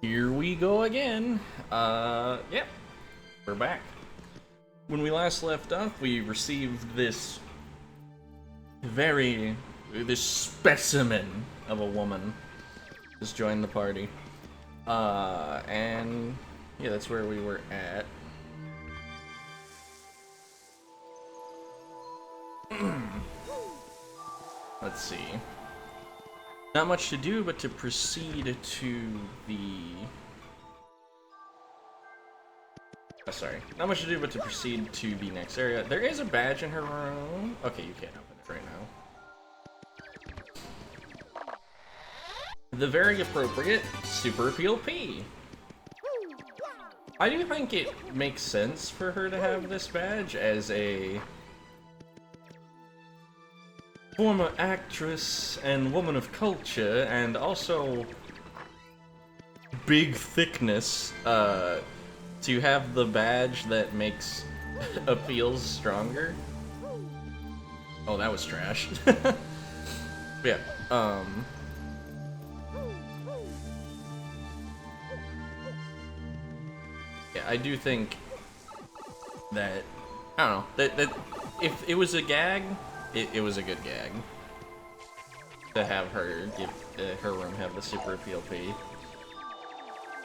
Here we go again. Yep, we're back. When we last left off, we received this specimen of a woman just joined the party. And yeah, that's where we were at. Let's see. Not much to do but to proceed to the... Oh, sorry. Not much to do but to proceed to the next area. There is a badge in her room. Okay, you can't open it right now. The very appropriate Super Appeal P. I do think it makes sense for her to have this badge as a former actress and woman of culture, and also big thickness, to have the badge that makes appeals stronger. Oh, that was trash. Yeah, yeah, I do think that, I don't know, that if it was a gag, it was a good gag to have her give her room have the Super Appeal P.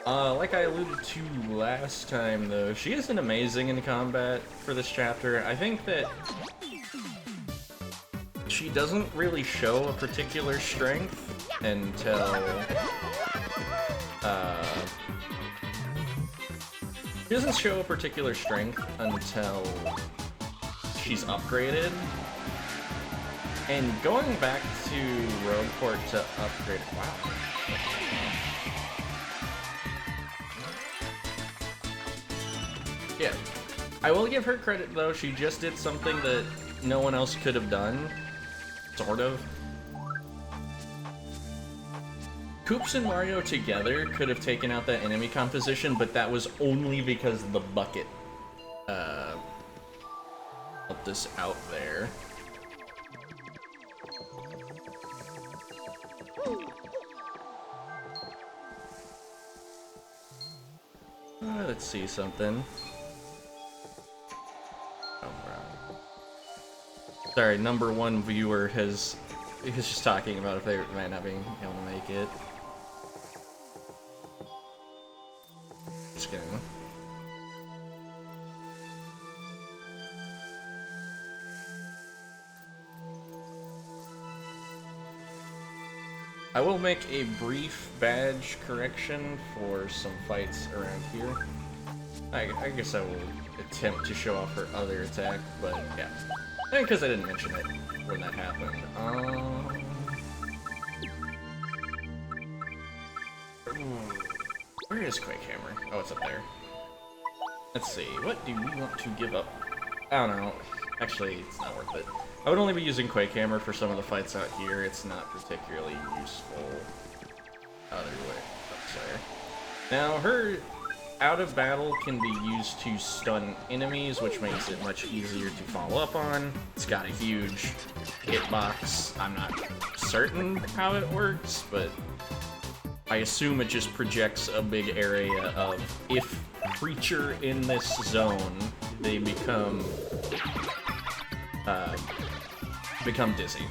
Like I alluded to last time, though, she isn't amazing in combat for this chapter. I think that she doesn't really show a particular strength until she doesn't show a particular strength until she's upgraded. And going back to Rogueport to upgrade... Wow. Yeah. I will give her credit, though. She just did something that no one else could have done. Sort of. Koops and Mario together could have taken out that enemy composition, but that was only because the bucket helped us out there. Let's see something. Oh, wow. Sorry, number one viewer is just talking about if they might not being able to make it. Just kidding. I will make a brief badge correction for some fights around here. I guess I will attempt to show off her other attack, but yeah. Because I didn't mention it when that happened. Where is Quake Hammer? Oh, it's up there. Let's see, what do we want to give up? I don't know. Actually, it's not worth it. I would only be using Quake Hammer for some of the fights out here. It's not particularly useful other way. Oh, sorry. Now, her out of battle can be used to stun enemies, which makes it much easier to follow up on. It's got a huge hitbox. I'm not certain how it works, but I assume it just projects a big area of if creature in this zone, they become dizzy.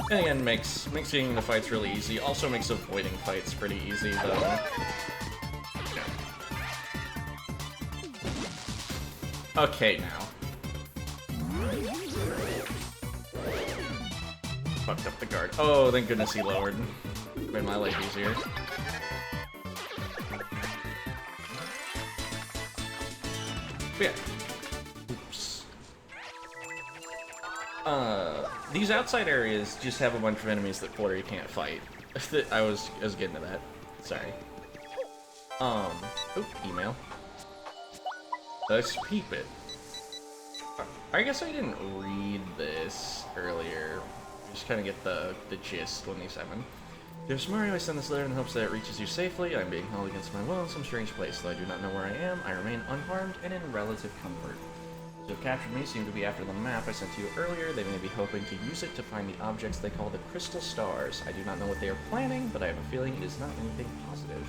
And again, makes getting the fights really easy. Also makes avoiding fights pretty easy, though. Yeah. Okay, now. Fucked up the guard. Oh, thank goodness he lowered. Made my life easier. But yeah. These outside areas just have a bunch of enemies that Flurrie can't fight. I was getting to that. Sorry. Oh, email. Let's peep it. I guess I didn't read this earlier. Just kind of get the gist, 27. Dear Mario, I send this letter in hopes that it reaches you safely. I'm being held against my will in some strange place. Though I do not know where I am, I remain unharmed and in relative comfort. They've captured me, seem to be after the map I sent to you earlier. They may be hoping to use it to find the objects they call the crystal stars. I do not know what they are planning, but I have a feeling it is not anything positive.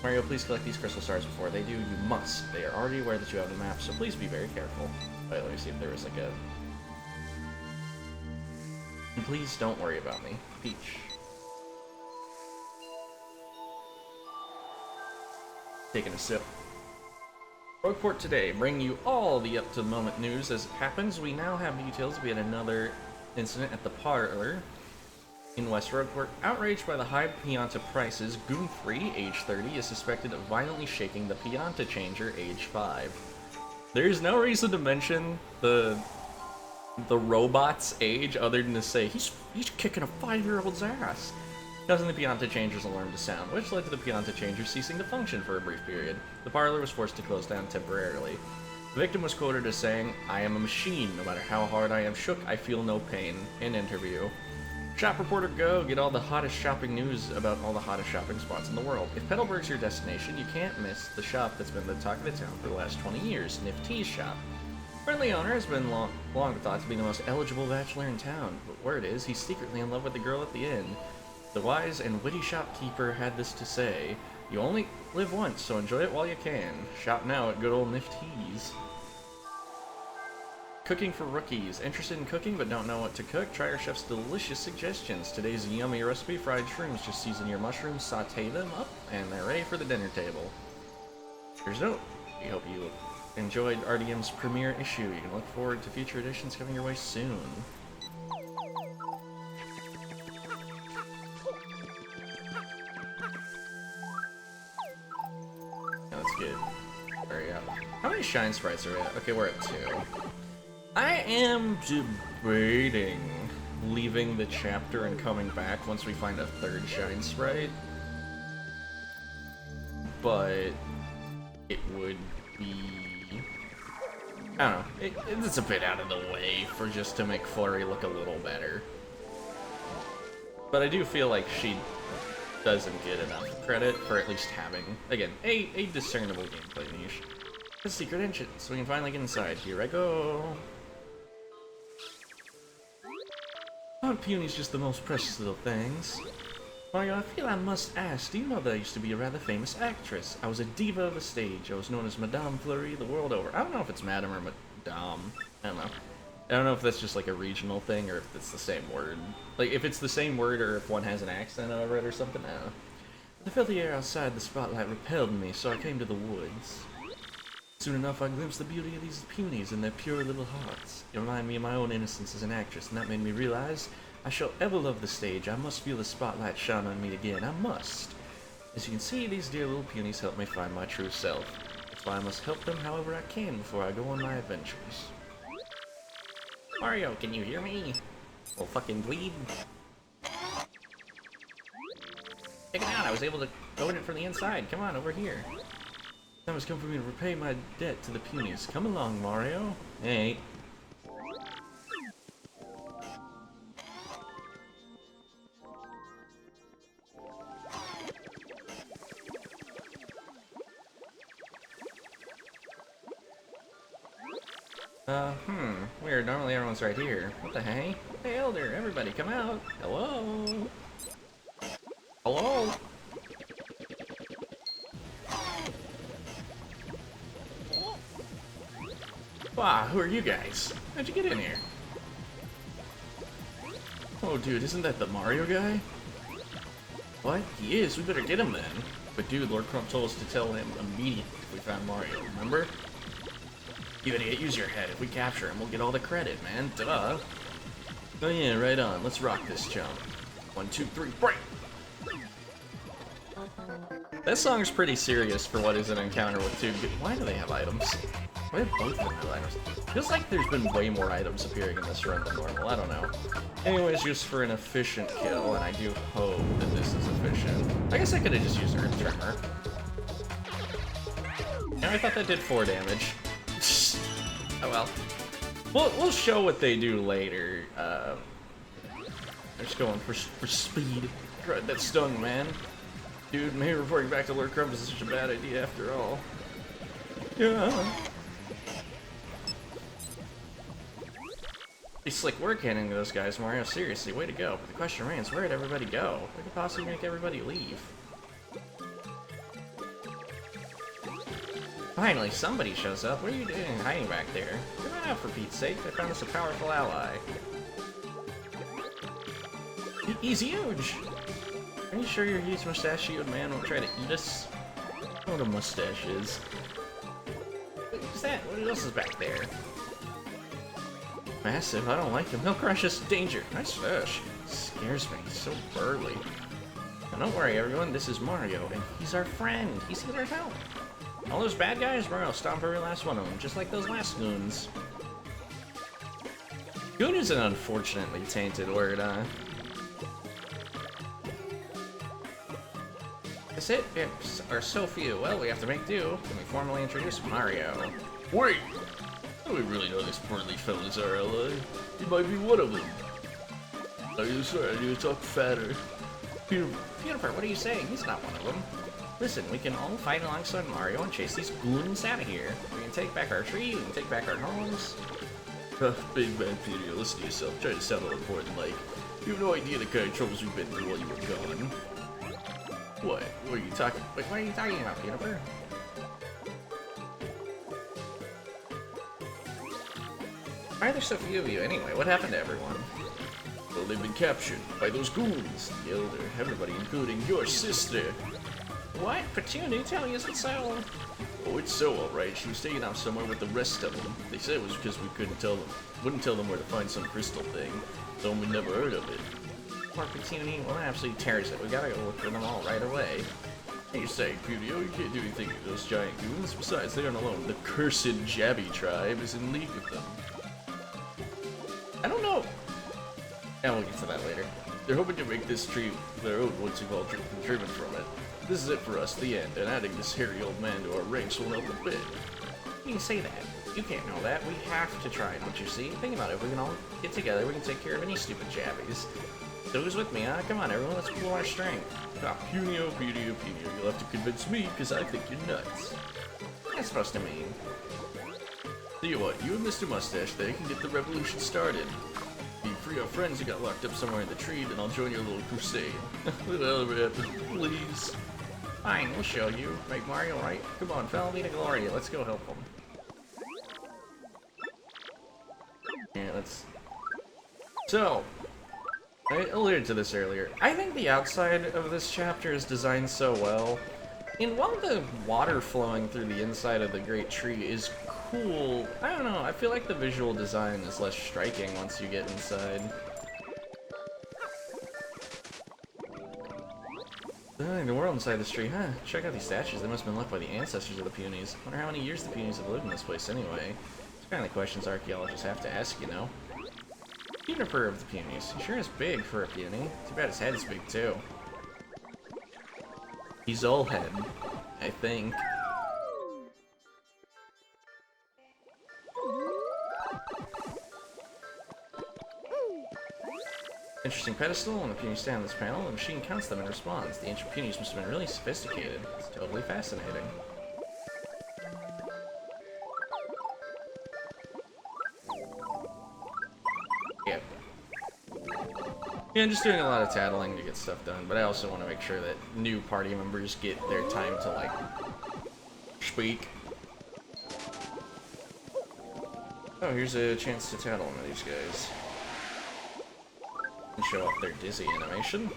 Mario, please collect these crystal stars before they do. You must. They are already aware that you have the map, so please be very careful. Wait, let me see if there was like a... And please don't worry about me. Peach. Taking a sip. Rogueport today, bringing you all the up-to-the-moment news as it happens. We now have details of yet another incident at the parlor in West Rogueport. Outraged by the high Pianta prices, Goon3, age 30, is suspected of violently shaking the Pianta Changer, age 5. There is no reason to mention the robot's age other than to say he's kicking a 5-year-old's ass. Causing the Pianta Changer's alarm to sound, which led to the Pianta Changer ceasing to function for a brief period. The parlor was forced to close down temporarily. The victim was quoted as saying, "I am a machine. No matter how hard I am shook, I feel no pain." In interview. Shop reporter go, get all the hottest shopping news about all the hottest shopping spots in the world. If Petalburg's your destination, you can't miss the shop that's been the talk of the town for the last 20 years, Nifty's shop. Friendly owner has been long thought to be the most eligible bachelor in town, but word is he's secretly in love with the girl at the inn. The wise and witty shopkeeper had this to say, "You only live once, so enjoy it while you can. Shop now at good old Nifty's." Cooking for rookies. Interested in cooking but don't know what to cook? Try our chef's delicious suggestions. Today's yummy recipe, fried shrooms. Just season your mushrooms, saute them up, and they're ready for the dinner table. Here's a note. We hope you enjoyed RDM's premiere issue. You can look forward to future editions coming your way soon. That's good. Hurry up. How many shine sprites are we at? Okay, we're at 2. I am debating leaving the chapter and coming back once we find a 3rd shine sprite. But it would be... I don't know. It's a bit out of the way for just to make Flurrie look a little better. But I do feel like she doesn't get enough credit for at least having, again, a discernible gameplay niche. The secret entrance, so we can finally get inside. Here I go. Aren't peonies just the most precious little things? Mario, I feel I must ask, do you know that I used to be a rather famous actress? I was a diva of the stage. I was known as Madame Flurrie the world over. I don't know if it's Madame or Madame. I don't know. I don't know if that's just like a regional thing or if it's the same word. Like, if it's the same word or if one has an accent over it or something, I don't know. The filthy air outside the spotlight repelled me, so I came to the woods. Soon enough, I glimpsed the beauty of these peonies and their pure little hearts. It reminded me of my own innocence as an actress, and that made me realize I shall ever love the stage. I must feel the spotlight shine on me again. I must. As you can see, these dear little peonies help me find my true self. That's why I must help them however I can before I go on my adventures. Mario, can you hear me? Well, fucking bleed. Check it out, I was able to go in it from the inside. Come on, over here. Time has come for me to repay my debt to the peonies. Come along, Mario. Hey. Weird. Normally everyone's right here. What the hey? Hey, Elder, everybody come out. Hello? Hello? Wow, who are you guys? How'd you get in here? Oh, dude, isn't that the Mario guy? What? He is. We better get him then. But dude, Lord Crump told us to tell him immediately if we found Mario, remember? You idiot, use your head. If we capture him, we'll get all the credit, man. Duh. Oh yeah, right on. Let's rock this jump. 1, 2, 3, break! That song's pretty serious for what is an encounter with 2. Why do they have items? Why do both of them have items? Feels like there's been way more items appearing in this run than normal. I don't know. Anyways, just for an efficient kill, and I do hope that this is efficient. I guess I could have just used Earth Tremor. Yeah, I thought that did 4 damage. Oh well. We'll show what they do later. They're just going for speed. God, that stung, man. Dude, maybe reporting back to Lord Crump is such a bad idea after all. Yeah. Pretty slick work handing to those guys, Mario. Seriously, way to go. But the question remains, where did everybody go? What could possibly make everybody leave? Finally, somebody shows up. What are you doing hiding back there? Come on out, for Pete's sake. I found us a powerful ally. He's huge! Are you sure your huge mustachioed man won't try to eat us? I don't know what a mustache is. What's that? What else is back there? Massive, I don't like him. He'll crush us. Danger. Nice fish. Scares me. He's so burly. Now don't worry, everyone. This is Mario, and he's our friend. He's here to help. All those bad guys, Mario will stomp every last one of them, just like those last goons. Goon is an unfortunately tainted word, huh? That's it? There are so few. Well, we have to make do. Can we formally introduce Mario? Wait! Do we really know this burly fella's our ally? He might be one of them. I'm sorry, I need to talk fatter. Juniper, what are you saying? He's not one of them. Listen, we can all fight alongside Mario and chase these goons out of here. We can take back our tree, we can take back our homes. Big man Peter, listen to yourself. Try to sound all important like. You have no idea the kind of troubles we've been through while you were gone. What? What are you talking? Wait, what are you talking about, Juniper? Why are there so few of you anyway? What happened to everyone? Well, they've been captured by those goons. The elder, everybody, including your sister. What? Petunia, telling us it's so. Oh, it's so alright. She was taken off somewhere with the rest of them. They said it was because we wouldn't tell them where to find some crystal thing. So we never heard of it. Poor Petunia, well that absolutely tears it. We gotta go look for them all right away. You're saying, Pudio, you can't do anything with those giant goons. Besides, they aren't alone. The cursed Jabby tribe is in league with them. I don't know. Yeah, we'll get to that later. They're hoping to make this tree their own once you've all driven from it. This is it for us, the end, and adding this hairy old man to our ranks will help a bit. You can say that. You can't know that. We have to try, don't you see? Think about it. If we can all get together, we can take care of any stupid jabbies. So who's with me, huh? Come on, everyone, let's pool our strength. Ah, Punio, you'll have to convince me, because I think you're nuts. What's that supposed to mean? Tell you what, you and Mr. Mustache there can get the revolution started. If you free our friends who got locked up somewhere in the tree, then I'll join your little crusade. Whatever happens, please. Fine, we'll show you. Make Mario right. Come on, follow me to Gloria. Let's go help him. Yeah, let's... So, I alluded to this earlier. I think the outside of this chapter is designed so well. And while the water flowing through the inside of the great tree is cool, I don't know, I feel like the visual design is less striking once you get inside. The world inside this tree, huh? Check out these statues. They must have been left by the ancestors of the Peonies. Wonder how many years the Peonies have lived in this place anyway. It's kind of the questions archaeologists have to ask, you know. Juniper of the Peonies. He sure is big for a Peony. Too bad his head is big too. He's all head, I think. Interesting pedestal. When the Peonies stand on this panel, the machine counts them and responds. The ancient Peonies must have been really sophisticated. It's totally fascinating. Yep. Yeah, I'm just doing a lot of tattling to get stuff done, but I also want to make sure that new party members get their time to, like, speak. Oh, here's a chance to tattle one of these guys. And show off their dizzy animation.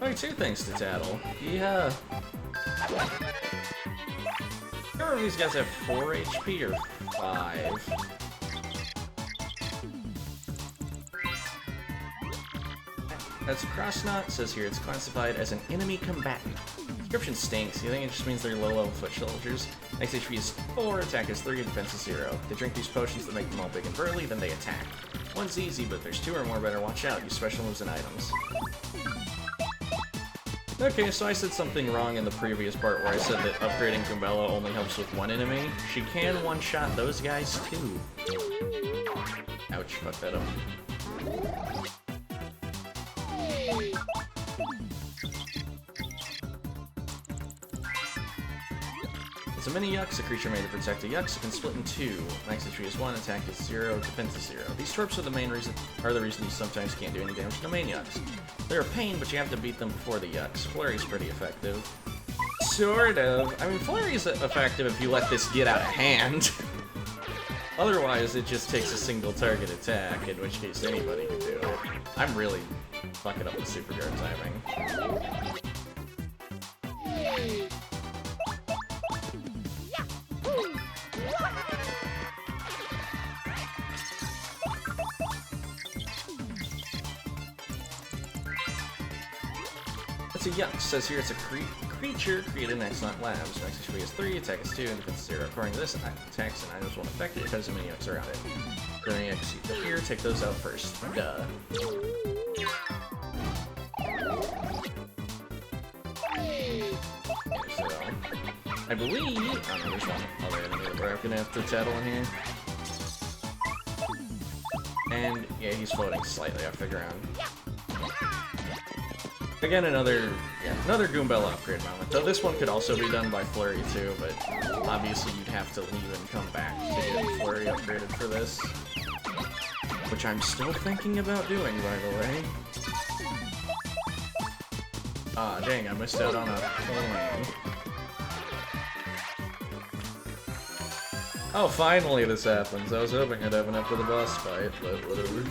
Oh, two things to tattle. Yeah. I don't know if these guys have 4 HP or 5. That's a cross knot. It says here it's classified as an enemy combatant. Description stinks. You think it just means they're low-level foot soldiers? Max HP is 4, attack is 3, and defense is 0. They drink these potions that make them all big and burly, then they attack. One's easy, but if there's 2 or more, better watch out. Use special moves and items. Okay, so I said something wrong in the previous part where I said that upgrading Kumbella only helps with one enemy. She can one-shot those guys, too. Ouch, fuck that up. a mini Yux, a creature made to protect a Yux. It can split in two. Max HP is 1, attack is 0, defense is 0. These twerps are the reason you sometimes can't do any damage to main Yux. They're a pain, but you have to beat them before the Yux. Flurrie's pretty effective. Sort of. I mean, Flurrie's effective if you let this get out of hand. Otherwise, it just takes a single target attack, in which case anybody can do it. I'm really fucking up the super guard timing. It's a Yux. Says here it's a creature created in Excellent Labs. Max HP is 3, attack is 2, and defense is 0. According to this, attacks and items won't affect it because the mini Yux around it. The mini Yux here, take those out first. Duh. So, I believe... Oh no, there's one other enemy that we're gonna have to tattle in here. And, yeah, he's floating slightly off the ground. Again, another Goombella upgrade moment. Though this one could also be done by Flurrie too, but obviously you'd have to leave and come back to get Flurrie upgraded for this. Which I'm still thinking about doing, by the way. Ah, dang, I missed out on a coin. Oh, finally this happens. I was hoping I'd have enough for the boss fight, but whatever.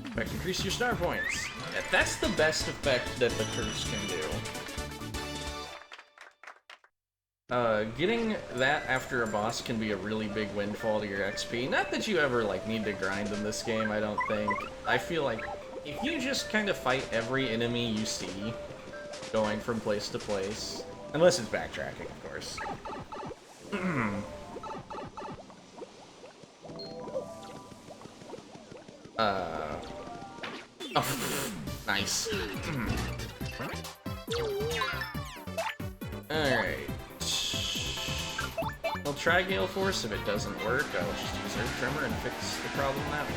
Effect, increase your star points. Yeah, that's the best effect that the curse can do. Getting that after a boss can be a really big windfall to your XP. Not that you ever, like, need to grind in this game, I don't think. I feel like if you just kind of fight every enemy you see, going from place to place, unless it's backtracking, of course. Oh, nice. Alright. I'll try Gale Force. If it doesn't work, I'll just use Earth Tremor and fix the problem that way.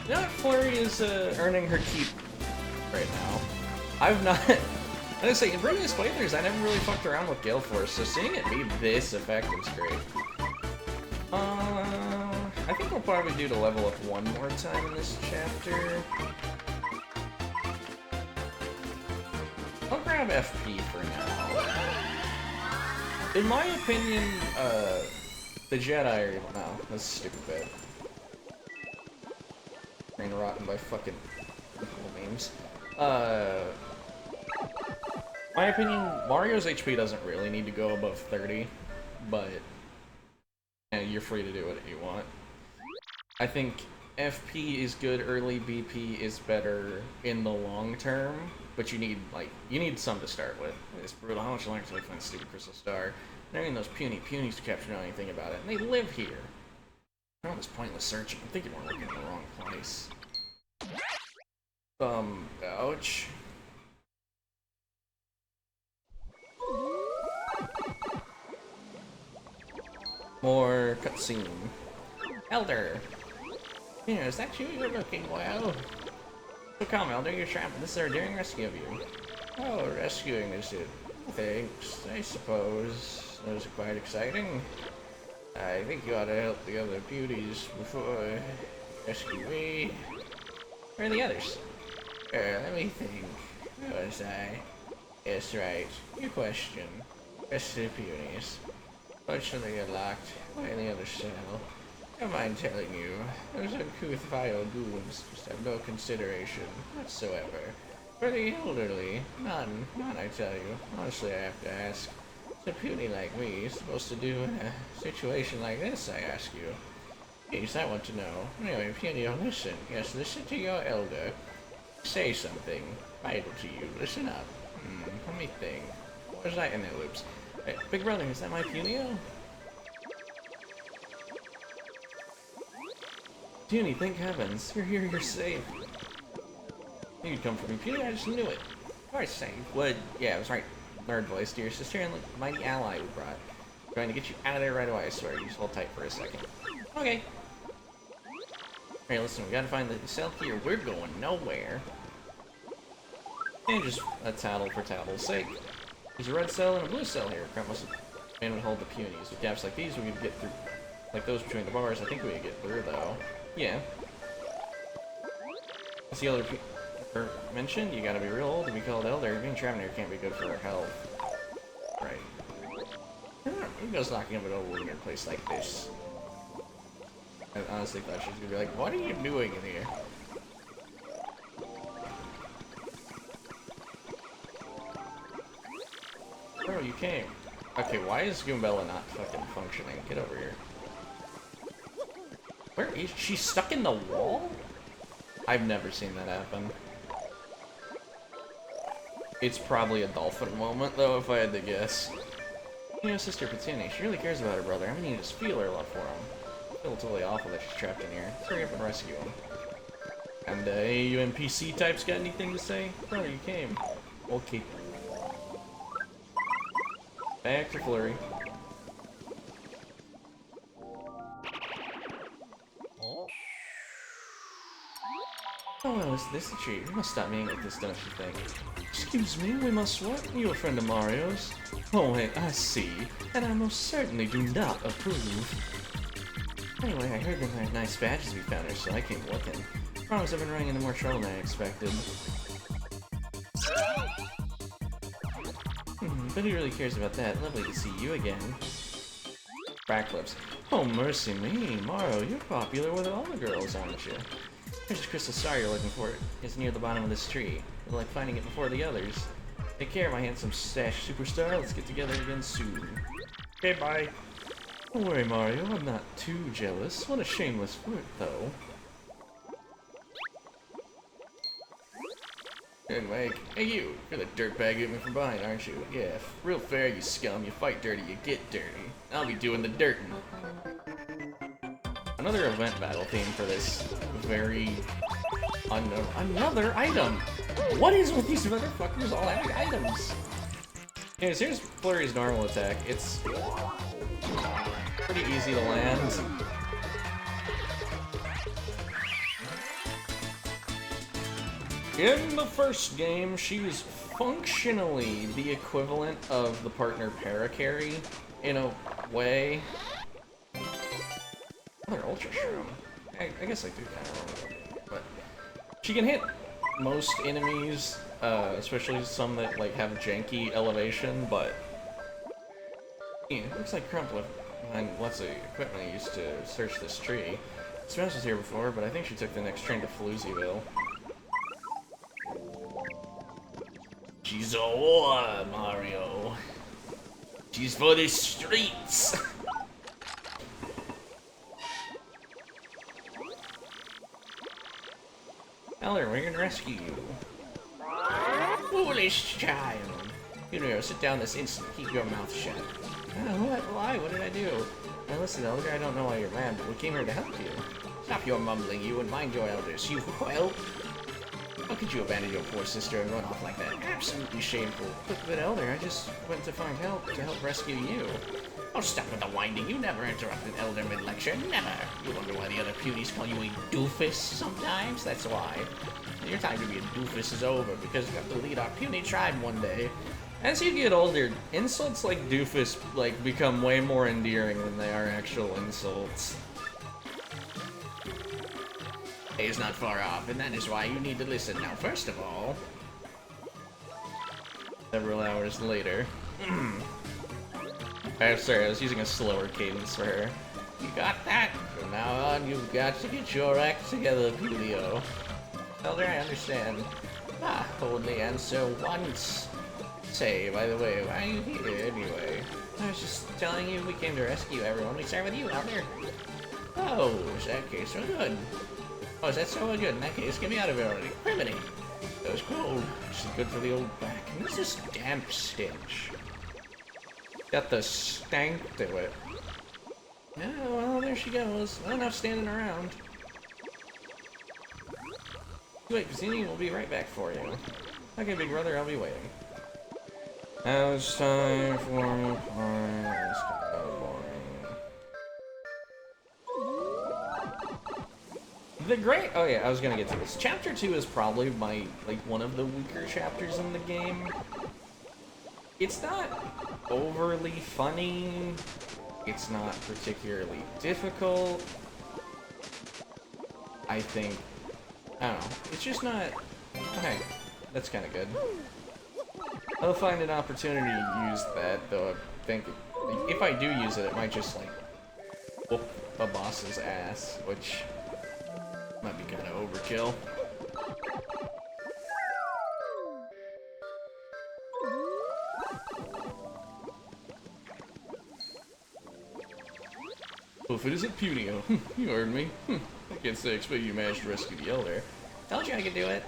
You know what? Flurrie is earning her keep right now. I've not... I was saying, in previous playthroughs, I never really fucked around with Gale Force, so seeing it be this effective is great. I think we'll probably do to level up one more time in this chapter. I'll grab FP for now. In my opinion, the Jedi are... No, that's a stupid bit. Brain rotten by fucking memes. My opinion, Mario's HP doesn't really need to go above 30, but yeah, you're free to do what you want. I think FP is good early, BP is better in the long term, but you need some to start with. It's brutal how much longer to find stupid Crystal Star. There ain't those punies to capture know anything about it, and they live here. All this pointless searching. I'm thinking we're looking in the wrong place. Ouch. More cutscene. Elder! Yeah, is that you? You're looking well. So come, Elder, you're trapped. This is our daring rescue of you. Oh, rescuing is it? Thanks, I suppose. That was quite exciting. I think you ought to help the other beauties before rescue me. Where are the others? Let me think. Where was I? Yes, right. Your question. Rescue the beauties. Fortunately, you're locked. Why in the other cell? Don't mind telling you, those uncouth vile goons just have no consideration whatsoever. For the elderly, none, I tell you. Honestly, I have to ask. What's a puny like me supposed to do in a situation like this, I ask you? Yes, I want to know. Anyway, puny, listen. Yes, listen to your elder. Say something vital to you. Listen up. Let me think. What was that in there, Loops? Hey, big brother, is that my Punio? Puny, thank heavens. You're here, you're safe. Knew you'd come for me, Puny, I just knew it. Of course, safe. What? Yeah, I was right. Nerd voice, dear sister and mighty ally we brought. I'm going to get you out of there right away, I swear. You just hold tight for a second. Okay. Alright, listen, we gotta find the cell here. We're going nowhere. And just a tattle for tattle's sake. There's a red cell and a blue cell here. Crap must have been would hold the punis. With gaps like these, we could get through. Like those between the bars, I think we could get through, though. Yeah. As the elder mentioned, you gotta be real old to be called elder. Being trapped here can't be good for our health. Right. Who goes knocking up an old in a place like this? I honestly thought she was gonna be like, what are you doing in here? Oh, you came. Okay, why is Goombella not fucking functioning? Get over here. Where is she? Stuck in the wall? I've never seen that happen. It's probably a dolphin moment, though, if I had to guess. You know, Sister Patini, she really cares about her brother. I mean, you just feel her love for him. I feel totally awful that she's trapped in here. Let's hurry up and rescue him. And, hey, you NPC types got anything to say? Brother, you came. Okay. Back to Flurrie. Oh, well, is this a treat? We must stop meeting like this, don't you think? Excuse me, we must what? You a friend of Mario's? Oh, wait, I see. And I most certainly do not approve. Anyway, I heard them had nice badges we found her, so I came looking. Promise I've been running into more trouble than I expected. But who really cares about that? Lovely to see you again. Backflips. Oh, mercy me, Mario, you're popular with all the girls, aren't you? There's a crystal star you're looking for. It's near the bottom of this tree. You'll like finding it before the others. Take care, my handsome stash superstar. Let's get together again soon. Okay, bye. Don't worry, Mario. I'm not too jealous. What a shameless flirt, though. Anyway, hey you! You're the dirtbag you me from behind, aren't you? Yeah, real fair, you scum. You fight dirty, you get dirty. I'll be doing the dirtin'. Another event battle theme for this very unknown. Another item! What is with these motherfuckers all having items? Anyways, here's Flurrie's normal attack. It's pretty easy to land. In the first game, she was functionally the equivalent of the partner para-carry, in a way. Another Ultra Shroom. I guess I do kind of remember that. But she can hit most enemies, especially some that like have janky elevation, but yeah, it looks like Crump behind lots of equipment he used to search this tree. Smash was here before, but I think she took the next train to Floozyville. She's a war, Mario. She's for the streets. Elder, we're gonna rescue you. Foolish child. You know, sit down this instant. Keep your mouth shut. What? Why? What did I do? Now listen, Elder, I don't know why you're mad, but we came here to help you. Stop your mumbling, you, and mind your elders, you whelp. How could you abandon your poor sister and run off like that? Absolutely shameful. But Elder, I just went to find help to help rescue you. Oh, stop with the whining. You never interrupt an Elder mid-lecture. Never. You wonder why the other punies call you a doofus sometimes? That's why. Your time to be a doofus is over, because you have to lead our puny tribe one day. As you get older, insults like doofus like become way more endearing than they are actual insults. Is not far off, and that is why you need to listen. Now, first of all, several hours later. Sorry, I was using a slower cadence for her. You got that? From now on, you've got to get your act together, Julio. Elder, I understand. Only answer once. Say, by the way, why are you here anyway? I was just telling you we came to rescue everyone. We start with you, Elder. Oh, is that case so good? Oh, is that so good? In that case, get me out of here already. Criminy! That was cold. This is good for the old back. What's this damp stench? Got the stank to it. Yeah, well, there she goes. Not enough standing around. Wait, Kazini, we'll be right back for you. Okay, big brother, I'll be waiting. Now it's time for a party. It's kind of boring. The great... Oh yeah, I was gonna get to this. Chapter 2 is probably one of the weaker chapters in the game. It's not overly funny. It's not particularly difficult. I think... I don't know. It's just not... Okay, that's kind of good. I'll find an opportunity to use that, though I think... If I do use it, it might just, like, whoop a boss's ass, which might be kind of overkill. Well, if it isn't Punio, you heard me. I can't say I expect you managed to rescue the elder. Told you I could do it.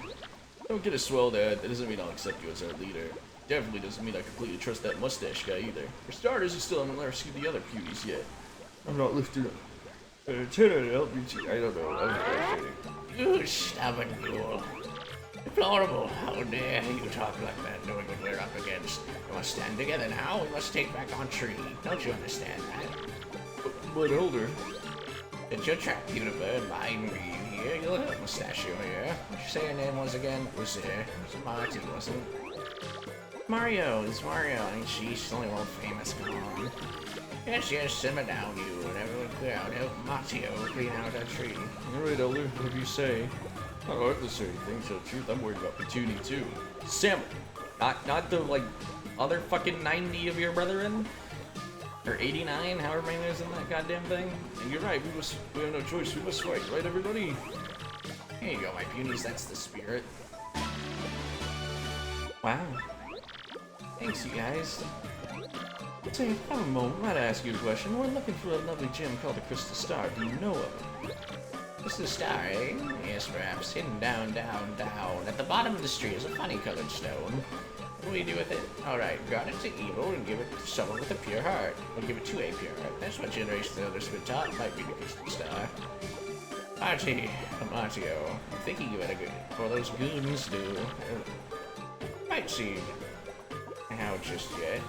Don't get a swell, Dad. That doesn't mean I'll accept you as our leader. Definitely doesn't mean I completely trust that mustache guy either. For starters, you still haven't rescued the other Punies yet. I'm not lifting up. Lieutenant, help me. I don't know. I was You stubborn fool. Deplorable. How dare you talk like that, knowing what we're up against. We must stand together now. We must take back our tree. Don't you understand that? But Elder. Did you trap Unibird by being here? You'll help Mustachio here. What'd you say your name was again? Was there? It was Marty, wasn't it? Mario. It's Mario. I mean, she's only world famous. Come on. Yes, simmer down, you, and everyone clear out. Help Matteo clean out our tree. Alright, Elder. Whatever you say. I don't heartless or anything, to tell the truth. I'm worried about Petunia too. Sam! Not the, like, other fucking 90 of your brethren? Or 89, however many there's in that goddamn thing. And you're right, we have no choice, we must fight, right everybody? Here you go, my punies, that's the spirit. Wow. Thanks, you guys. Say, have a moment, might I ask you a question? We're looking for a lovely gem called the Crystal Star. Do you know of it? Crystal Star, eh? Yes, perhaps. Hidden down, down, down. At the bottom of the street is a funny-colored stone. What do we do with it? Alright, guard it to evil and give it to someone with a pure heart. Or give it to a pure heart. That's what generation the elders been taught. Might be the Crystal Star. Martio, I'm thinking you had a good... Or those goons do. Might see how just yet.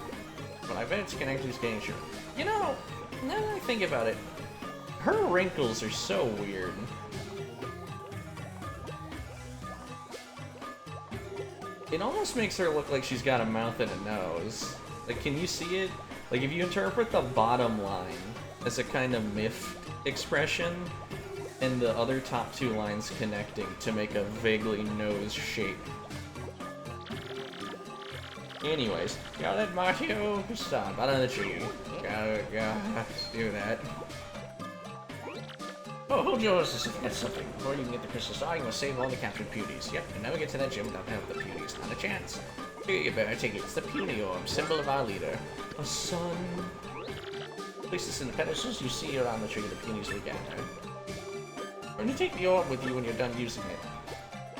But I bet it's connected to getting sure. You know, now that I think about it, her wrinkles are so weird. It almost makes her look like she's got a mouth and a nose. Like, can you see it? Like, if you interpret the bottom line as a kind of miffed expression, and the other top two lines connecting to make a vaguely nose shape. Anyways, got it, Mario? Stop, out of the tree. Gotta do that. Oh, hold yours, that's something. Before you can get the crystal star, you must save all the captured Punies. Yep, and never get to that gym without help the Punies. Not a chance. Here, you better take it. It's the Puny Orb, symbol of our leader. a sun. Place this in the pedestals you see around the tree the Punies will gather. When you take the orb with you when you're done using it.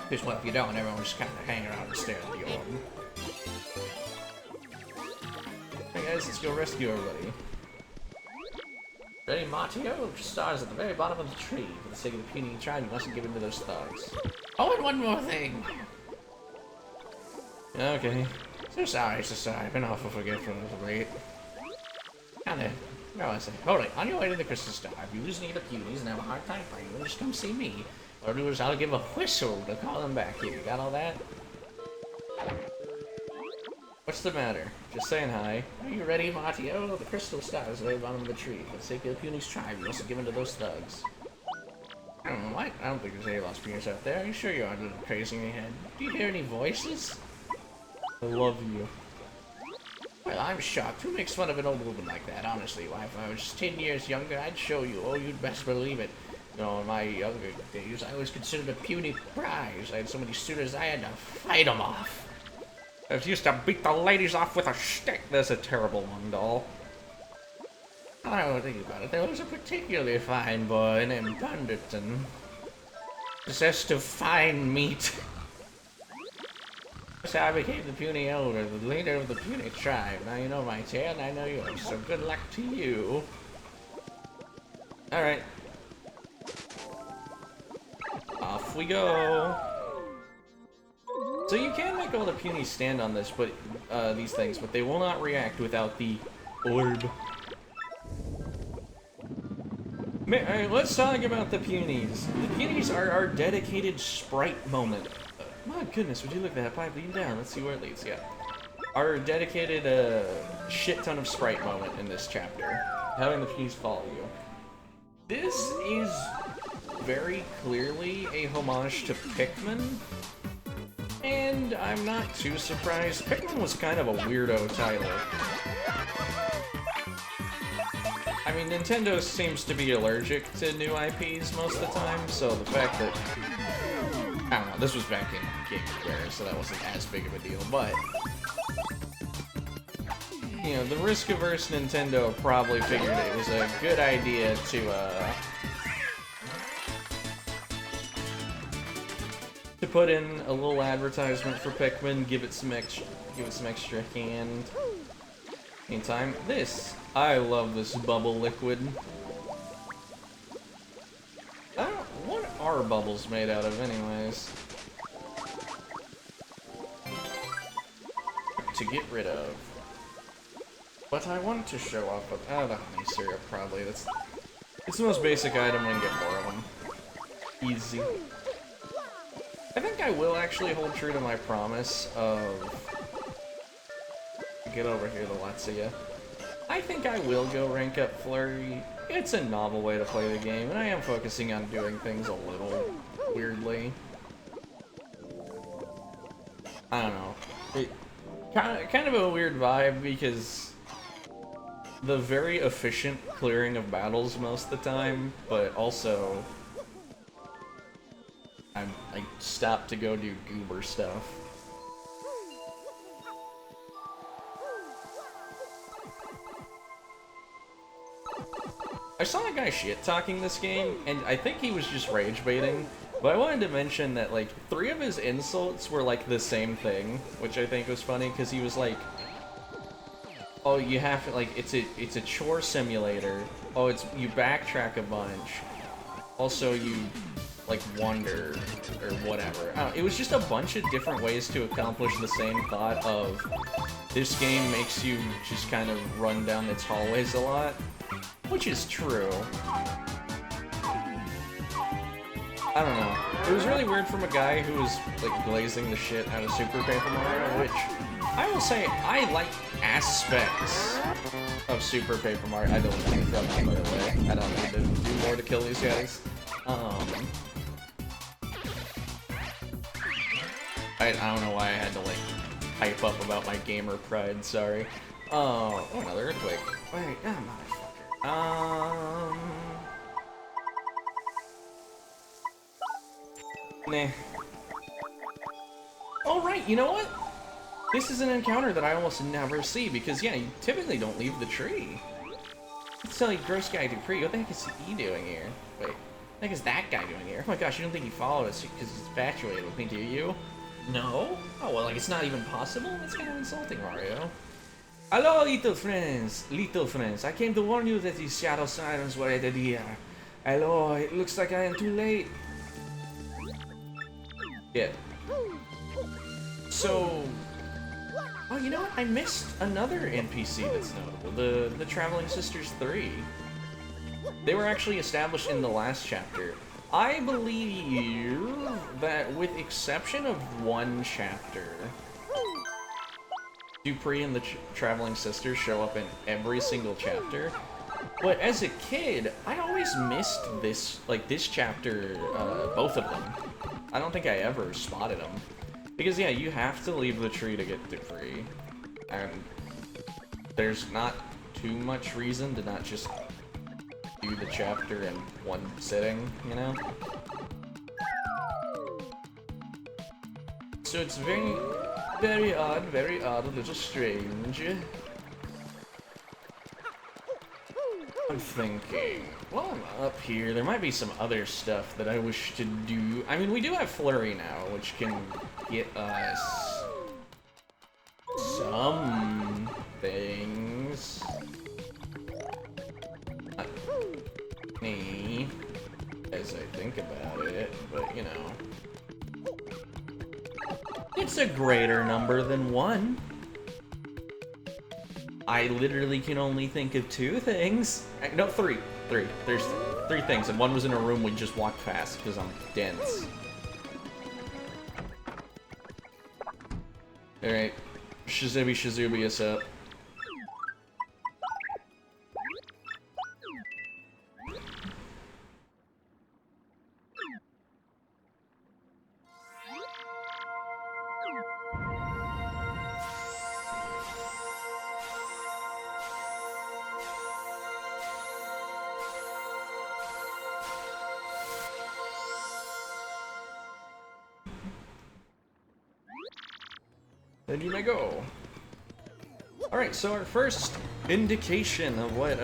Because what if you don't, everyone just kind of hang around and stare at the orb. Hey guys, let's go rescue everybody. Ready, Matteo? Stars at the very bottom of the tree. For the sake of the puny tribe, you mustn't give in to those thugs. Oh, and one more thing! Okay. So sorry. I've been awful forgetful of late. Kinda. No, I say. Hold it. On your way to the Crystal Star, if you lose any of the punies and have a hard time fighting them, just come see me. Or do is I'll give a whistle to call them back here. You got all that? What's the matter? Just saying hi. Are you ready, Matteo? The Crystal Star is at the very bottom of the tree. For the sake of the Punies tribe, you mustn't give in to those thugs. I don't know what? I don't think there's any lost Punies out there. Are you sure you aren't a little crazy in your head? Do you hear any voices? I love you. Well, I'm shocked. Who makes fun of an old woman like that, honestly? Why, if I was just 10 years younger, I'd show you. Oh, you'd best believe it. You know, in my younger days, I was considered a puny prize. I had so many suitors, I had to fight them off. I used to beat the ladies off with a stick. That's a terrible one, doll. I don't think about it. There was a particularly fine boy named Punditton. Possessed of fine meat. So I became the puny elder, the leader of the puny tribe. Now you know my tale, and I know yours, so good luck to you. Alright. Off we go. So you can make all the punies stand on this, but these things, but they will not react without the orb. Let's talk about the peonies. The peonies are our dedicated sprite moment. My goodness, would you look at that pipe leading down? Let's see where it leads. Yeah. Our dedicated shit ton of sprite moment in this chapter. Having the peonies follow you. This is very clearly a homage to Pikmin. And I'm not too surprised. Pikmin was kind of a weirdo title. I mean, Nintendo seems to be allergic to new IPs most of the time, so the fact that... I don't know, this was back in Game Square, so that wasn't as big of a deal, but... You know, the risk-averse Nintendo probably figured it was a good idea to put in a little advertisement for Pikmin, give it some extra hand. Meantime, I love this bubble liquid. What are bubbles made out of, anyways? To get rid of. But I want to show off the honey syrup, probably. It's the most basic item when you get more of them. Easy. I think I will actually hold true to my promise of... Get over here, the lots of ya. I think I will go rank up Flurrie. It's a novel way to play the game, and I am focusing on doing things a little weirdly. I don't know. Kind of a weird vibe, because the very efficient clearing of battles most of the time, but also I stopped to go do goober stuff. I saw a guy shit-talking this game, and I think he was just rage-baiting, but I wanted to mention that, like, 3 of his insults were, like, the same thing, which I think was funny, because he was like, oh, you have to, like, it's a chore simulator, oh, you backtrack a bunch, also you, like, wander, or whatever. I don't know, it was just a bunch of different ways to accomplish the same thought of, this game makes you just kind of run down its hallways a lot. Which is true. I don't know. It was really weird from a guy who was, like, glazing the shit out of Super Paper Mario, which, I will say, I like aspects of Super Paper Mario. I don't think from that, by the way. I don't need to do more to kill these guys. I don't know why I had to, like, hype up about my gamer pride, sorry. Oh, another earthquake. Wait, motherfucker. Nah. Oh, right, you know what? This is an encounter that I almost never see, because, yeah, you typically don't leave the tree. Let's tell you, gross guy Dupree, what the heck is he doing here? Wait, what the heck is that guy doing here? Oh my gosh, you don't think he followed us because he's infatuated with me, do you? No? Oh, well, like, it's not even possible? That's kind of insulting, Mario. Hello, little friends. I came to warn you that these shadow sirens were headed here. Hello, it looks like I am too late. Yeah. So... Oh, you know what? I missed another NPC that's notable. The Traveling Sisters 3. They were actually established in the last chapter. I believe that with exception of one chapter... Dupree and the Traveling Sisters show up in every single chapter, but as a kid, I always missed this chapter, both of them. I don't think I ever spotted them. Because, yeah, you have to leave the tree to get Dupree, and there's not too much reason to not just do the chapter in one sitting, you know? So it's very odd, a little strange. I'm thinking, while I'm up here, there might be some other stuff that I wish to do. I mean, we do have Flurrie now, which can get us some things. Not me, as I think about it, but you know. It's a greater number than 1. I literally can only think of 2 things. No, 3. There's 3 things, and one was in a room we just walked past because I'm dense. Alright. Shazubi us up. Then you may go. Alright, so our first indication of what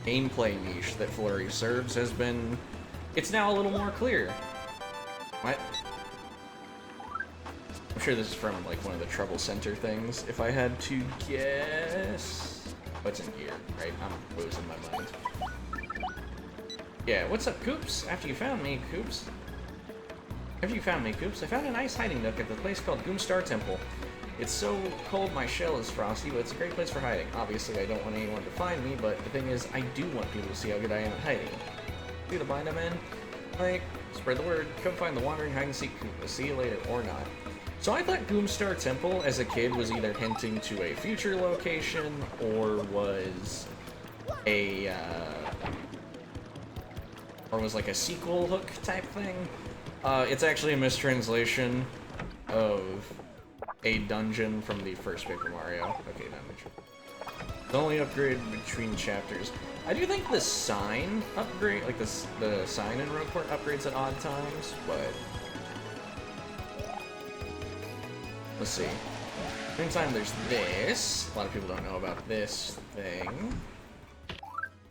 gameplay niche that Flurrie serves has been... It's now a little more clear. What? I'm sure this is from, like, one of the Trouble Center things. If I had to guess... What's in here, right? I'm losing my mind. Yeah, what's up, Coops? After you found me, Coops, I found a nice hiding nook at the place called Goomstar Temple. It's so cold my shell is frosty, but it's a great place for hiding. Obviously, I don't want anyone to find me, but the thing is, I do want people to see how good I am at hiding. See the bind I'm in? Like, spread the word. Come find the wandering hide-and-seek Koopa. See you later, or not. So I thought Goomstar Temple, as a kid, was either hinting to a future location, or was a, or was like a sequel hook type thing. It's actually a mistranslation of a dungeon from the first Paper Mario. Okay, not much. The only upgrade between chapters. I do think the sign upgrade, like the sign in Rogueport upgrades at odd times, but... Let's see. Meantime, there's this. A lot of people don't know about this thing.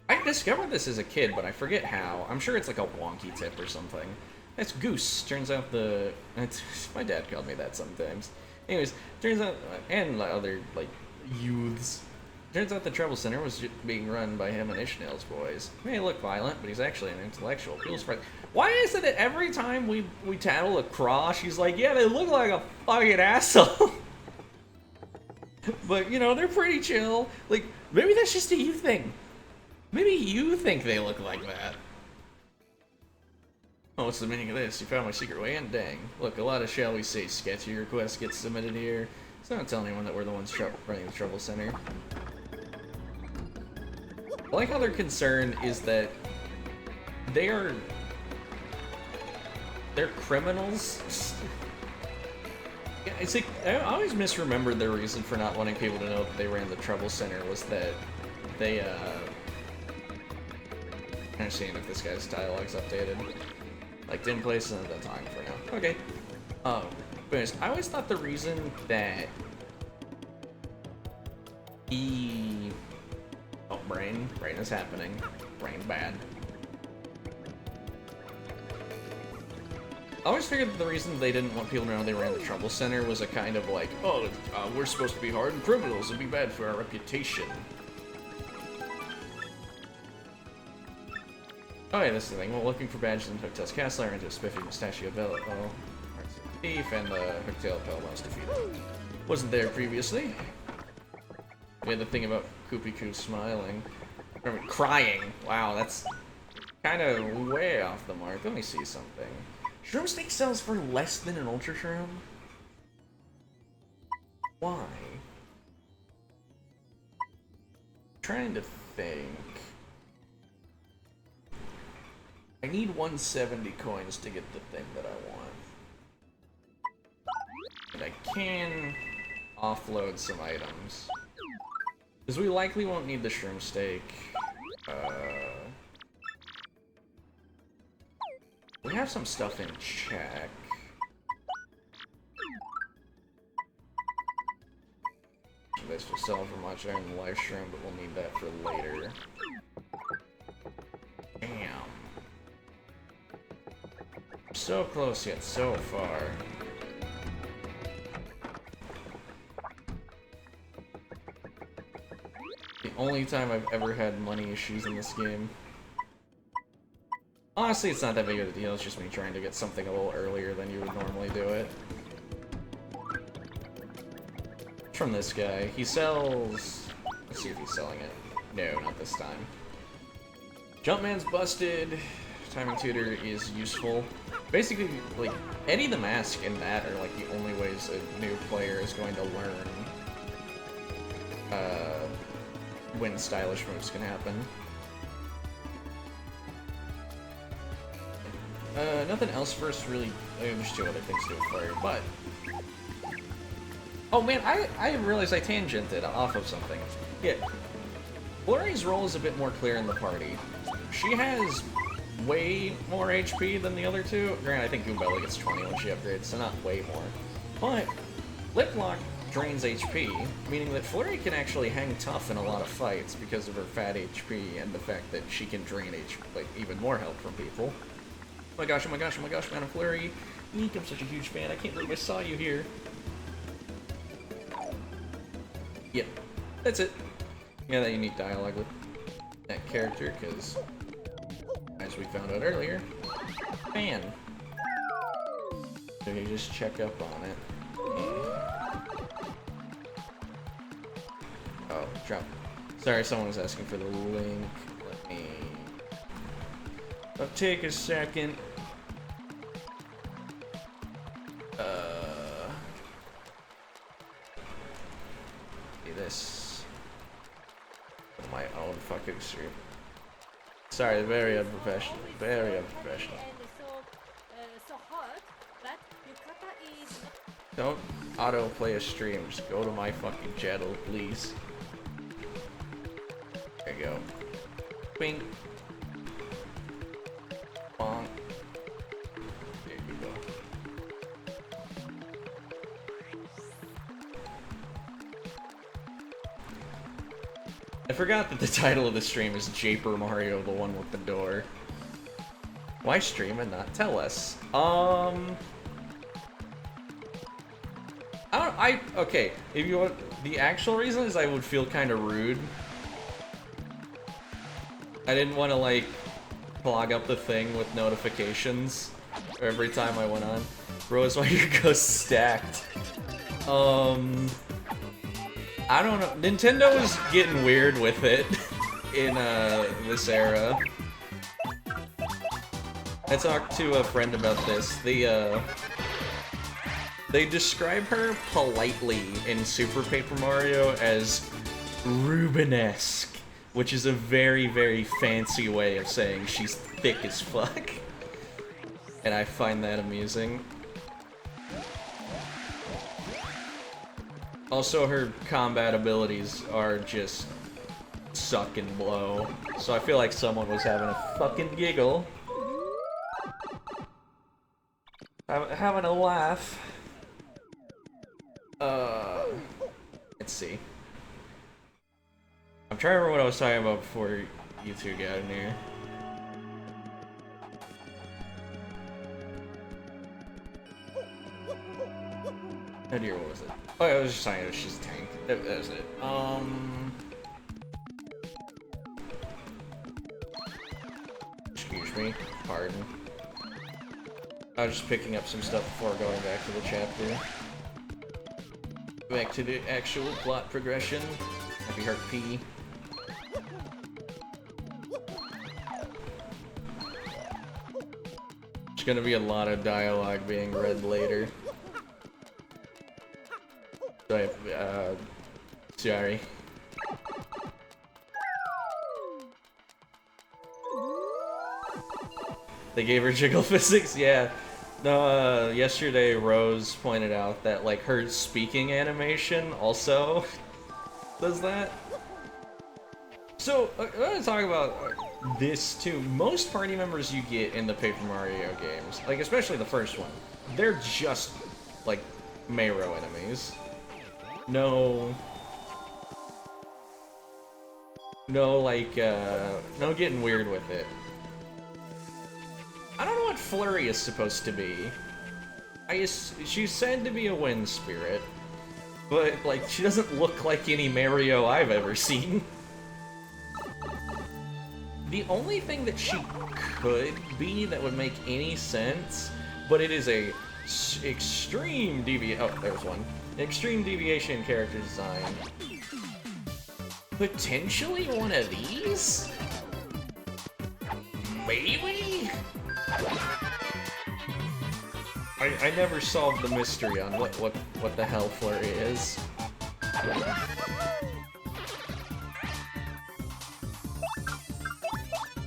I discovered this as a kid, but I forget how. I'm sure it's like a wonky tip or something. That's Goose. Turns out my dad called me that sometimes. Anyways, turns out, and other, like, youths. Turns out the Trouble Center was being run by him and Ishnael's boys. He may look violent, but he's actually an intellectual. People's friend. Why is it that every time we tattle a Craw, she's like, yeah, they look like a fucking asshole? But, you know, they're pretty chill. Like, maybe that's just a you thing. Maybe you think they look like that. Oh, what's the meaning of this? You found my secret way in? Dang. Look, a lot of, shall we say, sketchy requests get submitted here. So don't tell anyone that we're the ones running the Trouble Center. I like how their concern is that they're criminals. Yeah, it's like, I always misremembered their reason for not wanting people to know that they ran the Trouble Center was that they, I'm seeing if this guy's dialogue's updated. Like, didn't place it at the time for now. Okay. But anyways, I always thought the reason that he... Oh, brain is happening. Brain bad. I always figured that the reason they didn't want people to know they ran the Trouble Center was a kind of like, oh, we're supposed to be hardened criminals, it'd be bad for our reputation. Oh yeah, this is the thing. Well, looking for badges in Hooktail's castle, I ran into a spiffy mustachio bellow thief, and the Hooktail Pell was defeated. Wasn't there previously. We had the thing about Koopy Koo smiling. Remember, crying. Wow, that's kind of way off the mark. Let me see something. Shroom Steak sells for less than an Ultra Shroom? Why? I'm trying to think. I need 170 coins to get the thing that I want. And I can offload some items. Because we likely won't need the shroom steak. We have some stuff in check. This will sell for much in the live stream, but we'll need that for later. Damn. So close yet so far. The only time I've ever had money issues in this game. Honestly, it's not that big of a deal, it's just me trying to get something a little earlier than you would normally do it. From this guy. He sells... Let's see if he's selling it. No, not this time. Jumpman's busted. Timing tutor is useful. Basically, like, Eddie the Mask and that are like the only ways a new player is going to learn when stylish moves can happen. Nothing else first really. There's two other things to do with Flurrie, but oh man, I realized I tangented off of something. Yeah, Flurrie's role is a bit more clear in the party. She has way more HP than the other two. Granted, I think Goombella gets 20 when she upgrades, so not way more. But Lip Lock drains HP, meaning that Flurrie can actually hang tough in a lot of fights because of her fat HP and the fact that she can drain like even more help from people. Oh my gosh, oh my gosh, oh my gosh, Madam Flurrie. Eek, I'm such a huge fan. I can't believe I saw you here. Yep, that's it. Yeah, that unique dialogue with that character, because as we found out earlier, fan. So you just check up on it. Oh, drop. Sorry, someone was asking for the link. Let me. I'll take a second. Do this. My own fucking stream. Sorry, very unprofessional. Very unprofessional. Don't autoplay a stream. Just go to my fucking channel, please. There you go. Bing. Bonk. There you go. I forgot that the title of the stream is Japer Mario, the one with the door. Why stream and not tell us? Okay, if you want, the actual reason is I would feel kind of rude. I didn't want to, like, clog up the thing with notifications every time I went on. Rose, why your ghost stacked? I don't know. Nintendo is getting weird with it in, this era. I talked to a friend about this. They describe her politely in Super Paper Mario as Rubenesque, which is a very, very fancy way of saying she's thick as fuck. And I find that amusing. Also, her combat abilities are just suck and blow. So I feel like someone was having a fucking giggle. Having a laugh. Let's see. I'm trying to remember what I was talking about before you two got in here. Oh dear, what was it? Oh, I was just talking about she's a tank. That was it. Excuse me. Pardon. I was just picking up some stuff before going back to the chapter. Back to the actual plot progression. Happy Heart P. There's gonna be a lot of dialogue being read later. So sorry. They gave her jiggle physics? Yeah. No, yesterday Rose pointed out that, like, her speaking animation also does that. So, I want to talk about this too. Most party members you get in the Paper Mario games, like, especially the first one, they're just, like, Mayro enemies. No, like, no getting weird with it. I don't know what Flurrie is supposed to be. She's said to be a wind spirit, but, like, she doesn't look like any Mario I've ever seen. The only thing that she could be that would make any sense, but it is a extreme deviation. Oh, there's one. Extreme deviation in character design. Potentially one of these? baby! I never solved the mystery on what the hell Flurrie is.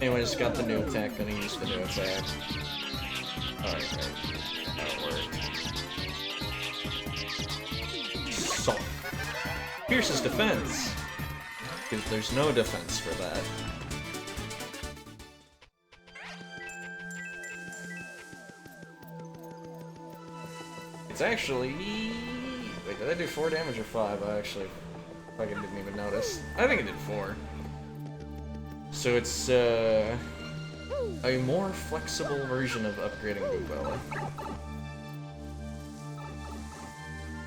Anyway, just got the new attack, gonna use the new attack. Alright, that worked. So, pierces defense! Because there's no defense for that. It's actually... Wait, did I do 4 damage or 5? I actually fucking didn't even notice. I think it did 4. So it's, a more flexible version of upgrading Bubella.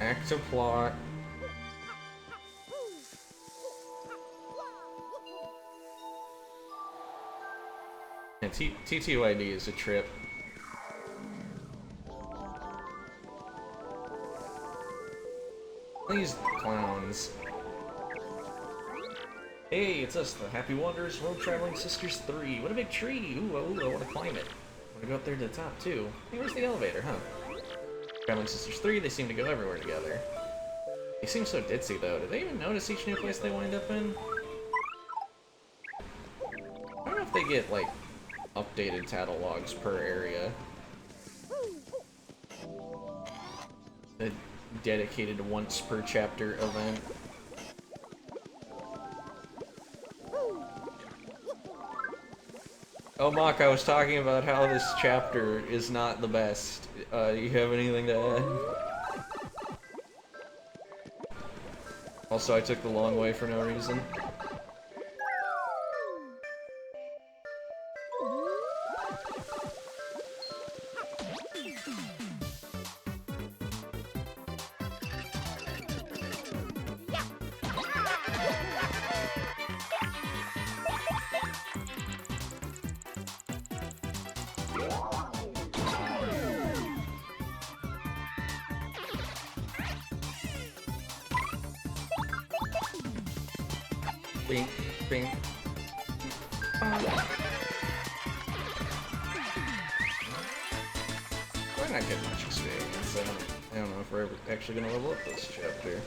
Active plot. And TTYD is a trip. These clowns. Hey, it's us, the Happy Wanderers World Traveling Sisters 3. What a big tree! Ooh, I want to climb it. I want to go up there to the top, too. Hey, where's the elevator, huh? Traveling Sisters 3, they seem to go everywhere together. They seem so ditzy, though. Do they even notice each new place they wind up in? I don't know if they get, like, updated catalogs per area. A dedicated once per chapter event. Oh, Mock, I was talking about how this chapter is not the best. You have anything to add? Also, I took the long way for no reason. Bing, bing. We're not getting much experience. I don't know if we're ever actually gonna level up this chapter.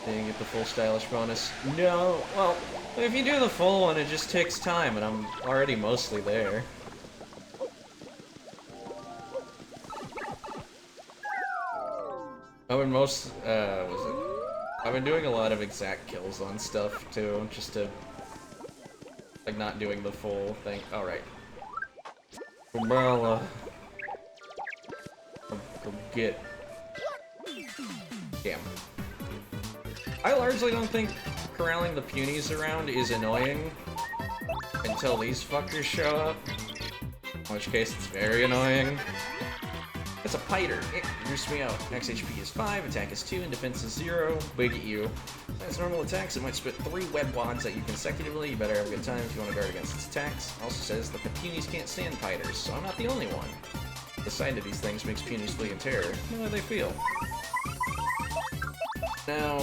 Didn't get the full stylish bonus. No, well, if you do the full one, it just takes time, and I'm already mostly there. I've been doing a lot of exact kills on stuff too, just to like not doing the full thing. All right, Bella, go get. Damn. I largely don't think corralling the punies around is annoying until these fuckers show up, in which case it's very annoying. It's a piter. It reduced me out. Max HP is 5, attack is 2, and defense is 0. Big at you. As normal attacks, it might spit 3 web wads at you consecutively. You better have a good time if you want to guard against its attacks. Also says that the punies can't stand piters, so I'm not the only one. The sight of these things makes punies flee in terror. Know how they feel. Now,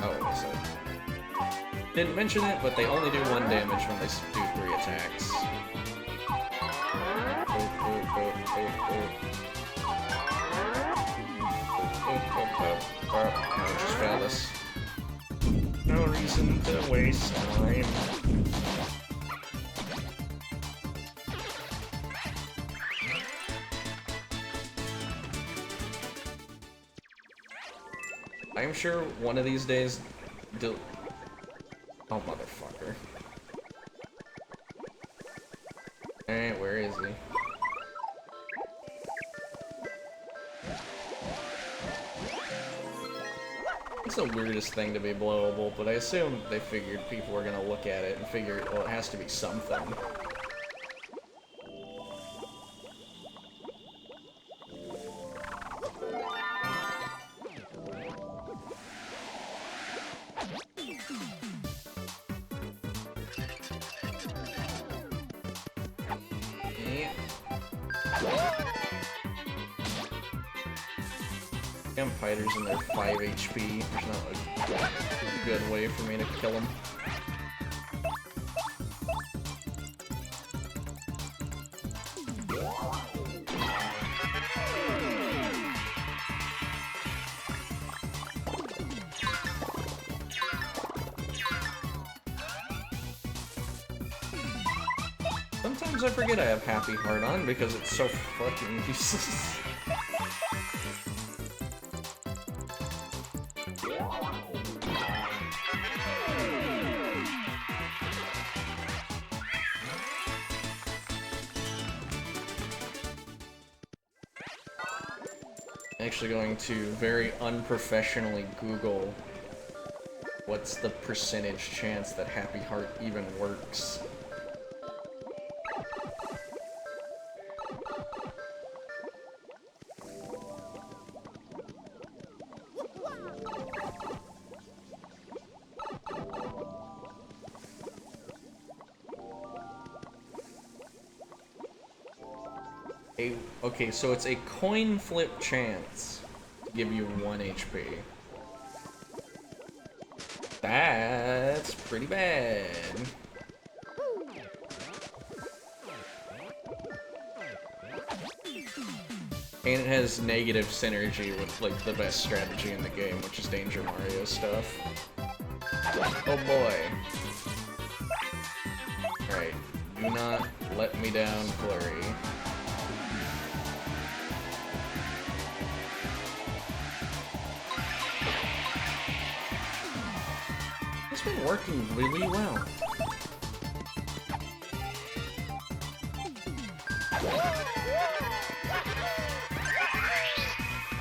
oh, is it? Didn't mention it, but they only do 1 damage when they do 3 attacks. No, just phallus. No reason to waste time. I'm sure one of these days, oh, motherfucker. Alright, where is he? It's the weirdest thing to be blowable, but I assume they figured people were gonna look at it and figure, well, it has to be something. Fighters and they're 5 HP. There's not a good way for me to kill them. Sometimes I forget I have Happy Heart on because it's so fucking useless. Actually going to very unprofessionally Google what's the percentage chance that Happy Heart even works. Okay, so it's a coin flip chance to give you 1 HP. That's pretty bad. And it has negative synergy with, like, the best strategy in the game, which is Danger Mario stuff. Oh boy. Alright, do not let me down, Flurrie. It's been working really well.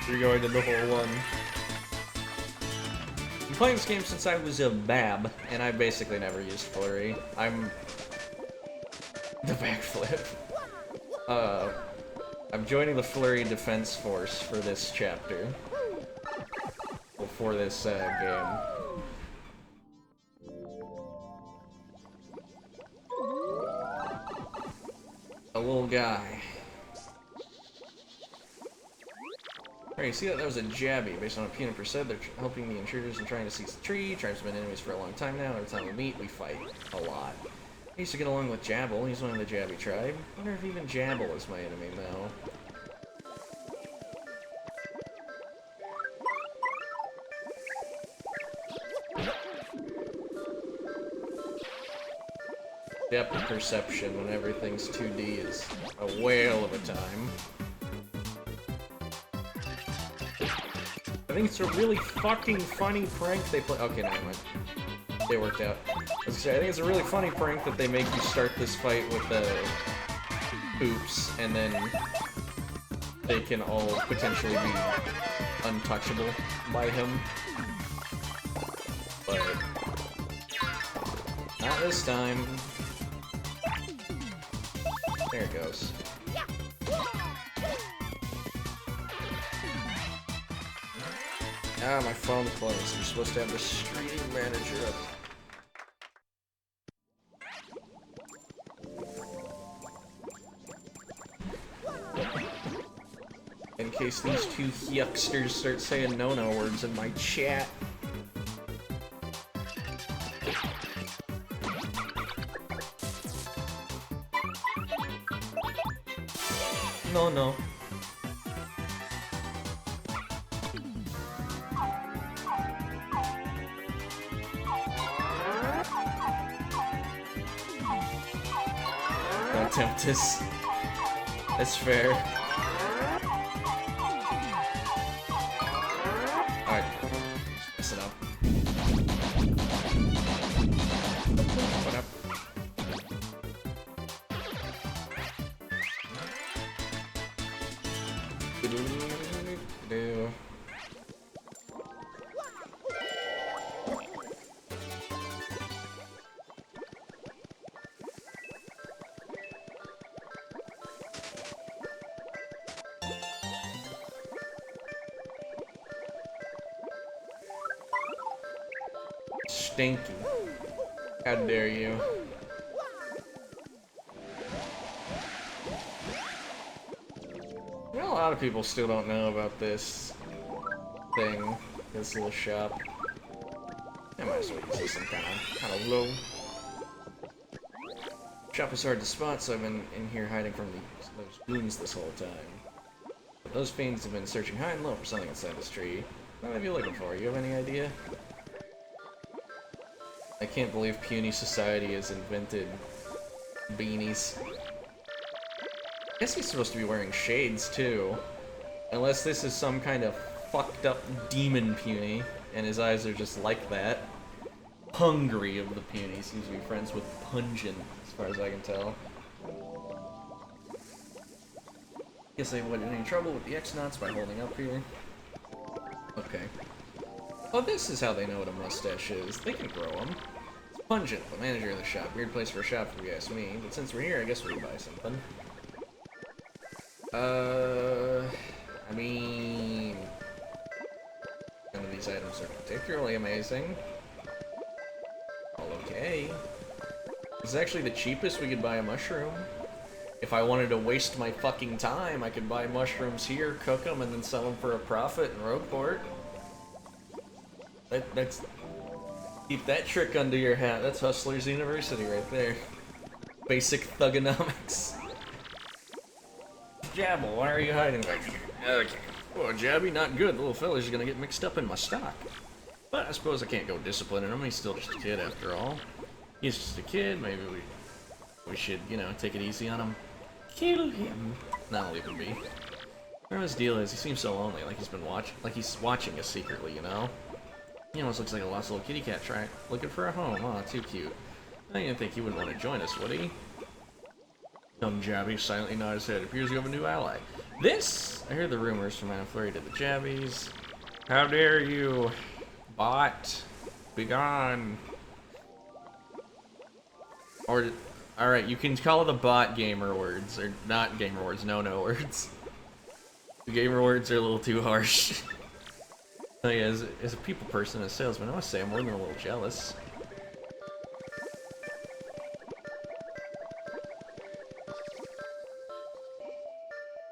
You're going to the whole one. I'm playing this game since I was a bab, and I basically never used Flurrie. I'm... the backflip. I'm joining the Flurrie Defense Force for this chapter. Well, for this, game. A little guy. Alright, you see that? That was a jabby. Based on what Peanut said, they're helping the intruders and trying to seize the tree. Tribe's been enemies for a long time now. Every time we meet, we fight a lot. I used to get along with Jabble. He's one of the Jabby tribe. I wonder if even Jabble is my enemy now. Depth perception when everything's 2D is a whale of a time. I think it's a really fucking funny prank they play. Okay, never mind. It worked out. I was gonna say, I think it's a really funny prank that they make you start this fight with the hoops, and then they can all potentially be untouchable by him. But not this time. There it goes. Ah, my phone closed. You're supposed to have the streaming manager up. In case these two yucksters start saying no-no words in my chat. No. Don't tempt us. That's fair. Alright. Mess it up. What up? Stinky. How dare you? lot of people still don't know about this thing, this little shop. I might as well use this kind of low. Shop is hard to spot, so I've been in here hiding from those goons this whole time. But those fiends have been searching high and low for something inside this tree. What might I be looking for? You have any idea? I can't believe puny society has invented beanies. I guess he's supposed to be wearing shades too. Unless this is some kind of fucked up demon puny, and his eyes are just like that. Hungry of the puny seems to be friends with Pungent, as far as I can tell. Guess I avoided any trouble with the X-Knots by holding up here. Okay. Oh, this is how they know what a mustache is. They can grow them. It's Pungent, the manager of the shop. Weird place for a shop if you ask me, but since we're here, I guess we can buy something. I mean... none of these items are particularly amazing. All okay. This is actually the cheapest we could buy a mushroom. If I wanted to waste my fucking time, I could buy mushrooms here, cook them, and then sell them for a profit in Rogueport. That's... keep that trick under your hat. That's Hustlers University right there. Basic thugonomics. Jabble, why are you hiding back here? Okay. Well, Jabby, not good. The little fella's gonna get mixed up in my stock. But I suppose I can't go disciplining him. He's still just a kid after all. He's just a kid. Maybe we should, you know, take it easy on him. Kill him. No, leave him be. Whatever his deal is, he seems so lonely, like he's watching us secretly, you know? He almost looks like a lost little kitty cat track, looking for a home. Oh, too cute. I didn't think he would want to join us, would he? Young Jabby silently nodded his head. Appears you have a new ally. This? I heard the rumors from Madame Flurrie to the Jabbies. How dare you, bot? Be gone. Or, alright, you can call the bot gamer words, or not gamer words, no words. The gamer words are a little too harsh. Oh yeah, as a people person, as a salesman, I must say I'm more than a little jealous.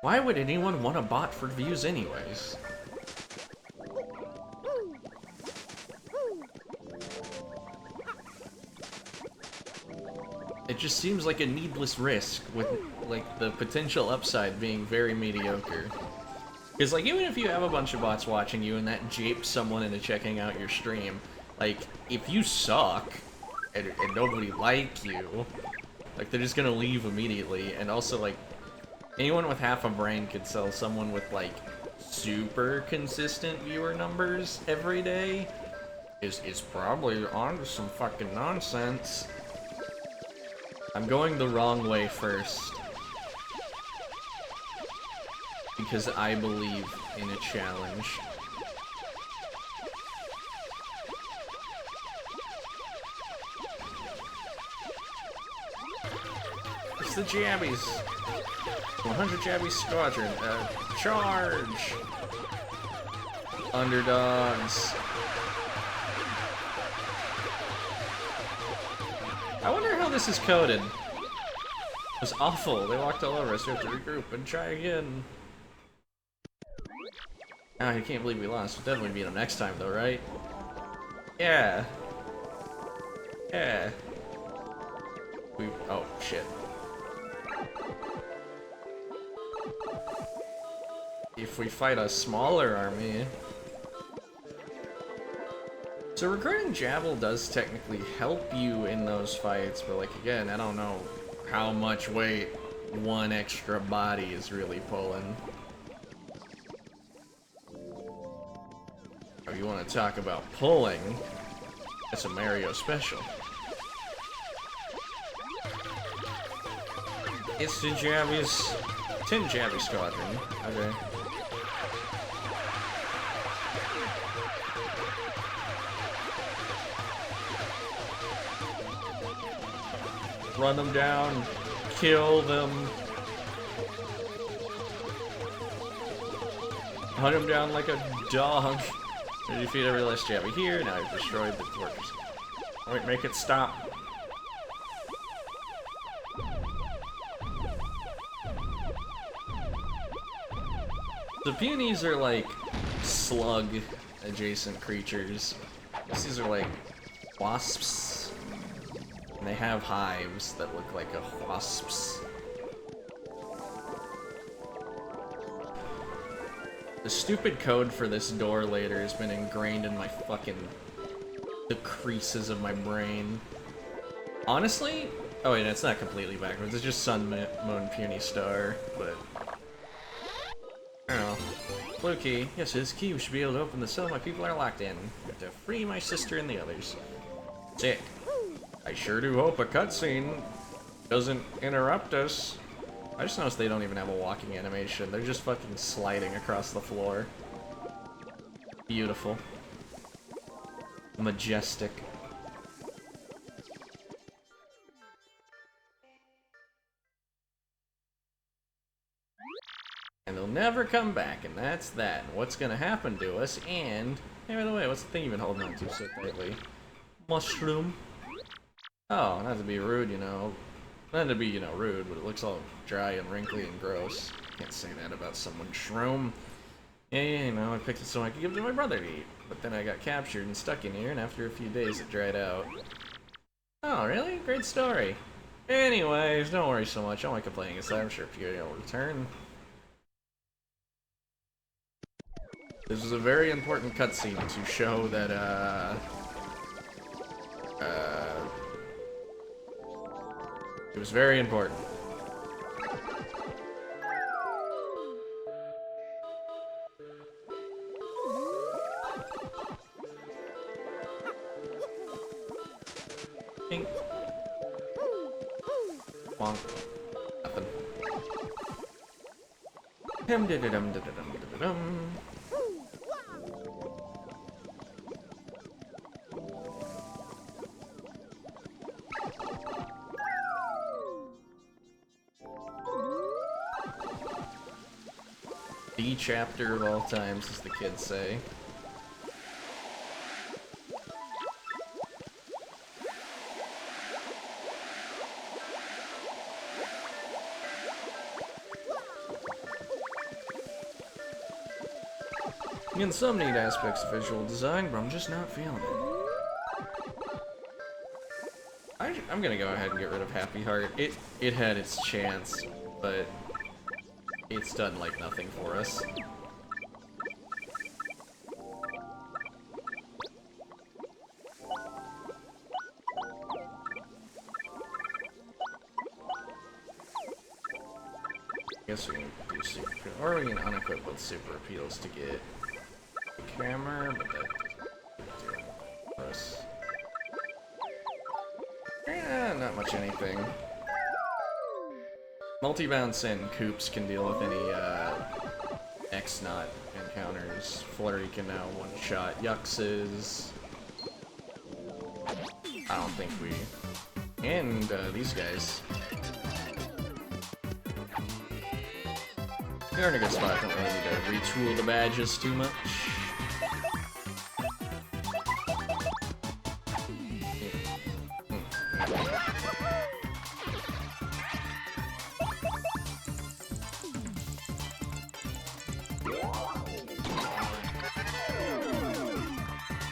Why would anyone want a bot for views anyways? It just seems like a needless risk, with like the potential upside being very mediocre. Because like even if you have a bunch of bots watching you and that japes someone into checking out your stream, like if you suck and nobody like you, like they're just gonna leave immediately. And also like anyone with half a brain could sell someone with like super consistent viewer numbers every day is probably onto some fucking nonsense. I'm going the wrong way first. Because I believe in a challenge. It's the Jabbies. 100 Jabby Squadron. Charge! Underdogs. I wonder how this is coded. It was awful. They walked all over us. We have to regroup and try again. Oh, I can't believe we lost. We'll definitely beat them next time, though, right? Yeah. Yeah. Oh, shit. If we fight a smaller army... So recruiting Jabble does technically help you in those fights, but like, again, I don't know how much weight one extra body is really pulling. If you want to talk about pulling, that's a Mario special. It's the Jabby's 10 Jabby Squadron. Okay. Run them down, kill them, hunt them down like a dog. You defeat every last Jabby here. Now you've destroyed the workers. Alright, make it stop. The peonies are like slug adjacent creatures. These are like wasps. And they have hives that look like a wasp's. The stupid code for this door later has been ingrained in my fucking... the creases of my brain. Honestly? Oh wait, it's not completely backwards. It's just sun, moon, puny, star, but... I don't know. Blue key. Yes, this key should be able to open the cell my people are locked in. I have to free my sister and the others. Sick. I sure do hope a cutscene doesn't interrupt us. I just noticed they don't even have a walking animation. They're just fucking sliding across the floor. Beautiful. Majestic. And they'll never come back, and that's that. What's gonna happen to us, and... Hey, by the way, what's the thing you've been holding on to so tightly? Mushroom. Oh, not to be rude, you know. Not to be, you know, rude, but it looks all dry and wrinkly and gross. Can't say that about someone's shroom. Yeah, you know, I picked it so I could give it to my brother to eat. But then I got captured and stuck in here, and after a few days it dried out. Oh, really? Great story. Anyways, don't worry so much. All my complaining is that I'm sure Fury will return. This is a very important cutscene to show that, it was very important. Pink. Bonk. Nothing. Dum-da-da-dum-da-da-dum-da-da-dum. The chapter of all times, as the kids say. In some neat aspects of visual design, but I'm just not feeling it. I'm gonna go ahead and get rid of Happy Heart. It had its chance, but it's done like nothing for us. I guess we can do super, or we can unequip both super appeals to get the camera, but that doesn't do anything for us. Not much anything. Multi-bounce and Koops can deal with any X-Knot encounters. Flurrie can now one-shot Yuxes. I don't think we... And these guys. You're in a good spot, don't really need to retool the badges too much.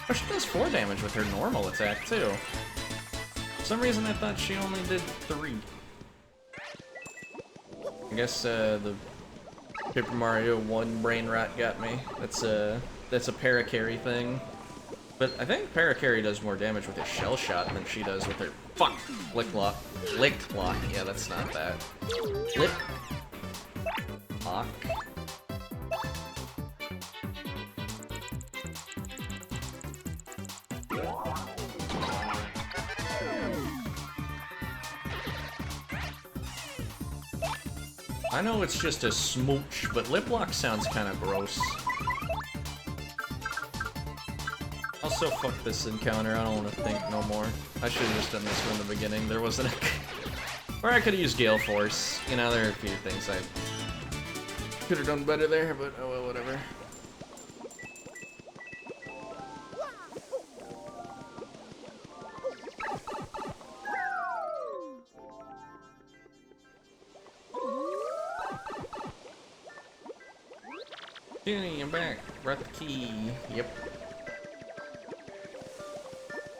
Oh, she does 4 damage with her normal attack, too. For some reason I thought she only did 3. I guess, the Paper Mario 1 brain rot got me. That's a para-carry thing. But I think para-carry does more damage with her shell shot than she does with her... Fuck! Lick lock. Yeah, that's not that. Lick lock. I know it's just a smooch, but lip lock sounds kind of gross. Also, fuck this encounter. I don't want to think no more. I should have just done this from the beginning. There wasn't a... Or I could have used Gale Force. You know, there are a few things I could have done better there, but oh well, whatever. Puny, I'm back. Brought the key. Yep.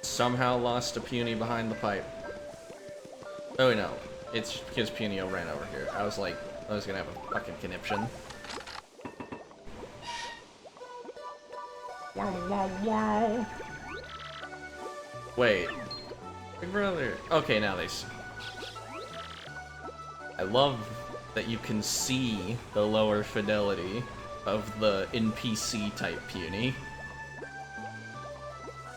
Somehow lost a Puny behind the pipe. Oh no, it's because Punio ran over here. I was like, I was gonna have a fucking conniption. Wow, wow, wow. Wait. Big brother. Okay, now they see. I love that you can see the lower fidelity of the NPC type Puny.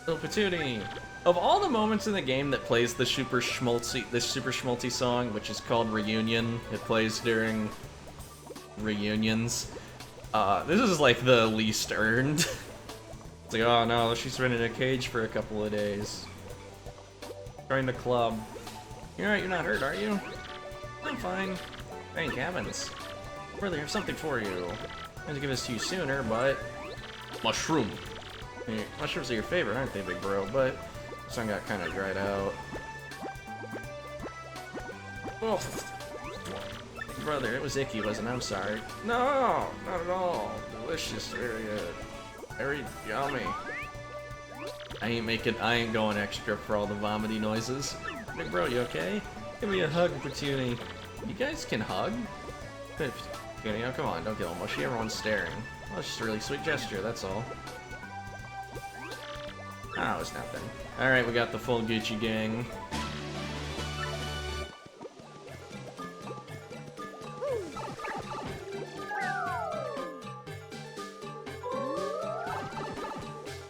Little Patootie! Of all the moments in the game that plays the super schmaltzy song, which is called Reunion, it plays during reunions. This is like the least earned. It's like, oh no, she's been in a cage for a couple of days. Join the club. You're right, you're not hurt, are you? I'm fine. Thank heavens. Brother, I have something for you. I had to give this to you sooner, but... Mushroom. Mushrooms are your favorite, aren't they, big bro? But sun got kind of dried out. Oh, brother, it was icky, wasn't it? I'm sorry. No, not at all. Delicious, very good, very yummy. I ain't going extra for all the vomity noises. Big bro, you okay? Give me a hug, Patoonie. You guys can hug? Patoonie, oh, come on, don't get all mushy. Everyone's staring. Well, it's just a really sweet gesture, that's all. Oh, it's nothing. Alright, we got the full Gucci gang.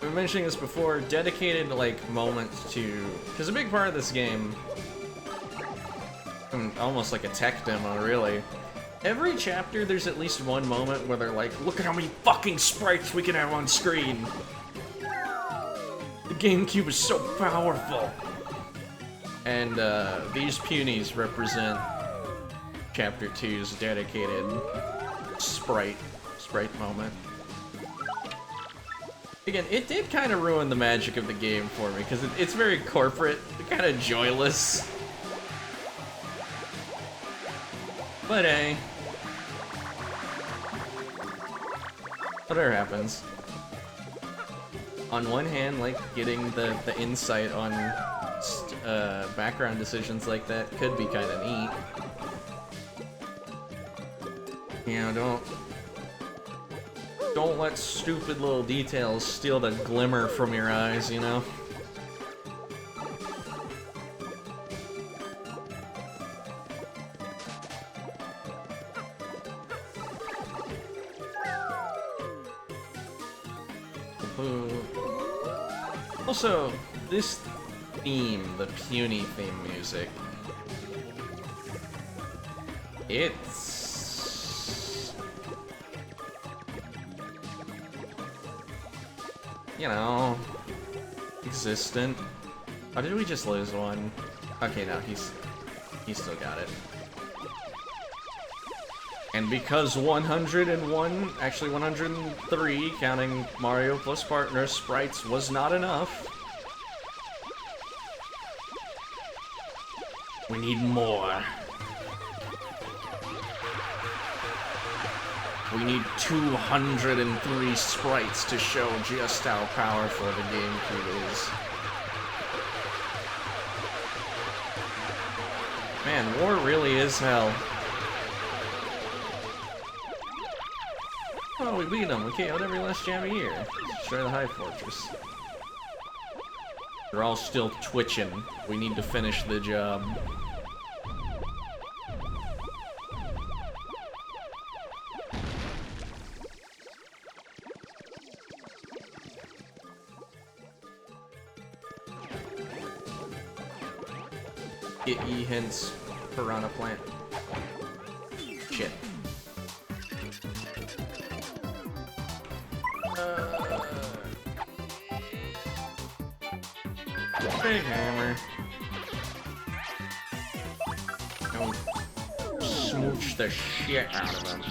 We were mentioning this before, dedicated, like, moments to... Because a big part of this game, almost like a tech demo, really. Every chapter, there's at least one moment where they're like, look at how many fucking sprites we can have on screen! The GameCube is so powerful! And these Punies represent Chapter 2's dedicated sprite moment. Again, it did kind of ruin the magic of the game for me, because it's very corporate, kind of joyless. But hey. Whatever happens. On one hand, like, getting the insight on background decisions like that could be kind of neat. You know, don't let stupid little details steal the glimmer from your eyes, you know? Also, this theme, the Puny theme music, it's... you know, existent. Oh, did we just lose one? Okay, no, he's still got it. And because 101, actually 103, counting Mario plus partner sprites, was not enough, we need more. We need 203 sprites to show just how powerful the GameCube is. Man, war really is hell. Oh, we beat them. We KO'd every last jammy here. Destroy the High Fortress. They're all still twitching. We need to finish the job. Get ye hence, piranha plant. Shit. Big hammer. Don't smooch the shit out of him.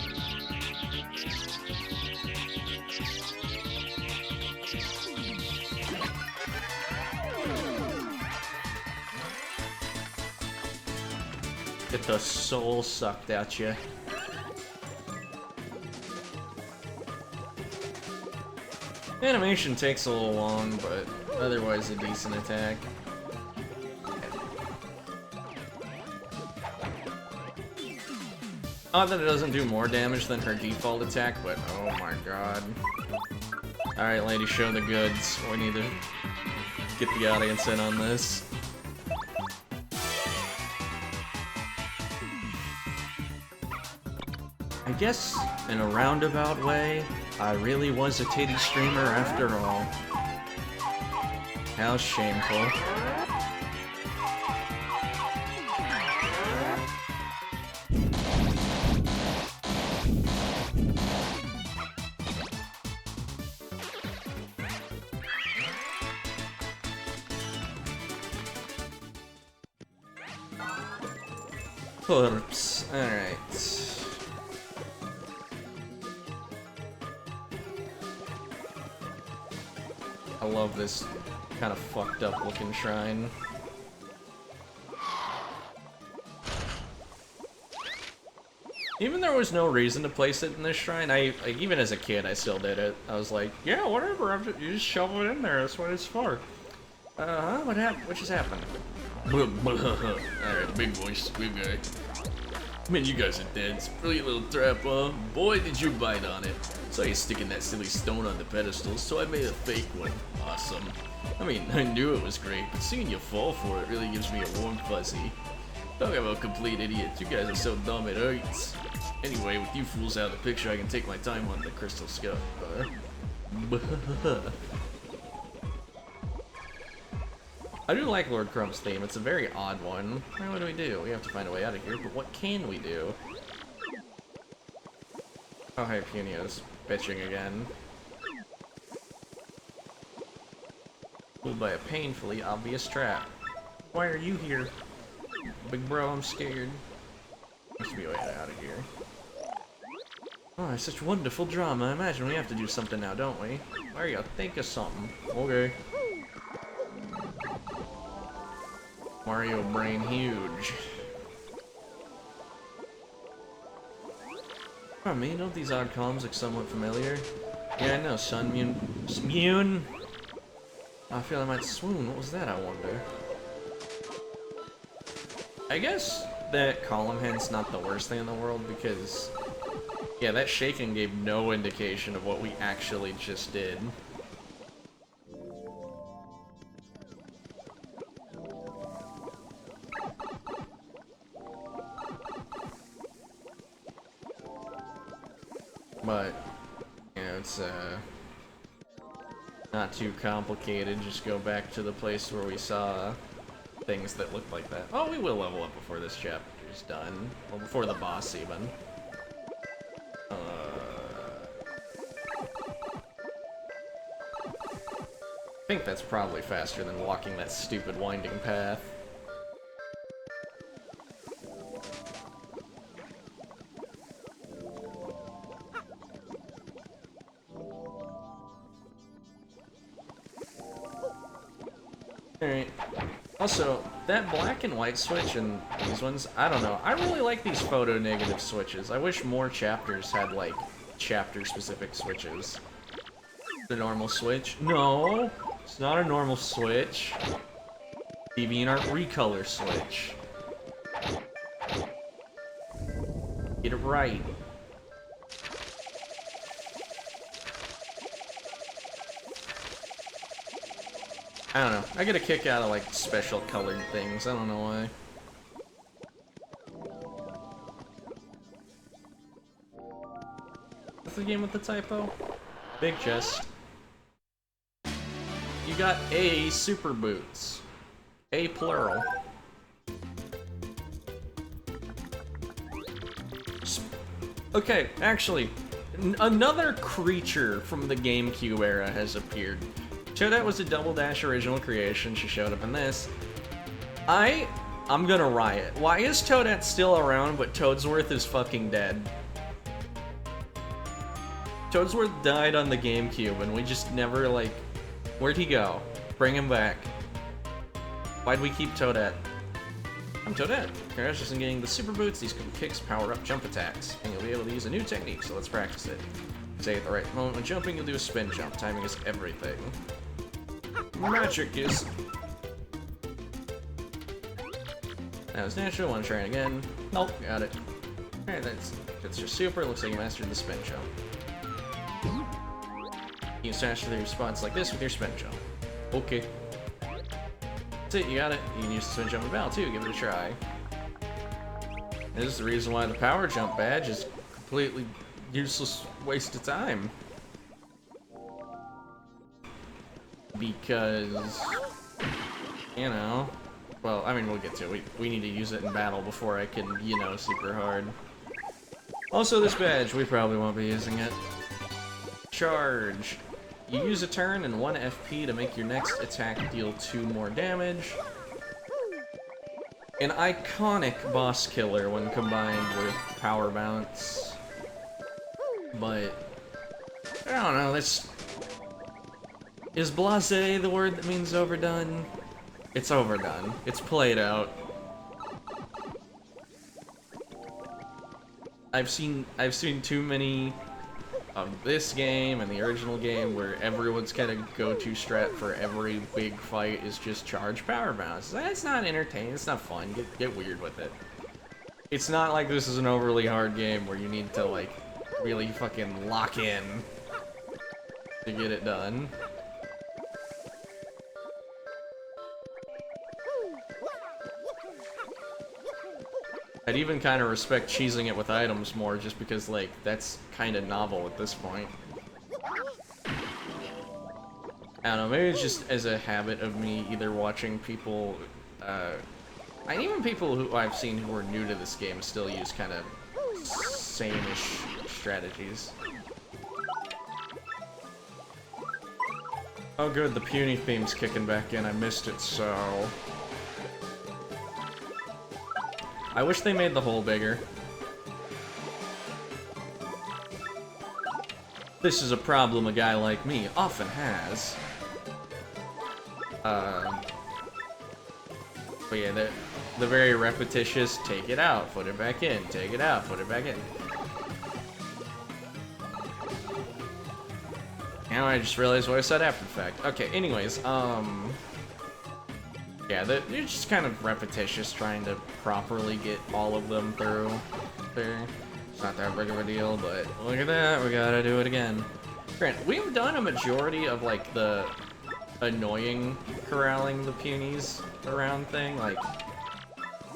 Get the soul sucked at you. Animation takes a little long, but otherwise a decent attack. Not that it doesn't do more damage than her default attack, but oh my god. Alright, lady, show the goods. We need to get the audience in on this. I guess, in a roundabout way, I really was a titty streamer after all. How shameful. Oops. Alright. I love this kind of fucked up looking shrine. Even there was no reason to place it in this shrine, even as a kid, I still did it. I was like, yeah, whatever, you just shove it in there, that's what it's for. What happened? What just happened? Alright, big voice, big guy. Man, you guys are dense. Brilliant little trap, huh? Boy, did you bite on it. Saw you sticking that silly stone on the pedestal, so I made a fake one. Awesome. I mean, I knew it was great, but seeing you fall for it really gives me a warm fuzzy. Talk about complete idiots. You guys are so dumb it hurts. Anyway, with you fools out of the picture, I can take my time on the crystal skull. I do like Lord Crumb's theme. It's a very odd one. Well, what do we do? We have to find a way out of here, but what can we do? Oh, hey, Punio's bitching again. Pulled by a painfully obvious trap. Why are you here? Big bro, I'm scared. Must be a way out of here. Oh, it's such wonderful drama. I imagine we have to do something now, don't we? Mario, think of something. Okay. Mario brain huge. Oh, me, don't these odd columns look somewhat familiar? Yeah, I know, son. Mune. I feel I might swoon. What was that, I wonder? I guess that column hint's not the worst thing in the world because, yeah, that shaking gave no indication of what we actually just did. But, you know, it's not too complicated. Just go back to the place where we saw things that look like that. Oh, we will level up before this chapter is done. Well, before the boss, even. I think that's probably faster than walking that stupid winding path. Alright. Also, that black and white switch and these ones, I don't know. I really like these photo negative switches. I wish more chapters had, like, chapter-specific switches. The normal switch? No! It's not a normal switch. DeviantArt recolor switch. Get it right. I don't know. I get a kick out of, like, special colored things. I don't know why. What's the game with the typo? Big chest. You got A super boots. A plural. Okay, actually, another creature from the GameCube era has appeared. Toadette was a Double Dash original creation. She showed up in this. I'm gonna riot. Why is Toadette still around, but Toadsworth is fucking dead? Toadsworth died on the GameCube, and we just never, like... Where'd he go? Bring him back. Why'd we keep Toadette? I'm Toadette. Crash isn't getting the super boots. These kicks power up jump attacks, and you'll be able to use a new technique, so let's practice it. Say at the right moment. When jumping, you'll do a spin jump. Timing is everything. Magic is... That was natural. Want to try it again? Nope, got it. Alright, that's just super. Looks like you mastered the spin jump. You can smash through spots like this with your spin jump. Okay. That's it, you got it. You can use the spin jump in battle too. Give it a try. This is the reason why the power jump badge is completely useless waste of time. Because, you know, well, I mean, we'll get to it. We need to use it in battle before I can, you know, super hard. Also, this badge, we probably won't be using it. Charge. You use a turn and 1 FP to make your next attack deal 2 more damage. An iconic boss killer when combined with power bounce. But, I don't know, this... Is blasé the word that means overdone? It's overdone. It's played out. I've seen too many of this game and the original game where everyone's kind of go-to strat for every big fight is just charge power bounce. That's not entertaining. It's not fun. Get weird with it. It's not like this is an overly hard game where you need to like really fucking lock in to get it done. I'd even kind of respect cheesing it with items more, just because, like, that's kind of novel at this point. I don't know, maybe it's just as a habit of me either watching people, and even people who I've seen who are new to this game still use kind of same-ish strategies. Oh good, the puny theme's kicking back in, I missed it so... I wish they made the hole bigger. This is a problem a guy like me often has. But yeah, the very repetitious, take it out, put it back in, take it out, put it back in. Now I just realized what I said after the fact. Okay, anyways, yeah, they're just kind of repetitious, trying to properly get all of them through there. It's not that big of a deal, but look at that, we gotta do it again. Grant, we've done a majority of, like, the annoying corralling the punies around thing. Like,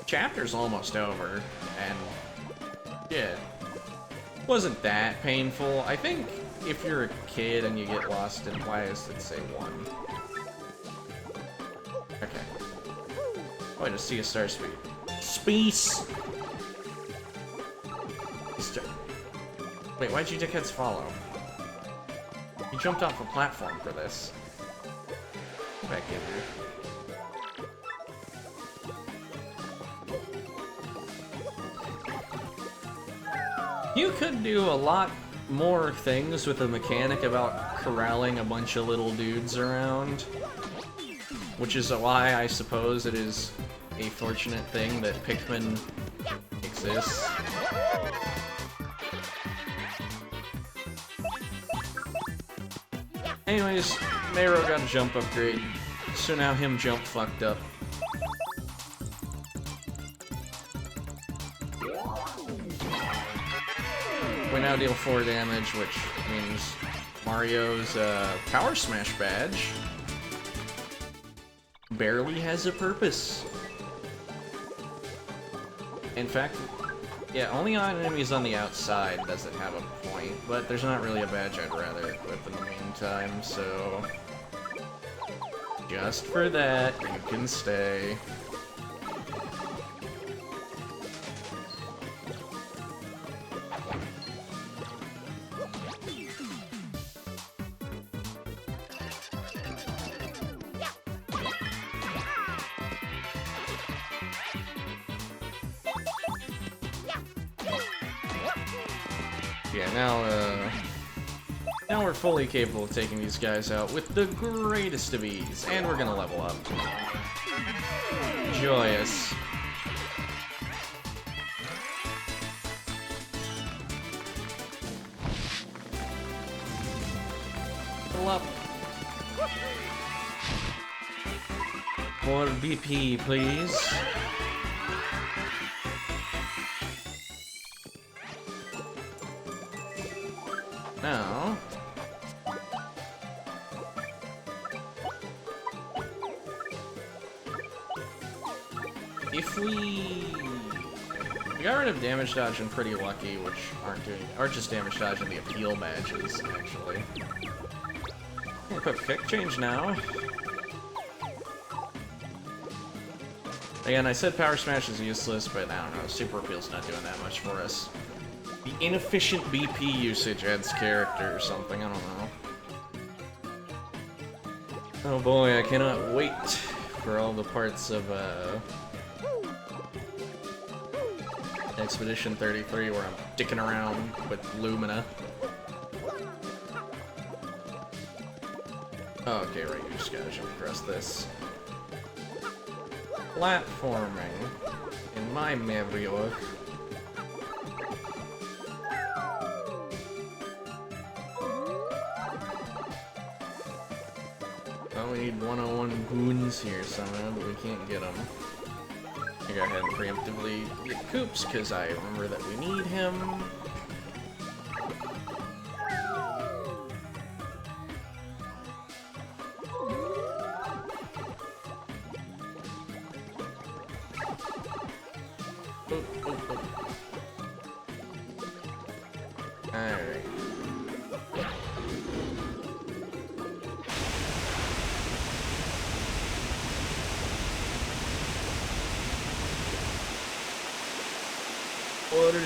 chapter's almost over, and yeah, wasn't that painful. I think if you're a kid and you get lost in, why does it say 1? Okay. Oh, I just see a star speed. Space! Wait, why'd you dickheads follow? You jumped off a platform for this. Go back in here. You could do a lot more things with a mechanic about corralling a bunch of little dudes around. Which is why I suppose it is a fortunate thing that Pikmin exists. Anyways, Mayro got a jump upgrade, so now him jump fucked up. We now deal 4 damage, which means Mario's Power Smash badge barely has a purpose. In fact, yeah, only on enemies on the outside does it have a point, but there's not really a badge I'd rather equip in the meantime, so... Just for that, you can stay. Yeah, now we're fully capable of taking these guys out with the greatest of ease, and we're gonna level up. Joyous. More BP, please. Now... if we got rid of damage dodge and pretty lucky, which aren't just damage dodge in the appeal badges, actually. Equip kick change now. Again, I said power smash is useless, but I don't know, super appeal's not doing that much for us. The inefficient BP usage adds character or something, I don't know. Oh boy, I cannot wait for all the parts of Expedition 33 where I'm dicking around with Lumina. Oh, okay, right, you just gotta jump across this. Platforming in my Mario. Well, we need 101 goons here somehow, but we can't get them. I go ahead and preemptively get Koops, because I remember that we need him. Alright. Water.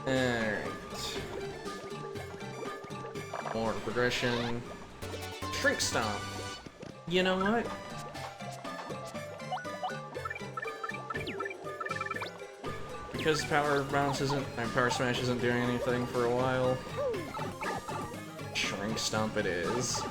Alright. More progression. Shrink Stomp. You know what? Because Power Smash isn't doing anything for a while. Shrink Stomp it is.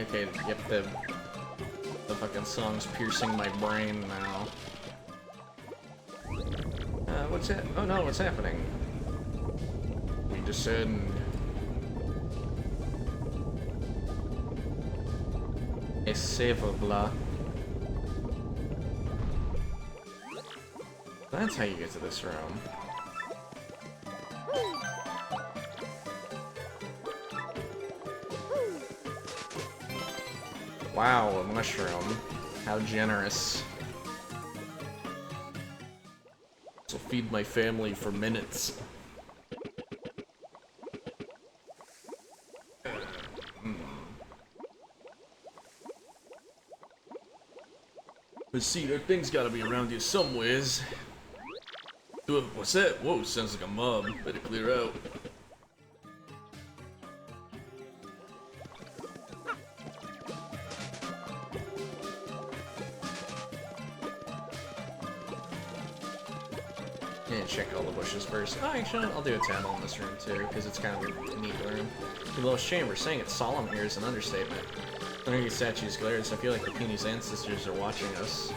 Okay, yep, the fucking song's piercing my brain now. What's that? Oh no, what's happening? We descend. A saver blah. That's how you get to this room. Wow, a mushroom. How generous. This will feed my family for minutes. But see, that thing's gotta be around here somewheres. What's that? Whoa, sounds like a mob. Better clear out. Yeah, check all the bushes first. Oh, actually, I'll do a tab in this room too, because it's kind of a neat room. The lowest chamber, saying it's solemn here is an understatement. Looking at these statues glares, I feel like the Peony's ancestors are watching us.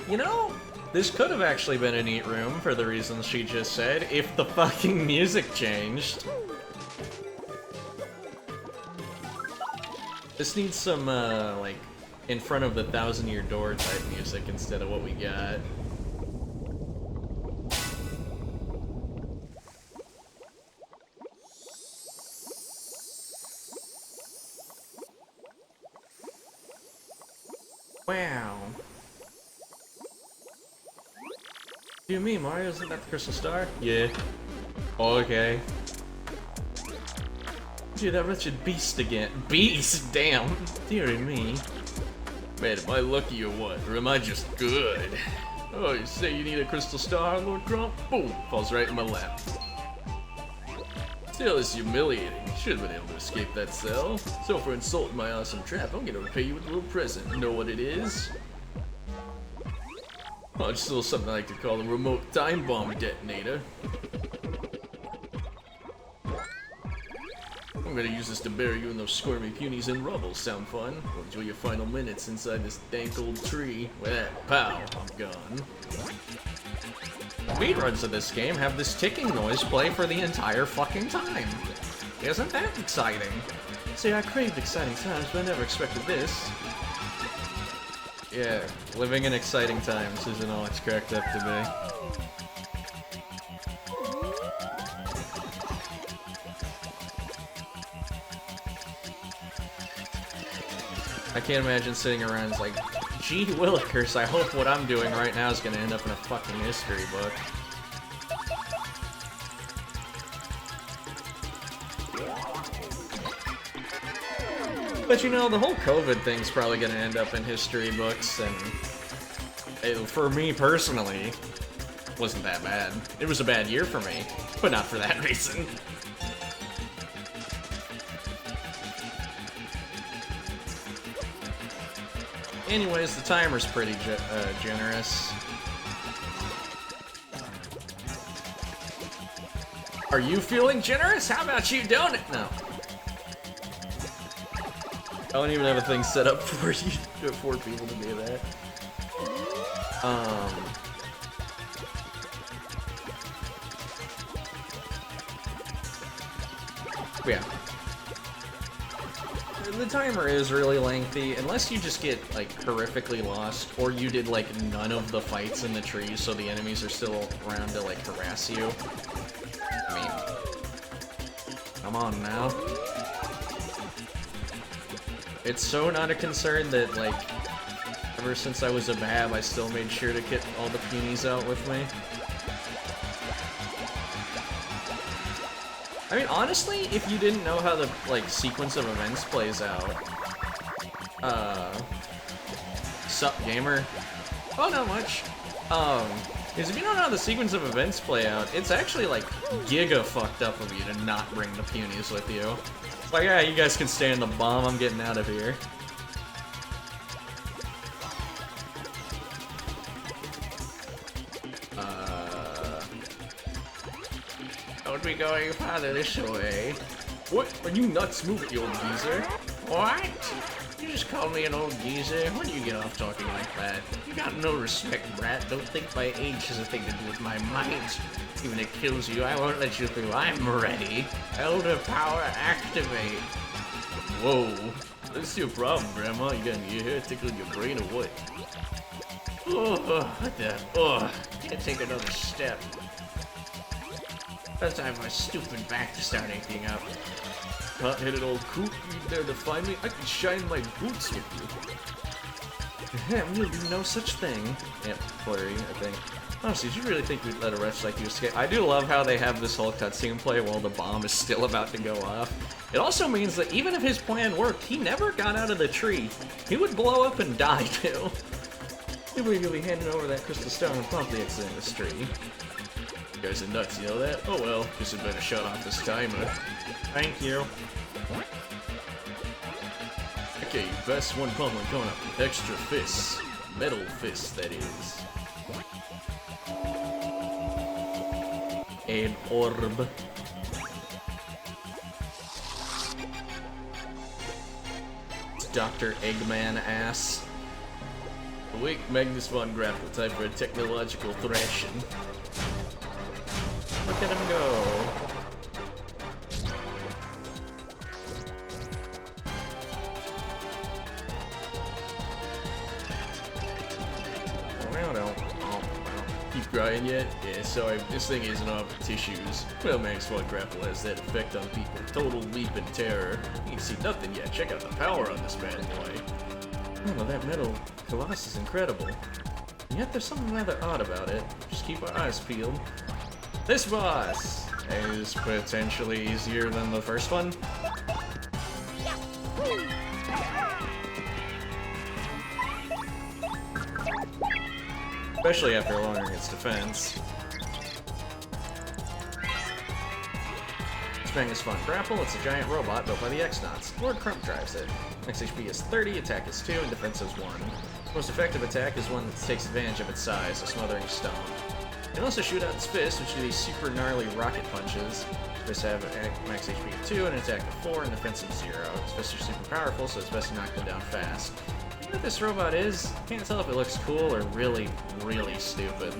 You know, this could have actually been a neat room for the reasons she just said, if the fucking music changed. This needs some, like, in front of the 1,000-year door type music instead of what we got. Wow. You mean Mario? Isn't that the Crystal Star? Yeah. Okay. Dude, that wretched beast again. Beast? Damn. Dear me. Man, am I lucky or what? Or am I just good? Oh, you say you need a Crystal Star, Lord Grump? Boom! Falls right in my lap. Still, it's humiliating. Should have been able to escape that cell. So for insulting my awesome trap, I'm gonna repay you with a little present. Know what it is? Oh, it's still something I like to call a remote time bomb detonator. I'm gonna use this to bury you in those squirmy punies in rubble. Sound fun? Well, enjoy your final minutes inside this dank old tree. With that, pow, I'm gone. Speedruns of this game have this ticking noise play for the entire fucking time. Isn't that exciting? See, I craved exciting times, but I never expected this. Yeah, living in exciting times isn't all it's cracked up to be. I can't imagine sitting around it's like, gee willikers, I hope what I'm doing right now is gonna end up in a fucking history book. But you know, the whole COVID thing's probably gonna end up in history books, and for me personally, wasn't that bad. It was a bad year for me, but not for that reason. Anyways, the timer's pretty generous. Are you feeling generous? How about you don't? No. I don't even have a thing set up for you, for people to do that. Yeah. The timer is really lengthy, unless you just get, like, horrifically lost, or you did, like, none of the fights in the trees, so the enemies are still around to, like, harass you. I mean, come on now. It's so not a concern that, like, ever since I was a bab, I still made sure to get all the punies out with me. I mean, honestly, if you didn't know how the, like, sequence of events plays out, sup, gamer? Oh, not much. Because if you don't know how the sequence of events play out, it's actually, like, giga fucked up of you to not bring the punies with you. It's like, yeah, you guys can stay in the bomb, I'm getting out of here. Don't be going farther this way. What? Are you nuts? Move it, you old geezer. What? You just called me an old geezer? When do you get off talking like that? You got no respect, brat. Don't think my age has a thing to do with my might. Even if it kills you, I won't let you through. I'm ready. Elder power activate. Whoa. What's your problem, Grandma? You got your hair tickling your brain or what? Oh, what the? Oh, can't take another step. That's time my stupid back to start aching up. Hot-headed old coot, you dare to find me? I can shine my boots with you. We'll do no such thing. Yep, Flurrie, I think. Honestly, did you really think we'd let a wretch like you escape? I do love how they have this whole cutscene play while the bomb is still about to go off. It also means that even if his plan worked, he never got out of the tree. He would blow up and die, too. You'll be handing over that crystal stone and promptly exiting this tree. You guys are nuts, you know that? Oh well, guess I'd better shut off this timer. Thank you. Okay, best one pummeling coming up with extra fists. Metal fists, that is. An orb. It's Dr. Eggman ass. Awake Magnus von Grapple, time for a technological thrashing. Look at him go. Keep crying yet? Yeah, sorry, this thing isn't off the tissues. Well, Magnus von Grapple has that effect on people. Total leap in terror. You can see nothing yet. Check out the power on this bad boy. Oh, that metal colossus is incredible. And yet there's something rather odd about it. Just keep our eyes peeled. This boss is potentially easier than the first one. Especially after lowering its defense. It's Magnus Von Grapple. It's a giant robot built by the X-Nauts. Lord Crump drives it. Max HP is 30, attack is 2, and defense is 1. Most effective attack is one that takes advantage of its size, a smothering stone. You can also shoot out its fists, which are these super gnarly rocket punches. Fists have max HP of 2, and an attack of 4, and defense of 0. Its fists are super powerful, so it's best to knock them down fast. You know what this robot is? I can't tell if it looks cool or really, really stupid.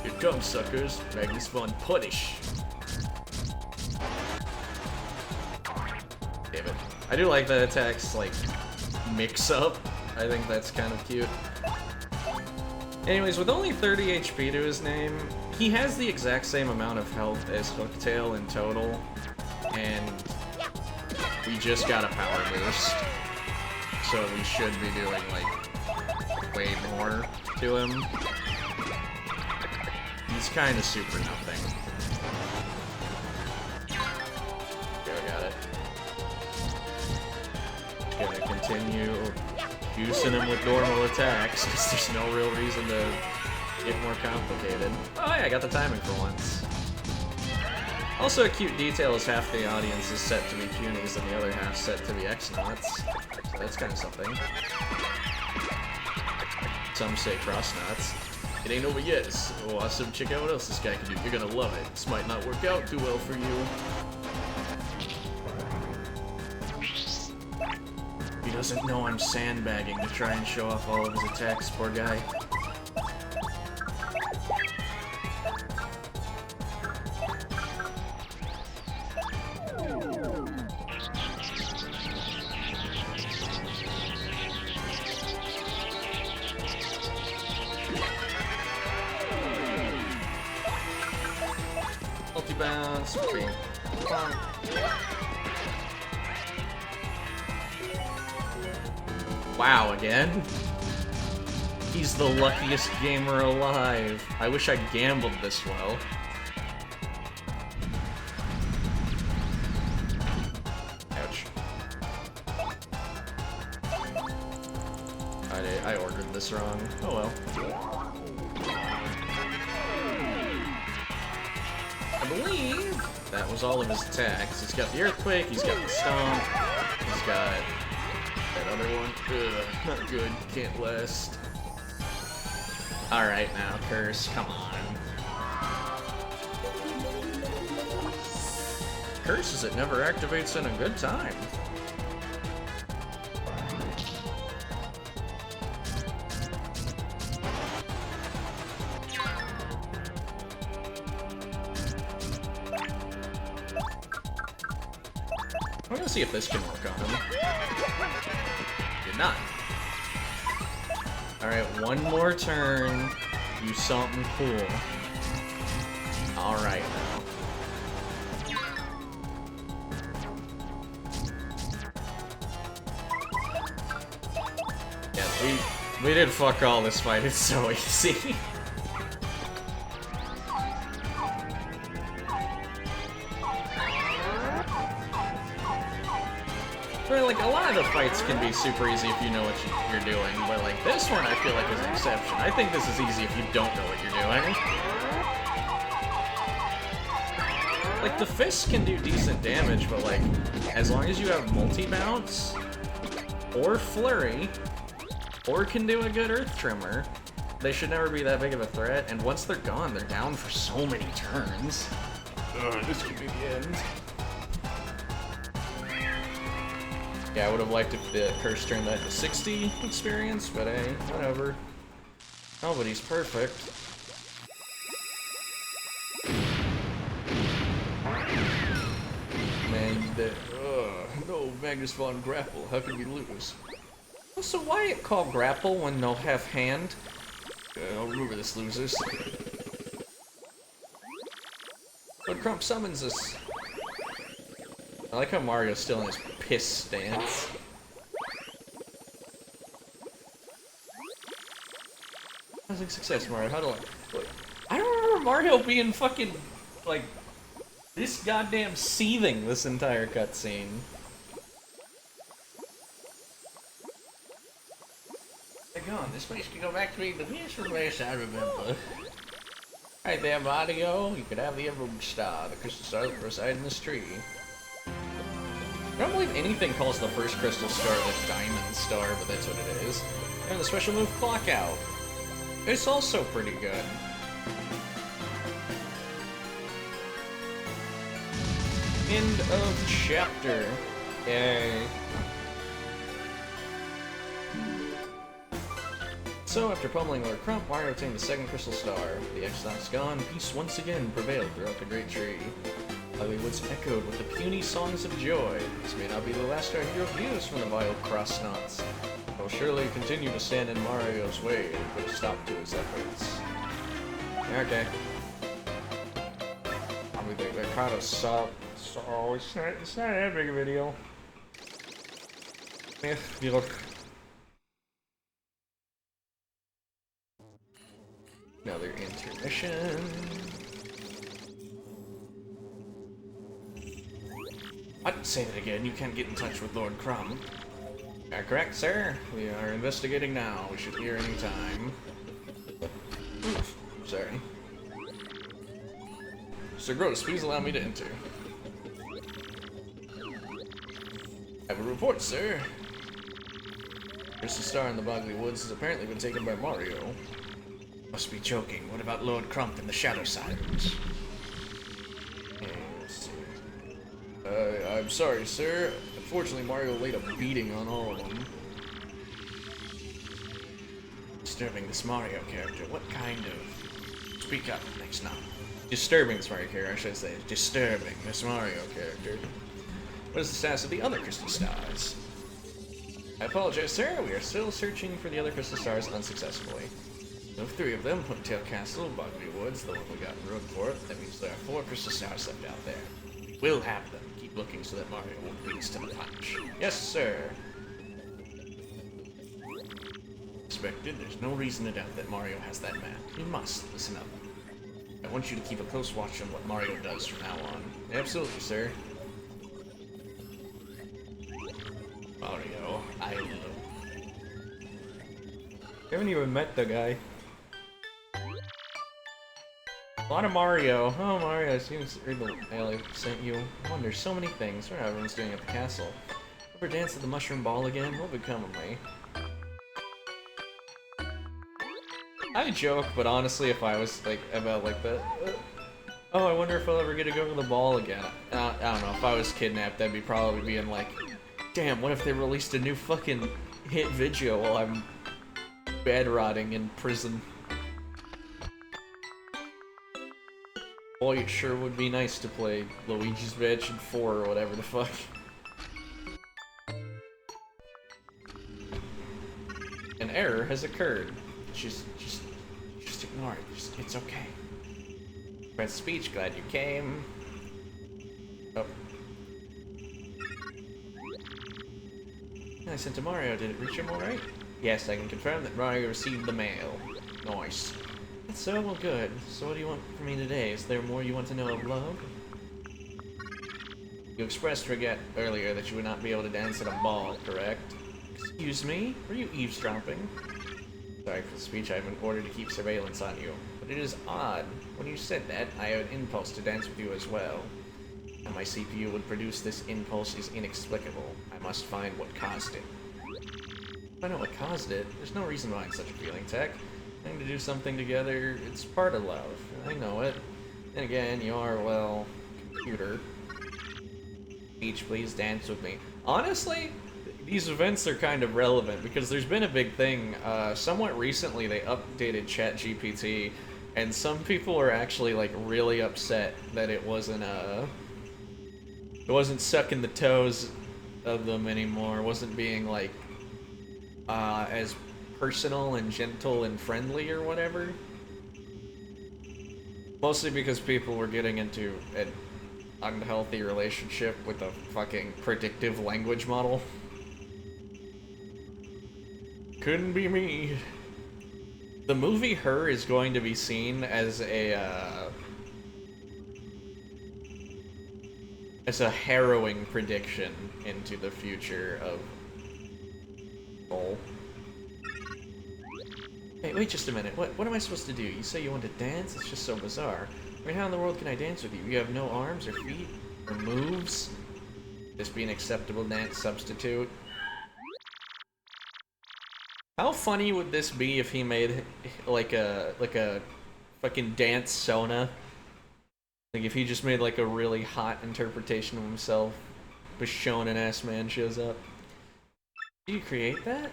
Here comes, suckers. Magnus Von Punish. Damn it. I do like that attacks, like, mix up. I think that's kind of cute. Anyways, with only 30 HP to his name, he has the exact same amount of health as Hooktail in total, and we just got a power boost. So we should be doing, like, way more to him. He's kind of super nothing. Okay, I got it. Gonna continue juicing him with normal attacks, because there's no real reason to get more complicated. Oh yeah, I got the timing for once. Also, a cute detail is half the audience is set to be Punies and the other half set to be X-Nauts. So that's kind of something. Some say Cross-Knots. It ain't over yet. It's awesome. Check out what else this guy can do. You're gonna love it. This might not work out too well for you. He doesn't know I'm sandbagging to try and show off all of his attacks, poor guy. Multi-bounce, bing, bong. Wow, again? He's the luckiest gamer alive. I wish I gambled this well. Ouch. I ordered this wrong. Oh well. I believe that was all of his attacks. He's got the Earthquake, he's got the Stomp, he's got that other one. Ugh, not good. Can't last. Alright now, Curse, come on. Curse is it never activates in a good time. I'm gonna see if this can work on him. Did not. Alright, one more turn. Do something cool. Alright now. Yeah, we did fuck all this fight. It's so easy. But like, a lot of the fights can be super easy if you know what you're doing, but like, this one I feel like is an exception. I think this is easy if you don't know what you're doing. Like, the fists can do decent damage, but like, as long as you have multi-bounce, or Flurrie, or can do a good Earth Tremor, they should never be that big of a threat, and once they're gone, they're down for so many turns. Ugh, this could be the end. Yeah, I would have liked if the Curse turned that to 60 experience, but hey, whatever. Nobody's perfect. Man, no, Magnus Von Grapple, how can we lose? So why it called Grapple when they'll have hand? I'll remember this, losers. But Crump summons us. I like how Mario's still in his piss stance. Housing success, Mario. How do I don't remember Mario being fucking, like, this goddamn seething this entire cutscene. They're gone. This place can go back to being the peaceful place I remember. Right there, Mario. You can have the Emerald Star, the crystal star that resides in this tree. I don't believe anything calls the first crystal star the Diamond Star, but that's what it is. And the special move Clock Out. It's also pretty good. End of chapter. Yay. So, after pummeling Lord Crump, Mario obtained the second crystal star. The X-Knock's gone, peace once again prevailed throughout the great tree. Ugly woods echoed with the puny songs of joy. This may not be the last our hero views from the vile cross-knots. He'll surely continue to stand in Mario's way and put a stop to his efforts. Okay. I mean, they're kind of soft. So, it's not that big a video. Yeah, you look. Another intermission. What? Say that again. You can't get in touch with Lord Crumb. Correct, sir. We are investigating now. We should hear any time. Oof. Sorry. Sir Gross, please allow me to enter. I have a report, sir. Crystal Star in the Boggy Woods has apparently been taken by Mario. Must be joking. What about Lord Crump and the Shadow Sirens? Let's see. I'm sorry, sir. Unfortunately, Mario laid a beating on all of them. Disturbing this Mario character. What kind of... Speak up. Thanks, no. Disturbing this Mario character, I should say. Disturbing this Mario character. What is the status of the other crystal stars? I apologize, sir. We are still searching for the other crystal stars unsuccessfully. Of 3 of them, Hooktail Castle, Bogby Woods, the one we got in Road for it. That means there are 4 crystal stars left out there. We will have them. Keep looking so that Mario won't beat us to the punch. Yes, sir. Expected. There's no reason to doubt that Mario has that map. You must listen up. I want you to keep a close watch on what Mario does from now on. Absolutely, sir. Mario, I love. I haven't even met the guy. A lot of Mario. Oh, Mario, I seem to read the mail I sent you. I wonder so many things. What everyone's doing at the castle. Ever dance at the mushroom ball again? What would become of me? I joke, but honestly, if I was like about like the, oh, I wonder if I'll ever get to go to the ball again. I don't know. If I was kidnapped, that'd be probably being like, damn, what if they released a new fucking hit video while I'm bed rotting in prison? Boy, it sure would be nice to play Luigi's Mansion 4 or whatever the fuck. An error has occurred. Just ignore it. It's okay. Press speech, glad you came. Oh. I sent to Mario. Did it reach him alright? Yes, I can confirm that Mario received the mail. Nice. That's so well, good. So what do you want from me today? Is there more you want to know of love? You expressed earlier that you would not be able to dance at a ball, correct? Excuse me? Were you eavesdropping? Sorry for the speech, I have been ordered to keep surveillance on you. But it is odd. When you said that, I had an impulse to dance with you as well. And my CPU would produce this impulse is inexplicable. I must find what caused it. If I know what caused it, there's no reason behind such a feeling, Tech. Trying to do something together, it's part of love. I know it. And again, you are, well, computer. Peach, please dance with me. Honestly, these events are kind of relevant because there's been a big thing. Somewhat recently, they updated ChatGPT, and some people are actually like really upset that it wasn't sucking the toes of them anymore. It wasn't being like as personal and gentle and friendly or whatever. Mostly because people were getting into an unhealthy relationship with a fucking predictive language model. Couldn't be me. The movie Her is going to be seen as a harrowing prediction into the future of people. Hey, wait just a minute. What am I supposed to do? You say you want to dance? It's just so bizarre. I mean, how in the world can I dance with you? You have no arms or feet or moves? This be an acceptable dance substitute? How funny would this be if he made like a fucking dance Sona? Like if he just made like a really hot interpretation of himself. A shonen ass man shows up. Did you create that?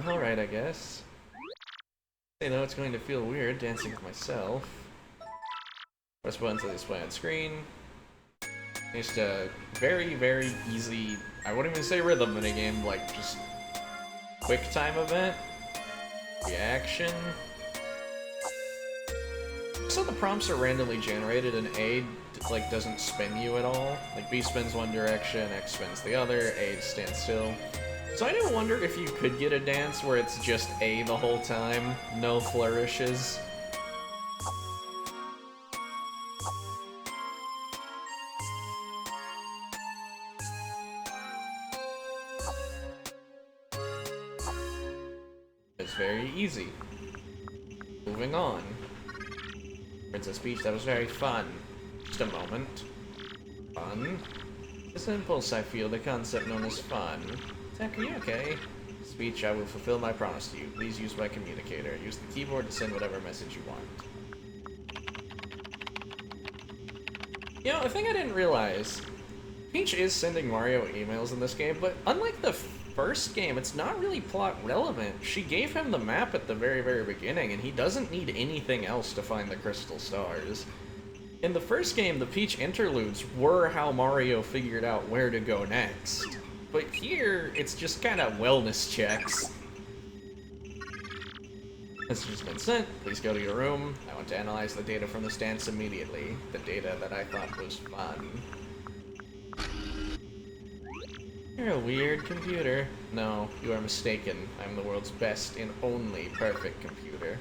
Alright, I guess. I know it's going to feel weird dancing with myself. Press buttons to display on screen. Just a very, very easy, I wouldn't even say rhythm minigame, like just quick time event. Reaction. So the prompts are randomly generated and A like doesn't spin you at all. Like B spins one direction, X spins the other, A stands still. So I do wonder if you could get a dance where it's just A the whole time, no flourishes. It's very easy. Moving on. Princess Peach, that was very fun. Just a moment. Fun. This impulse I feel, the concept known as fun. Tech, are you okay? Speech, I will fulfill my promise to you. Please use my communicator. Use the keyboard to send whatever message you want. You know, a thing I didn't realize, Peach is sending Mario emails in this game, but unlike the first game, it's not really plot relevant. She gave him the map at the very, very beginning, and he doesn't need anything else to find the crystal stars. In the first game, the Peach interludes were how Mario figured out where to go next. But here, it's just kind of wellness checks. This has just been sent. Please go to your room. I want to analyze the data from this dance immediately. The data that I thought was fun. You're a weird computer. No, you are mistaken. I'm the world's best and only perfect computer.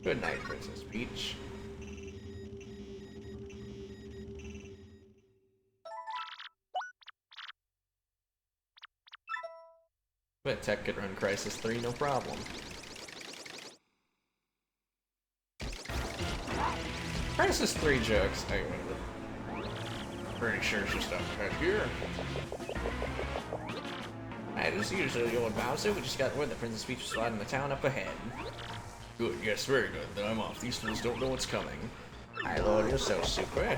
Good night, Princess Peach. Bet Tech could run Crisis 3, no problem. Crisis 3 jokes. Hey, pretty sure it's just up right here. As usual, old Bowser, we just got word that Princess Peach was spotted in the town up ahead. Good, yes, very good. Then I'm off. These fools don't know what's coming. Hi, Lord, you're so super.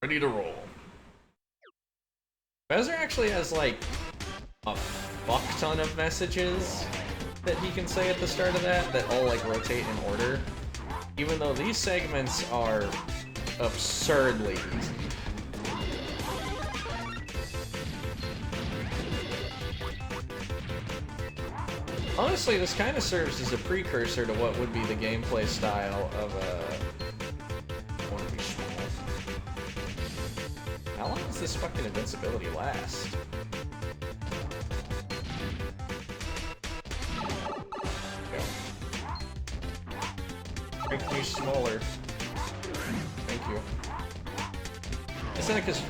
Ready to roll. Bowser actually has, like, a fuck ton of messages that he can say at the start of that all, like, rotate in order. Even though these segments are absurdly easy. Honestly, this kind of serves as a precursor to what would be the gameplay style of One Piece Small. How long does this fucking invincibility last? Make me smaller. Thank you. Isn't it because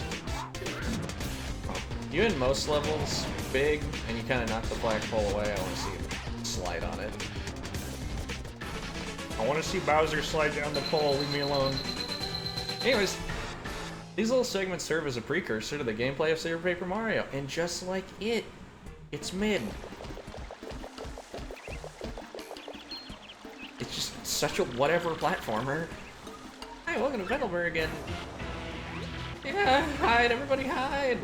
you in most levels big and you kind of knock the flagpole away? I want to see him slide on it. I want to see Bowser slide down the pole. Leave me alone. Anyways, these little segments serve as a precursor to the gameplay of Super Paper Mario, and just like it's mid. It's just such a whatever platformer. Hi, welcome to Petalburg again. Yeah, hide, everybody hide!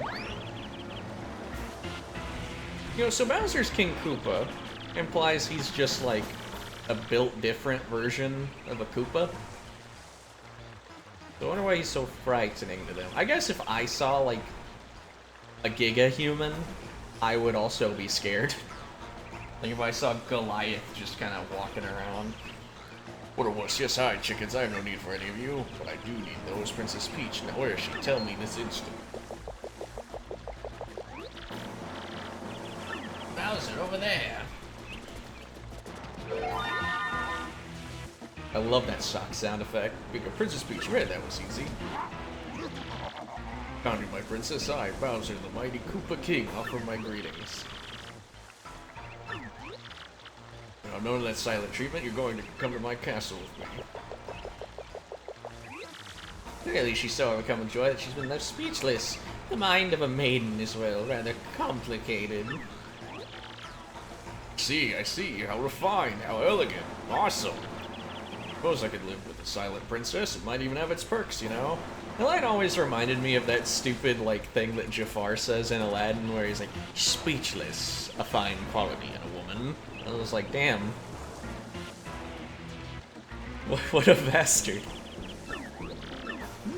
You know, so Bowser's King Koopa implies he's just like a built different version of a Koopa. So I wonder why he's so frightening to them. I guess if I saw like a Giga Human, I would also be scared. Like if I saw Goliath just kind of walking around. What a wuss. Yes, hi, chickens. I have no need for any of you, but I do need those. Princess Peach. Now, where is she? Tell me this instant. Bowser, over there. I love that shock sound effect. Because Princess Peach, read that was easy. Found you, my princess. I, Bowser, the mighty Koopa King, offer my greetings. Now, knowing that silent treatment, you're going to come to my castle with me. Clearly, she's so overcome with joy that she's been left speechless. The mind of a maiden is, well, rather complicated. I see. How refined, how elegant. Awesome. Suppose I could live with a silent princess. It might even have its perks, you know? The line always reminded me of that stupid, like, thing that Jafar says in Aladdin, where he's like, speechless, a fine quality in a woman. I was like, damn. What a bastard.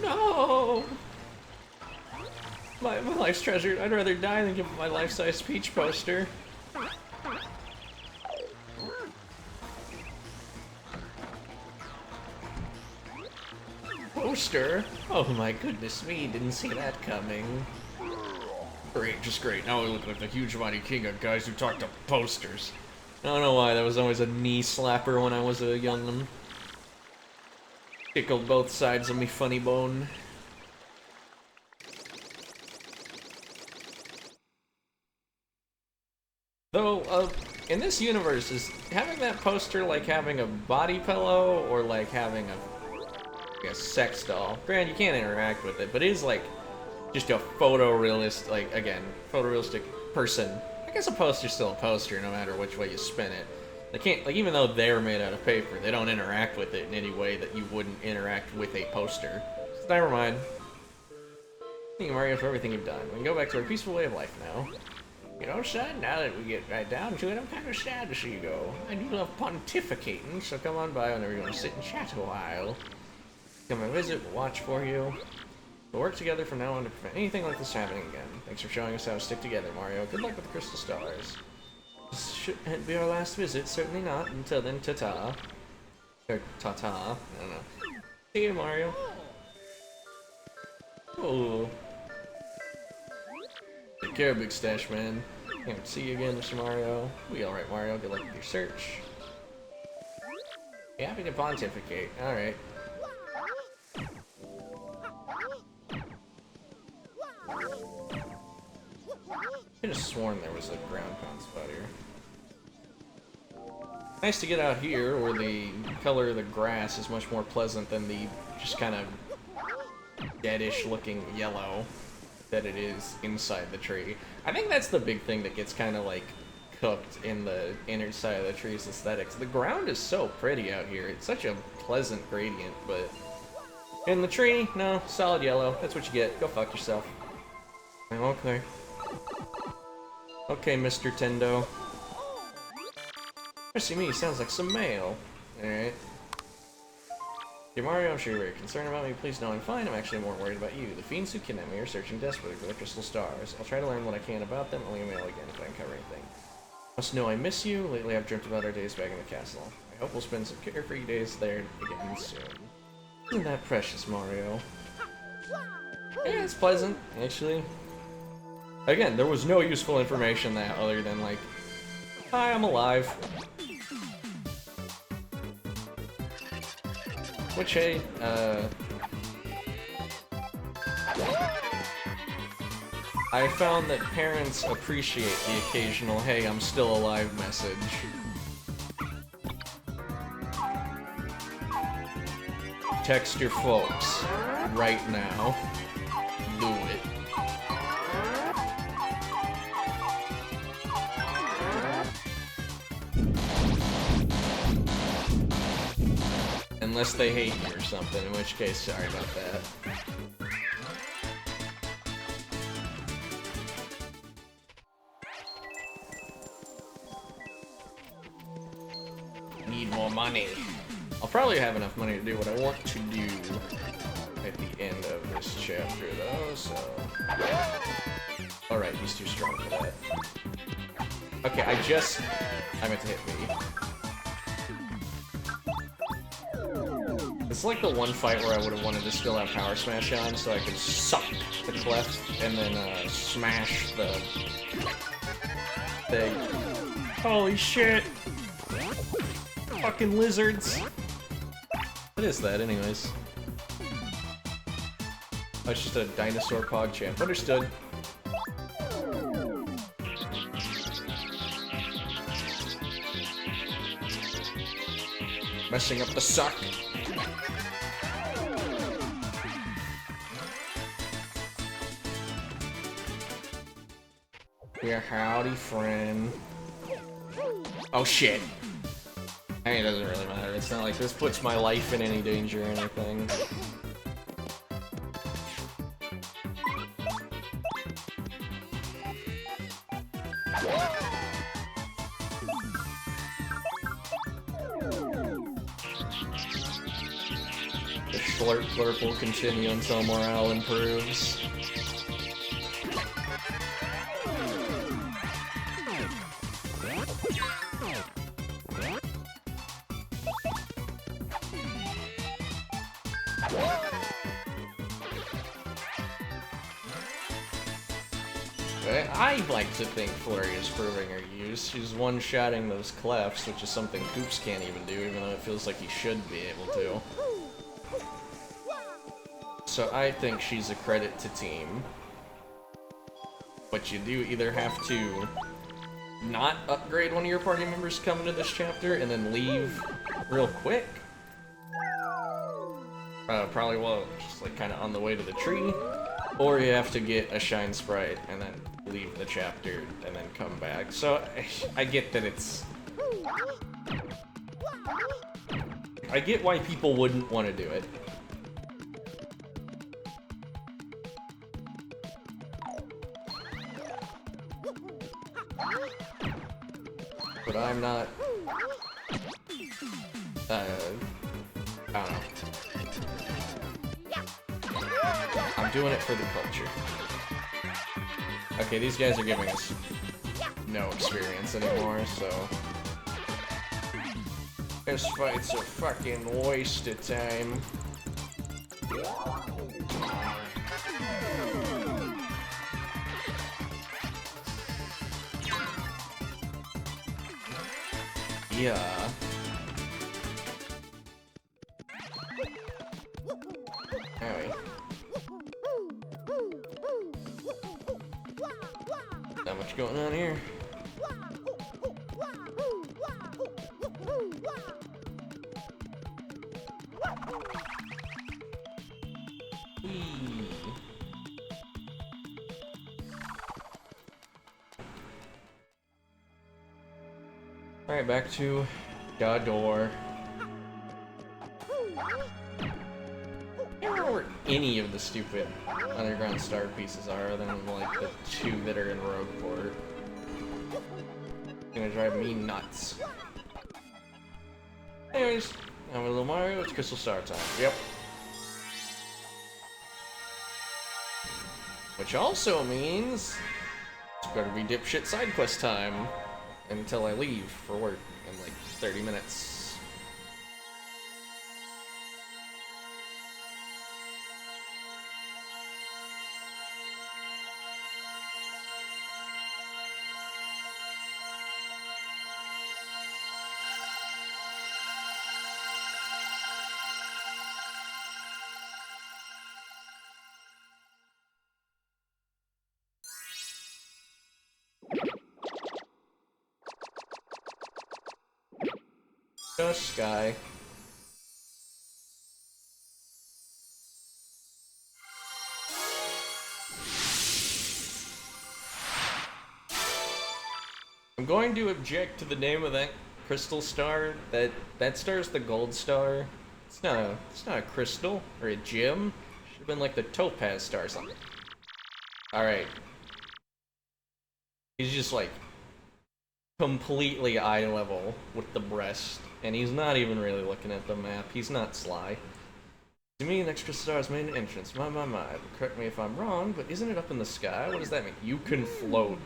No! My life's treasure. I'd rather die than give up my life-size Peach poster. Poster? Oh my goodness me, didn't see that coming. Great, just great. Now I look like the huge mighty king of guys who talk to posters. I don't know why, that was always a knee slapper when I was a young'un. Tickled both sides of me funny bone. Though, in this universe, is having that poster like having a body pillow or like having a sex doll? Granted, you can't interact with it, but it is like just a photorealistic, like, again, photorealistic person. I guess a poster's still a poster no matter which way you spin it. They can't, like, even though they're made out of paper, they don't interact with it in any way that you wouldn't interact with a poster. So never mind. Thank you, Mario, for everything you've done. We can go back to our peaceful way of life now. You know, son, now that we get right down to it, I'm kind of sad to see you go. I do love pontificating, so come on by whenever you want to sit and chat a while. Come and visit, we'll watch for you. We'll work together from now on to prevent anything like this happening again. Thanks for showing us how to stick together, Mario. Good luck with the crystal stars. This shouldn't be our last visit, certainly not. Until then, ta-ta. Or ta-ta, I don't know. See you, Mario. Oh. Take care, Big Stash Man. Can't see you again, Mr. Mario. We alright, Mario. Good luck with your search. Be happy to pontificate. Alright. I could have sworn there was a ground pound spot here. Nice to get out here where the color of the grass is much more pleasant than the just kind of deadish looking yellow that it is inside the tree. I think that's the big thing that gets kind of like cooked in the inner side of the tree's aesthetics. The ground is so pretty out here. It's such a pleasant gradient, but in the tree, no, solid yellow. That's what you get. Go fuck yourself. Okay. Okay, Mr. Tendo. Mercy me, sounds like some mail. Alright. Dear Mario, I'm sure you're very concerned about me. Please know I'm fine. I'm actually more worried about you. The fiends who kidnapped me are searching desperately for the crystal stars. I'll try to learn what I can about them. I'll email again if I uncover anything. Must know I miss you. Lately I've dreamt about our days back in the castle. I hope we'll spend some carefree days there again soon. Isn't that precious, Mario? Yeah, it's pleasant, actually. Again, there was no useful information that other than like, hi, I'm alive. Which, hey, I found that parents appreciate the occasional, hey, I'm still alive message. Text your folks right now. Do it. Unless they hate you or something, in which case, sorry about that. Need more money. I'll probably have enough money to do what I want to do at the end of this chapter, though, so... Alright, he's too strong for that. Okay, I meant to hit B. It's like the one fight where I would have wanted to still have Power Smash on so I could suck the clef and then smash the thing. Holy shit! Fucking lizards! What is that, anyways? Oh, it's just a dinosaur PogChamp. Understood. Messing up the suck. Yeah, howdy, friend. Oh shit. Hey, it doesn't really matter. It's not like this puts my life in any danger or anything. The slurp slurp will continue until morale improves. I like to think Flurrie is proving her use. She's one-shotting those clefts, which is something Koops can't even do, even though it feels like he should be able to. So I think she's a credit to team. But you do either have to not upgrade one of your party members coming to this chapter and then leave real quick. Probably will, just like kind of on the way to the tree. Or you have to get a Shine Sprite and then leave the chapter and then come back. So I get that it's... I get why people wouldn't want to do it. But I'm not... I don't know. I'm doing it for the culture. Okay, these guys are giving us no experience anymore, so... This fight's a fucking waste of time. Yeah. Anyway. Not much going on here. Alright, back to the door. I don't know where any of the stupid underground star pieces are, other than like the two that are in Rogueport. It's gonna drive me nuts. Anyways, I'm a little Mario, it's Crystal Star time. Yep. Which also means it's gonna be dipshit side quest time until I leave for work in like 30 minutes. Sky. I'm going to object to the name of that crystal star. That star is the gold star. It's not a crystal or a gem. Should have been like the topaz star or something. All right. He's just like completely eye level with the breast. And he's not even really looking at the map. He's not sly. To me, an extra star's main entrance. My. Correct me if I'm wrong, but isn't it up in the sky? What does that mean? You can float.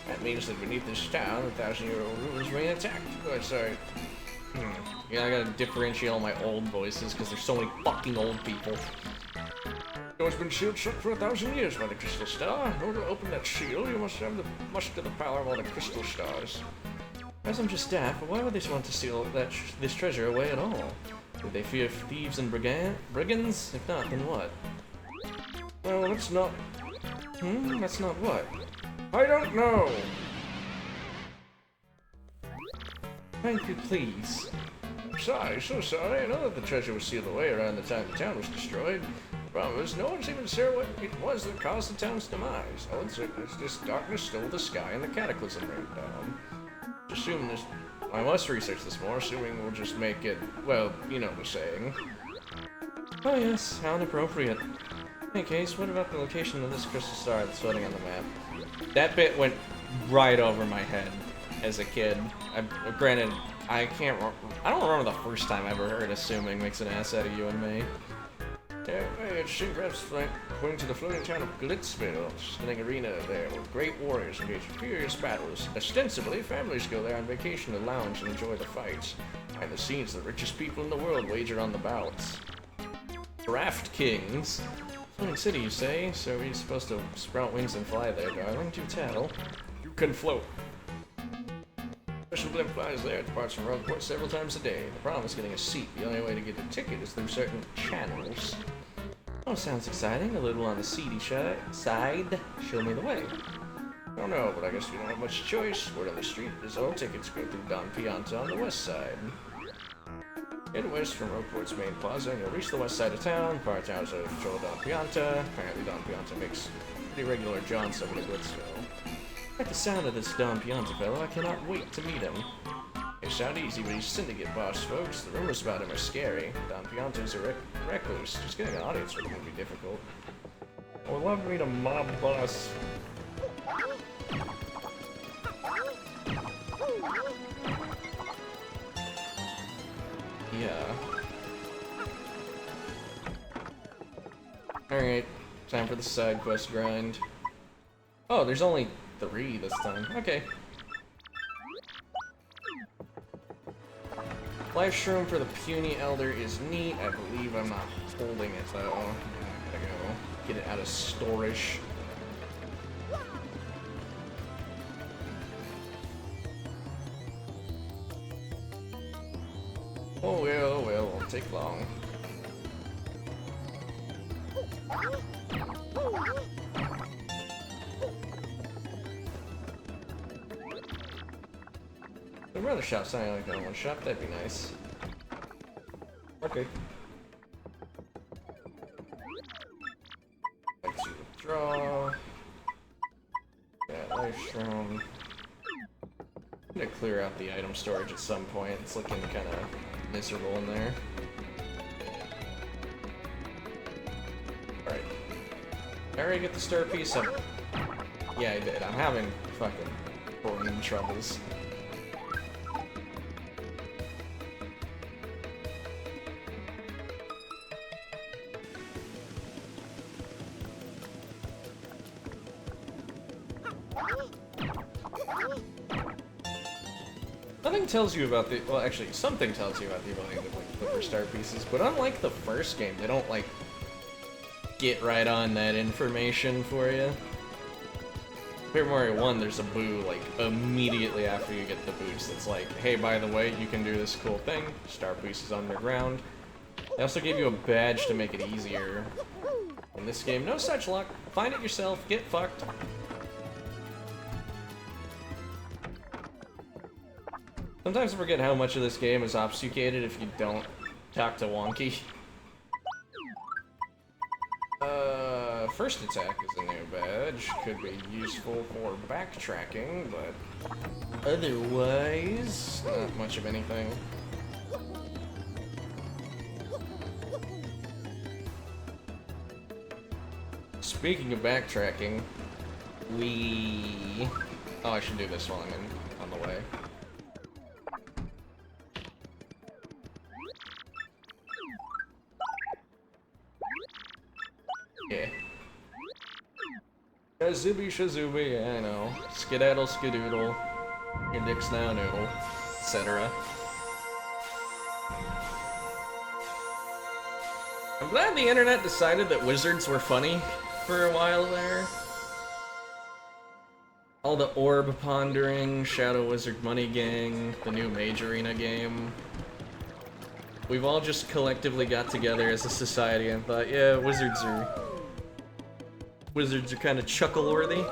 That means that beneath this town, the 1,000-year-old rulers reign attacked. Oh, sorry. Yeah, I gotta differentiate all my old voices because there's so many fucking old people. It's been sealed shut for 1,000 years by the crystal star. In order to open that seal, you must have the muster the power of all the crystal stars. As I'm just daft, but why would they want to steal this treasure away at all? Would they fear thieves and brigands? If not, then what? Well, that's not... That's not what? I don't know! Thank you, please. Sorry, so sorry. I know that the treasure was sealed away around the time the town was destroyed. The problem is, no one's even sure what it was that caused the town's demise. All it's just darkness stole the sky and the cataclysm rained down. Assume this... I must research this more, assuming we'll just make it... Well, you know the saying. Oh yes, how inappropriate. In any case, what about the location of this crystal star that's floating on the map? That bit went right over my head as a kid. Granted, I don't remember the first time I ever heard assuming makes an ass out of you and me. Yeah, it's Shingraf's going to the floating town of Glitzville, stunning arena there, where great warriors engage in furious battles. Ostensibly, families go there on vacation to lounge and enjoy the fights. Behind the scenes, the richest people in the world wager on the bouts. Draft Kings. Floating city, you say? So are you supposed to sprout wings and fly there, darling? Do tell. You can float. Special blimp flies there, departs from Rogueport several times a day. The problem is getting a seat. The only way to get a ticket is through certain channels. Oh, sounds exciting. A little on the seedy side. Show me the way. I don't know, but I guess we don't have much choice. Word on the street is all tickets go through Don Pianta on the west side. Head west from Rogueport's main plaza, and you'll reach the west side of town. Part towns are control Don Pianta. Apparently Don Pianta makes pretty regular jaunts over to Glitzville. I like the sound of this Don Pianta fellow. I cannot wait to meet him. They sound easy, but he's syndicate boss, folks. The rumors about him are scary. Don Pianta's a recluse. Just getting an audience with him would be difficult. I would love to meet a mob boss. Yeah. Alright, time for the side quest grind. Oh, there's only 3 this time. Okay. Life shroom for the puny elder is neat. I believe I'm not holding it though. I gotta go get it out of storage. Oh well, won't take long. I'd rather shop something like that in one shop, that'd be nice. Okay. Like to withdraw. Yeah, life room. I'm gonna clear out the item storage at some point. It's looking kinda miserable in there. Alright. I already get the star piece up. Yeah, I did. I'm having fucking brain troubles. Nothing tells you about the, well actually something tells you about the ability to like flip for star pieces, but unlike the first game, they don't like get right on that information for you. Paper Mario 1, there's a boo like immediately after you get the boost that's like, hey, by the way, you can do this cool thing, star pieces underground. They also gave you a badge to make it easier. In this game, no such luck. Find it yourself, get fucked. Sometimes I forget how much of this game is obfuscated if you don't talk to Wonky. First attack is a new badge. Could be useful for backtracking, but otherwise, not much of anything. Speaking of backtracking, oh, I should do this while I'm on the way. Yeah. Shazooby Shazooby, yeah, I know. Skedaddle Skedoodle. Your dick's now noodle. Etc. I'm glad the internet decided that wizards were funny for a while there. All the orb pondering, Shadow Wizard Money Gang, the new Mage Arena game. We've all just collectively got together as a society and thought, yeah, wizards are kind of chuckle-worthy.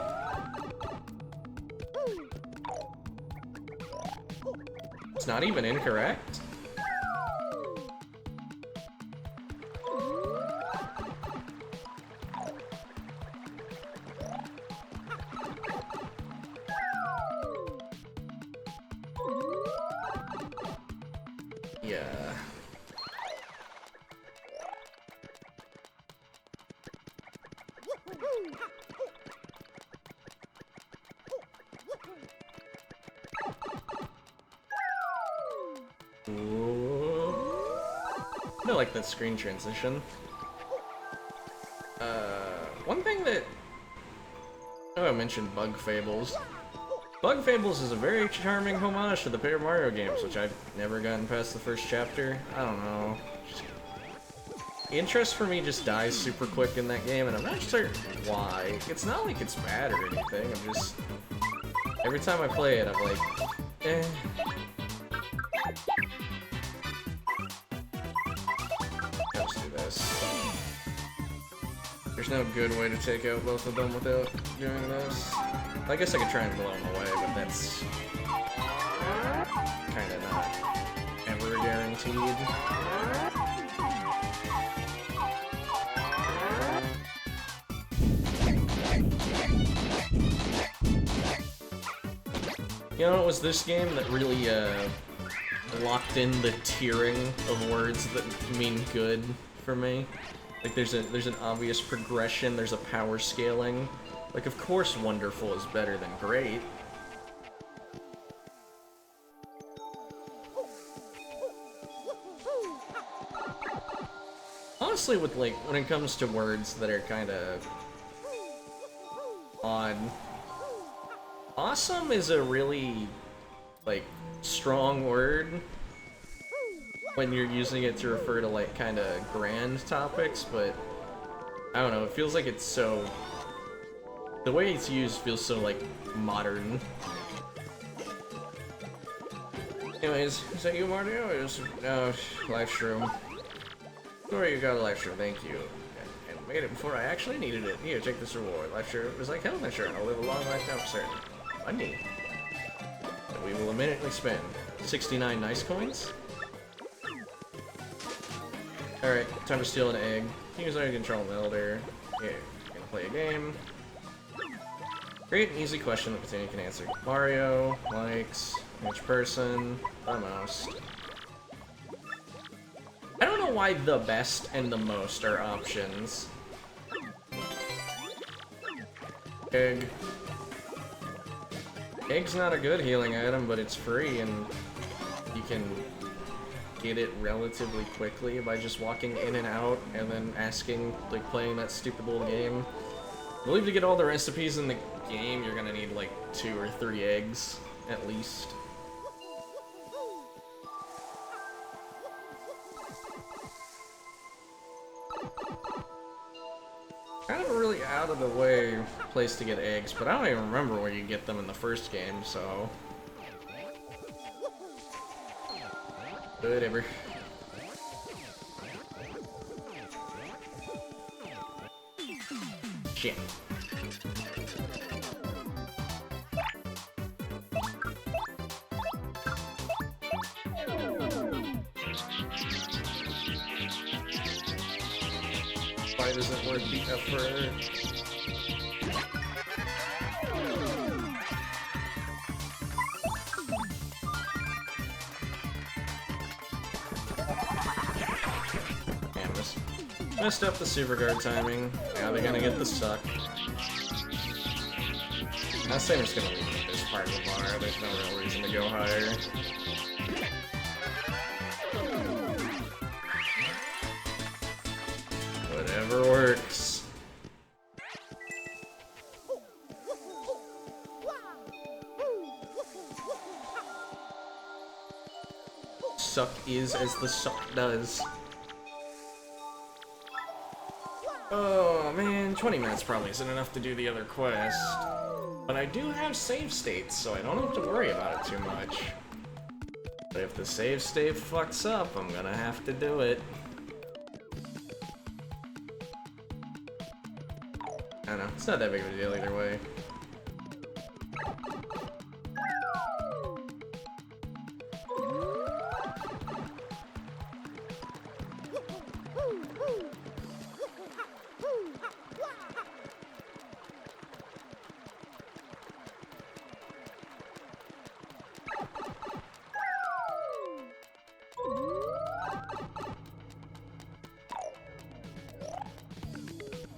It's not even incorrect. Yeah. I like that screen transition. One thing that... Oh, I mentioned Bug Fables. Bug Fables is a very charming homage to the Paper Mario games, which I've never gotten past the first chapter. I don't know. Interest for me just dies super quick in that game, and I'm not certain why. It's not like it's bad or anything, I'm just... Every time I play it, I'm like, eh. Let's do this. There's no good way to take out both of them without doing this. I guess I could try and blow them away, but that's kind of not ever guaranteed. You know, it was this game that really locked in the tiering of words that mean good for me. Like there's an obvious progression, there's a power scaling. Like of course wonderful is better than great. Honestly, with like when it comes to words that are kind of odd, awesome is a really like strong word when you're using it to refer to like kind of grand topics, but I don't know, it feels like it's so, the way it's used feels so like modern. Anyways, is that you, Mario? Or is live stream? Sorry, you got a live stream, thank you. And made it before I actually needed it. Here, take this reward. Life stream was like health insurance. I'll live a long life now for certain. Money. That we will immediately spend. 69 nice coins. Alright, time to steal an egg. Use our control the elder. Yeah, gonna play a game. Great and easy question that Petunia can answer. Mario, likes, which person, the most. I don't know why the best and the most are options. Egg. Egg's not a good healing item, but it's free and you can get it relatively quickly by just walking in and out and then asking, like playing that stupid little game. I believe to get all the recipes in the game, you're gonna need like 2 or 3 eggs, at least. Kind of a really out of the way place to get eggs, but I don't even remember where you get them in the first game, so... Whatever. Shit. Why doesn't work the effort? Messed up the super guard timing. Now they're gonna get the suck. I say I'm just gonna leave it at this part of the bar. There's no real reason to go higher. Whatever works. Suck is as the suck does. Oh man, 20 minutes probably isn't enough to do the other quest. But I do have save states, so I don't have to worry about it too much. But if the save state fucks up, I'm gonna have to do it. I don't know, it's not that big of a deal either way.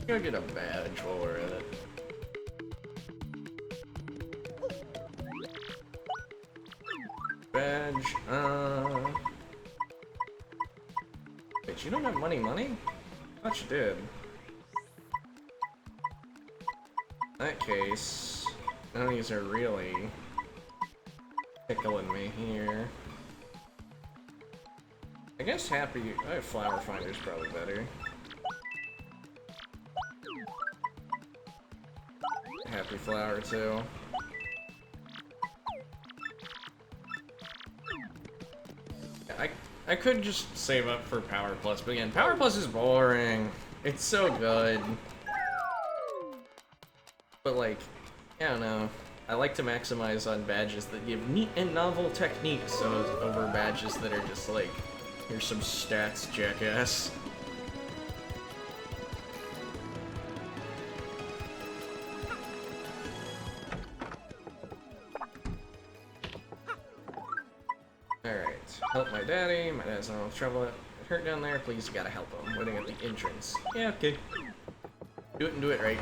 Go get a badge while we're at it. Badge, Wait, you don't have money? I thought you did. In that case, none of these are really tickling me here. I guess happy. I have flower finder's probably better. Happy flower too. I could just save up for Power Plus, but again, Power Plus is boring. It's so good. But like, I don't know. I like to maximize on badges that give neat and novel techniques over badges that are just like, here's some stats, jackass. Help my daddy. My dad's in a little trouble. Hurt down there. Please, you gotta help him. Waiting at the entrance. Yeah, okay. Do it and do it right.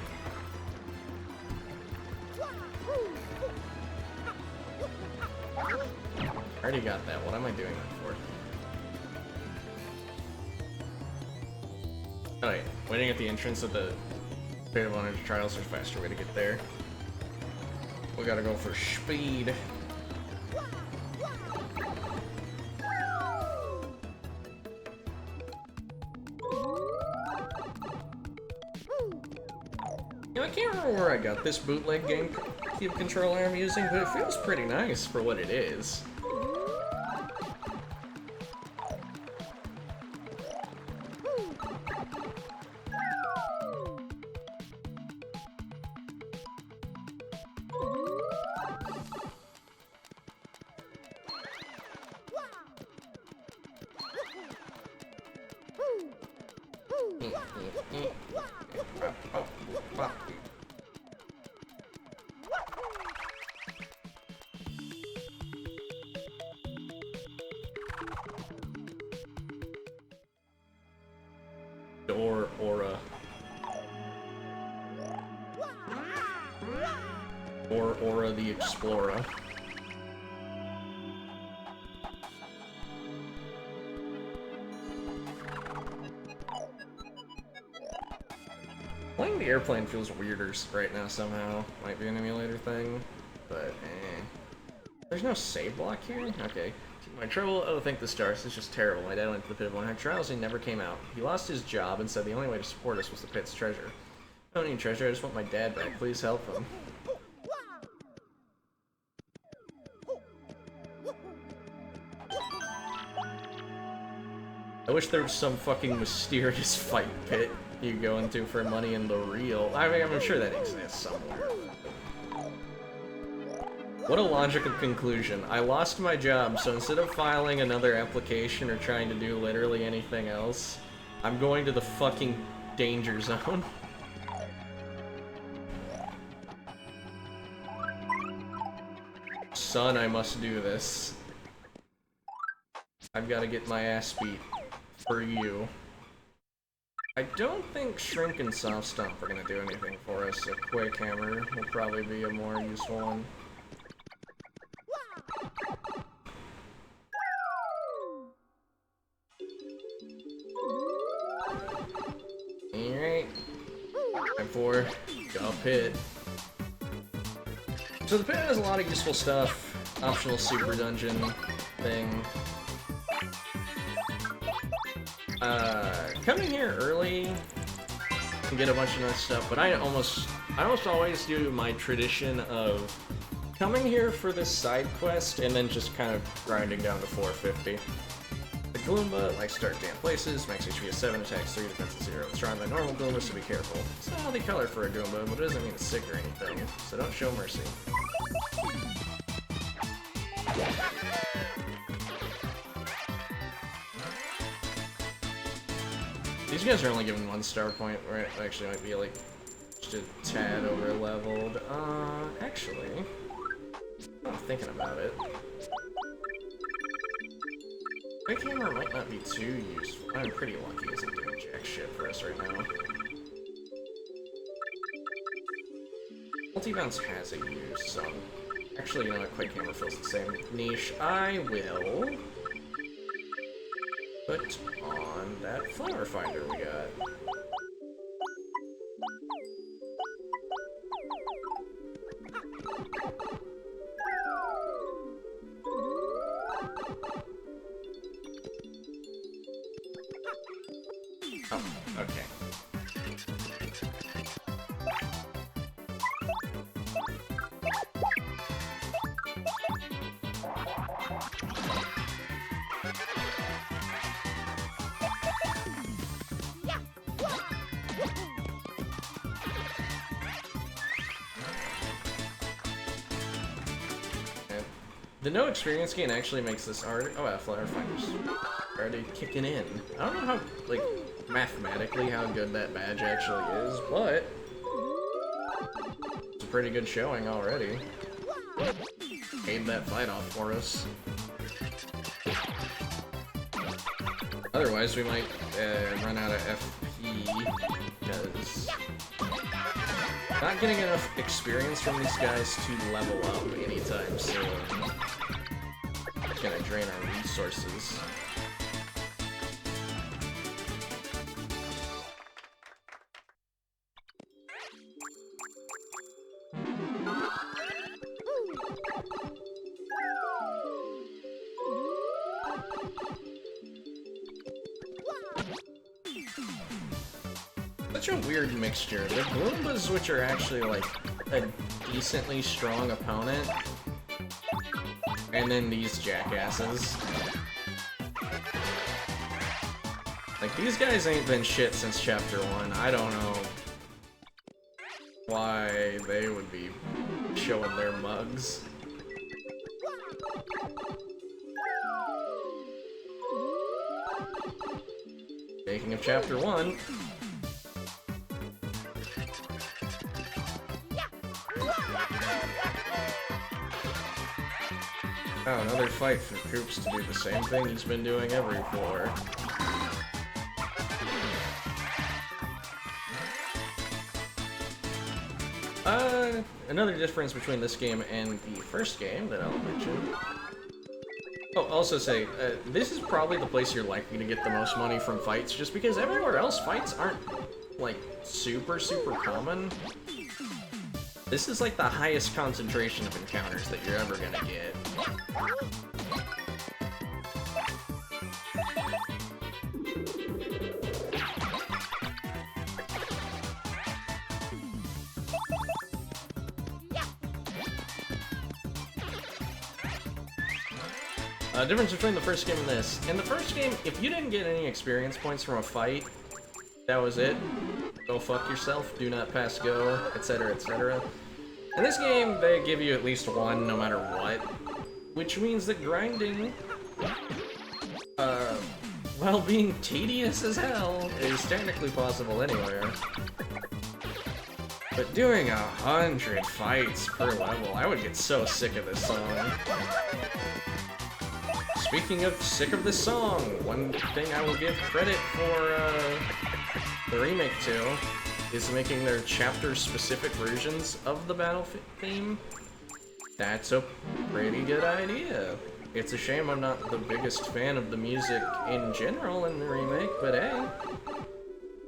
Already got that. What am I doing that for? Oh yeah. Waiting at the entrance of the Pit of Honor Trials. There's a faster way to get there. We gotta go for speed. I can't remember where I got this bootleg GameCube controller I'm using, but it feels pretty nice for what it is. Aura the Explorer. Playing the airplane feels weirder right now somehow. Might be an emulator thing, but eh. There's no save block here? Okay. My trouble? Oh, thank the stars. It's just terrible. My dad went to the Pit of Honor Trials and he never came out. He lost his job and said the only way to support us was the Pit's treasure. I don't need treasure, I just want my dad back. Please help him. I wish there was some fucking mysterious fight pit you go into for money in the real. I mean, I'm sure that exists somewhere. What a logical conclusion. I lost my job, so instead of filing another application or trying to do literally anything else, I'm going to the fucking danger zone. Son, I must do this. I've got to get my ass beat. For you. I don't think Shrink and Soft Stomp are gonna do anything for us. A Quake Hammer will probably be a more useful one. Alright. Time for the pit. So the pit has a lot of useful stuff. Optional super dungeon thing. Coming here early and get a bunch of nice stuff, but I almost always do my tradition of coming here for this side quest and then just kind of grinding down to 450. The Gloomba likes to start damn places, max HP is 7, attacks 3, defense is 0. It's stronger than normal Gloomba, so be careful. It's not healthy color for a Goomba, but it doesn't mean it's sick or anything, so don't show mercy. These guys are only given 1 star point, where it actually might be like just a tad over leveled. Actually, I'm thinking about it. My camera might not be too useful. I'm pretty lucky isn't doing jack shit for us right now. Multi-bounce has a use, so actually, you know what, quick camera fills the same niche. I will put on that flower finder we got. Oh, okay. The no experience gain actually makes this art. Oh, flower finders already kicking in. I don't know how, like, mathematically how good that badge actually is, but it's a pretty good showing already. Paid that fight off for us. Otherwise, we might run out of FP because not getting enough experience from these guys to level up anytime soon. It's gonna drain our resources. Such a weird mixture. The Goombas, which are actually like a decently strong opponent, and then these jackasses. Like, these guys ain't been shit since Chapter 1. I don't know why they would be showing their mugs. Speaking of Chapter 1... Oh, another fight for Koops to do the same thing he's been doing every floor. Another difference between this game and the first game that I'll mention. Oh, also say, this is probably the place you're likely to get the most money from fights, just because everywhere else fights aren't, like, super common. This is like the highest concentration of encounters that you're ever gonna get. Difference between the first game and this. In the first game, if you didn't get any experience points from a fight, that was it. Go fuck yourself, do not pass go, etc, etc. In this game, they give you at least one no matter what, which means that grinding, while being tedious as hell, is technically possible anywhere. But doing 100 fights per level, I would get so sick of this song. Speaking of sick of this song, one thing I will give credit for the remake to is making their chapter-specific versions of the battle theme. That's a pretty good idea. It's a shame I'm not the biggest fan of the music in general in the remake, but hey.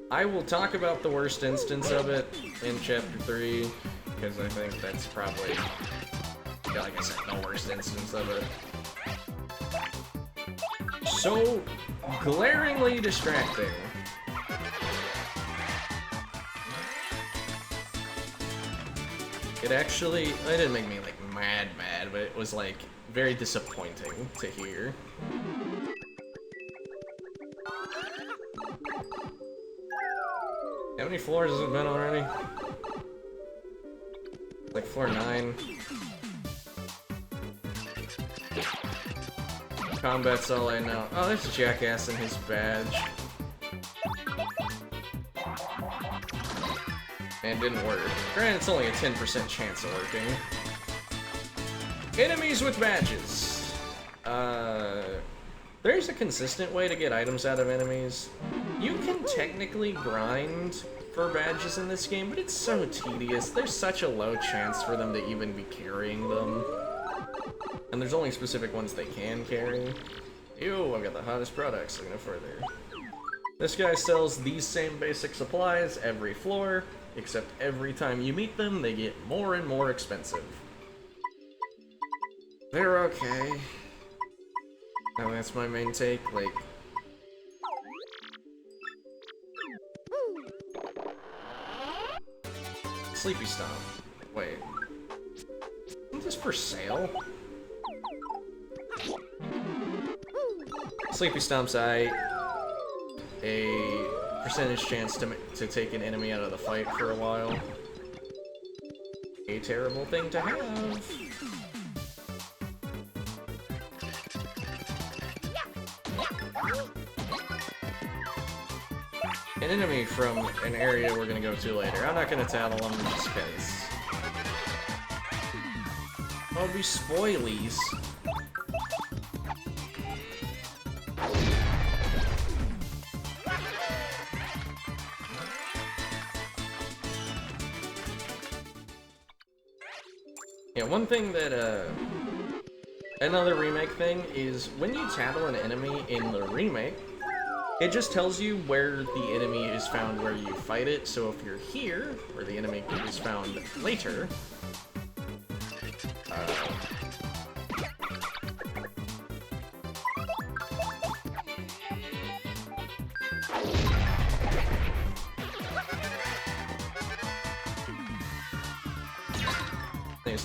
I will talk about the worst instance of it in Chapter 3, because I think that's probably, like I said, the worst instance of it. So glaringly distracting. It didn't make me like mad, but it was like very disappointing to hear. How many floors has it been already? Like floor 9. Combat's all I know. Oh, there's a jackass in his badge. And it didn't work. Granted, it's only a 10% chance of working. Enemies with badges. There's a consistent way to get items out of enemies. You can technically grind for badges in this game, but it's so tedious. There's such a low chance for them to even be carrying them. And there's only specific ones they can carry. Ew, I've got the hottest products, look no further. This guy sells these same basic supplies every floor, except every time you meet them, they get more and more expensive. They're okay. And that's my main take, like... Sleepy Stomp. Wait. Isn't this for sale? Sleepy Stomp's a percentage chance to take an enemy out of the fight for a while. A terrible thing to have. An enemy from an area we're gonna go to later. I'm not gonna tattle them just because. Oh, be spoilies. Yeah, one thing that, another remake thing is when you tattle an enemy in the remake, it just tells you where the enemy is found where you fight it, so if you're here, where the enemy is found later,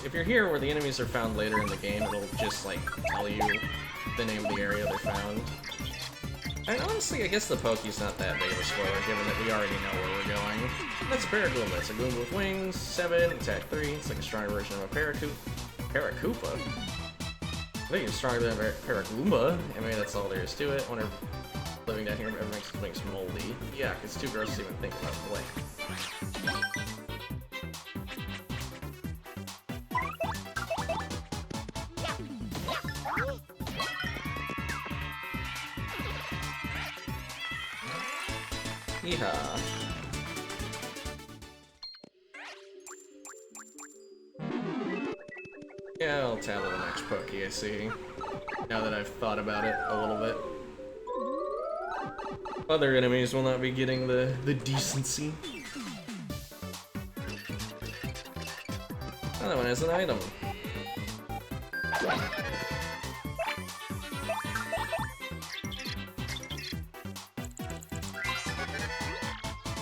if you're here where the enemies are found later in the game, it'll just, like, tell you the name of the area they're found. And honestly, I guess the Poke's not that big of a spoiler, given that we already know where we're going. That's a Paragoomba. It's a Goomba with wings, 7, attack 3. It's like a stronger version of a Paracoopa? I think it's stronger than a Paragoomba. I mean, that's all there is to it. I wonder if living down here ever makes its wings moldy. Yeah, it's too gross to even think about the way. Yeehaw. Yeah, I'll tattle the next Poke I see, now that I've thought about it a little bit. Other enemies will not be getting the decency. Oh, that one has an item.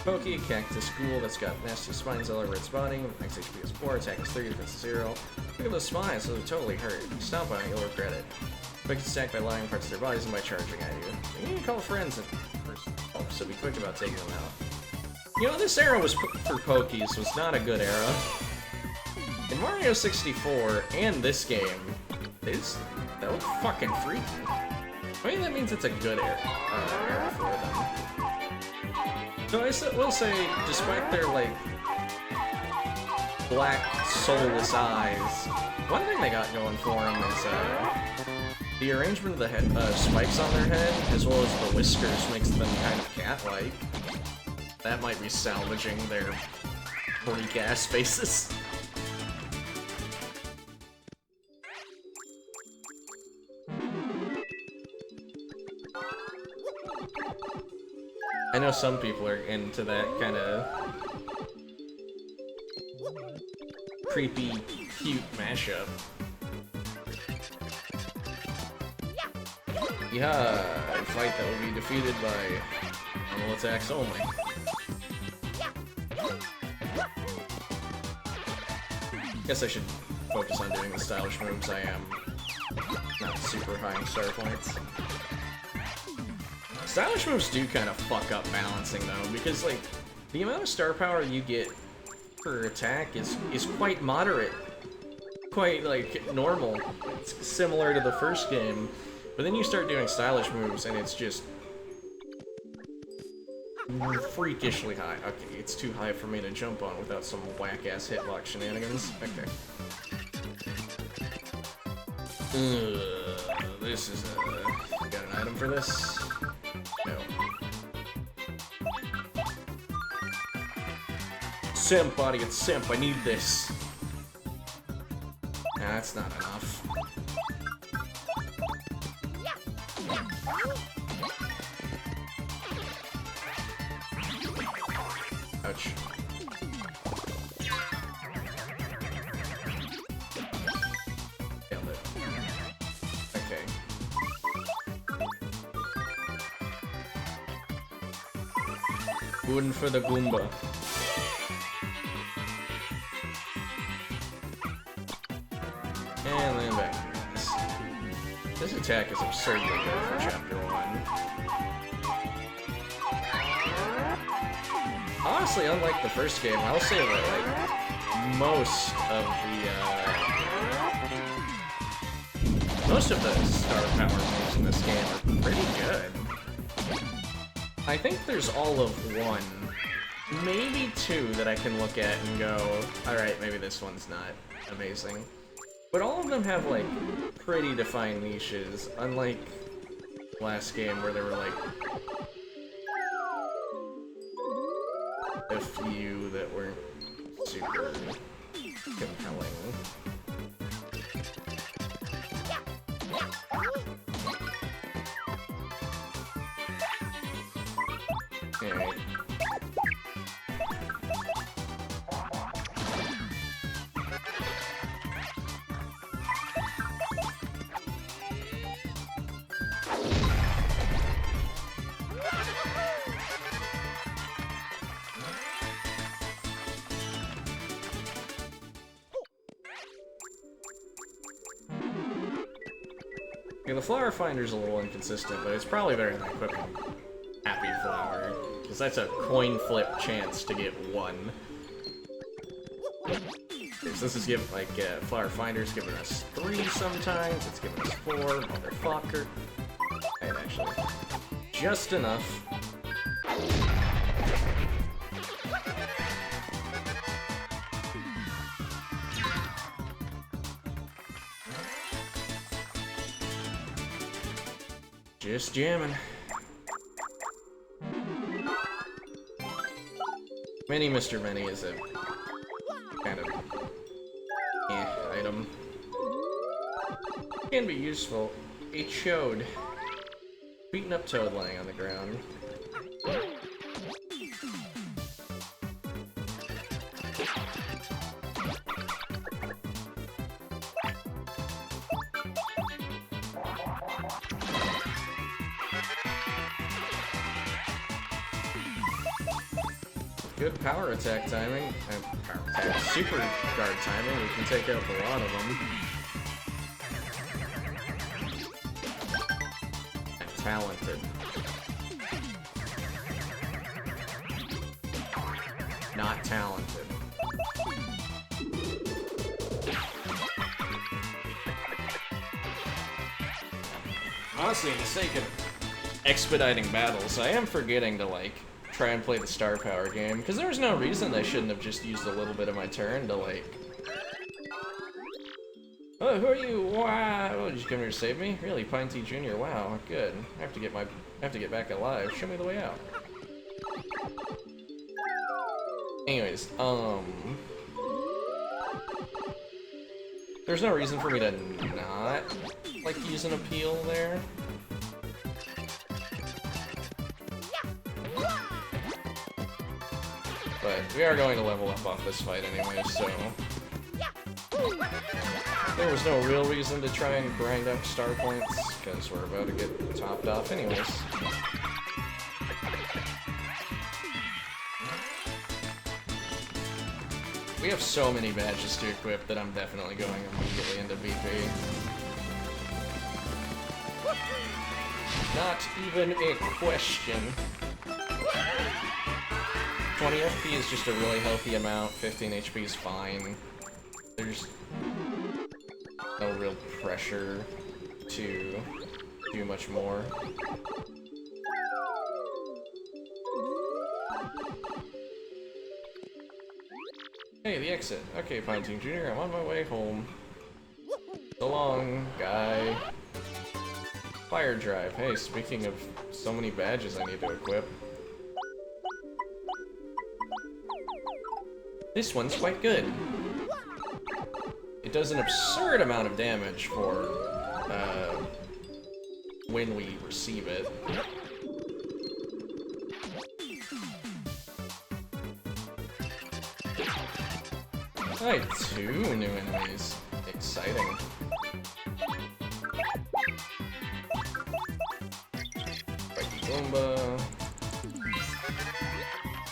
Poke, Cactus Ghoul that's got nasty spines all over its body. Max HP is 4, attack is 3, defense is 0. Look at those spines, those are totally hurt. Stomp on it, you'll regret it. Quick attack by lying parts of their bodies and by charging at you. You need to call friends and so be quick about taking them out. You know, this era for Pokies was not a good era. In Mario 64 and this game, that was fucking freaky. Maybe that means it's a good era for them. So I will say, despite their, like, black, soulless eyes, one thing they got going for them is, the arrangement of the head, spikes on their head, as well as the whiskers, makes them kind of cat-like. That might be salvaging their freak-ass faces. I know some people are into that kind of creepy, cute mashup. Yeah, a fight that will be defeated by normal attacks only. Guess I should focus on doing the stylish moves. I am not super high in star points. Stylish moves do kind of fuck up balancing though, because like the amount of star power you get per attack is quite moderate, quite like normal. It's similar to the first game, but then you start doing stylish moves and it's just freakishly high. Okay, it's too high for me to jump on without some whack-ass hitlock shenanigans. Okay. This is a... Got an item for this? No. Simp, audience, simp, I need this. Nah, that's not enough. Ouch. Failed it. Okay. Good for the Goomba. And then back here. This attack is absurdly good for Chapter 1. Honestly, unlike the first game, I'll say that, like, most of the star power moves in this game are pretty good. I think there's all of one, maybe two that I can look at and go, alright, maybe this one's not amazing. But all of them have, like, pretty defined niches, unlike last game where there were, like, a few that weren't super compelling. Alright. Yeah, the flower finder's a little inconsistent, but it's probably better than equipping Happy Flower, because that's a coin flip chance to get one. Because this is giving, like, Flower Finder's giving us 3 sometimes, it's giving us 4, motherfucker. And actually, just enough. Just jamming. Mini Mr. Many is a kind of item. Can be useful. A chode. Beaten up toad lying on the ground. Good power attack timing, power attack, super guard timing, we can take out a lot of them. And talented. Not talented. Honestly, for the sake of expediting battles, I am forgetting to, like, try and play the star power game, because there was no reason I shouldn't have just used a little bit of my turn to, like... Oh, who are you? Wow! Oh, did you come here to save me? Really, Pine Tea Jr.? Wow, good. I have to get back alive. Show me the way out. Anyways, there's no reason for me to not, like, use an appeal there. But we are going to level up off this fight anyway, so... There was no real reason to try and grind up star points, because we're about to get topped off anyways. We have so many badges to equip that I'm definitely going immediately into VP. Not even a question. 20 FP is just a really healthy amount, 15 HP is fine. There's no real pressure to do much more. Hey, the exit. Okay, Pontoon Jr., I'm on my way home. So long, guy. Fire drive. Hey, speaking of so many badges I need to equip. This one's quite good. It does an absurd amount of damage for when we receive it. Alright, 2 new enemies. Exciting. Spiky Goomba.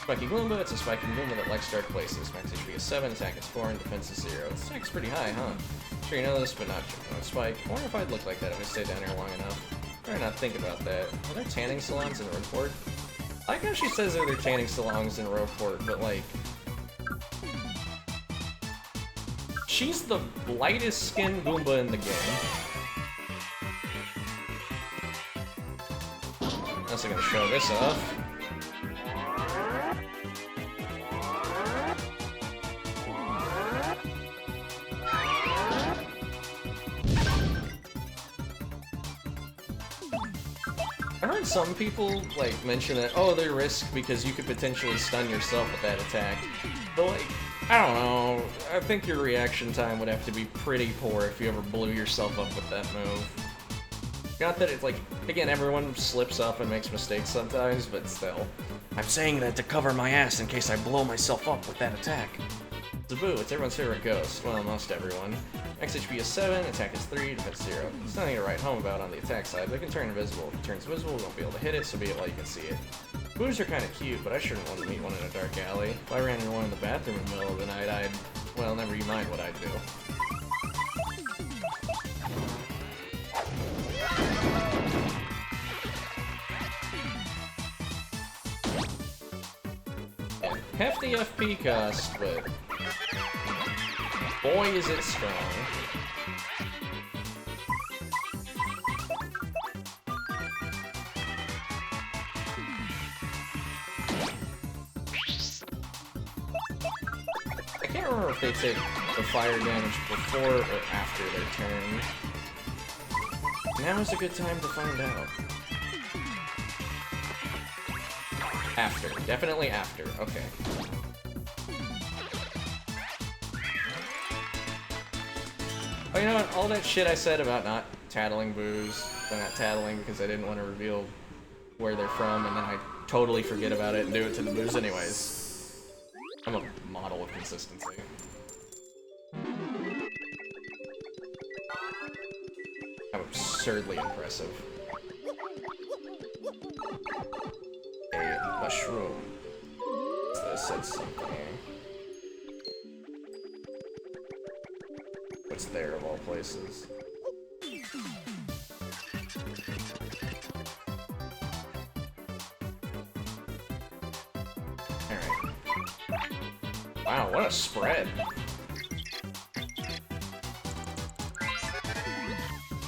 Spiky Goomba, it's a Spiky Goomba that likes dark places. Max HP is 7, attack is 4, and defense is 0. Its attack's pretty high, huh? Sure you know this, but not Spike. I wonder if I'd look like that if I stayed down here long enough. Try not think about that. Are there tanning salons in Roadport? I like how she says that there are tanning salons in Roadport, but like... she's the lightest skinned Goomba in the game. Unless I'm gonna show this off. I heard some people, like, mention that, oh, they're risk because you could potentially stun yourself with that attack. But, like, I don't know. I think your reaction time would have to be pretty poor if you ever blew yourself up with that move. Not that it's like, again, everyone slips up and makes mistakes sometimes, but still. I'm saying that to cover my ass in case I blow myself up with that attack. Zaboo, it's everyone's favorite ghost. Well, most everyone. Max HP is 7, attack is 3, defense 0. It's nothing to write home about on the attack side, but it can turn invisible. If it turns invisible, we won't be able to hit it, so be it while you can see it. Boos are kind of cute, but I shouldn't want to meet one in a dark alley. If I ran into one in the bathroom in the middle of the night, I'd... well, never you mind what I'd do. Yeah, hefty FP cost, but... boy is it strong. I can't remember if they take the fire damage before or after their turn. Now is a good time to find out. After. Definitely after. Okay. Oh, you know what? All that shit I said about not tattling Boos, or not tattling because I didn't want to reveal where they're from, and then I totally forget about it and do it to the Boos anyways. I'm a model of consistency. I'm absurdly impressive. A mushroom. This said something. What's there of all places? Alright. Wow, what a spread.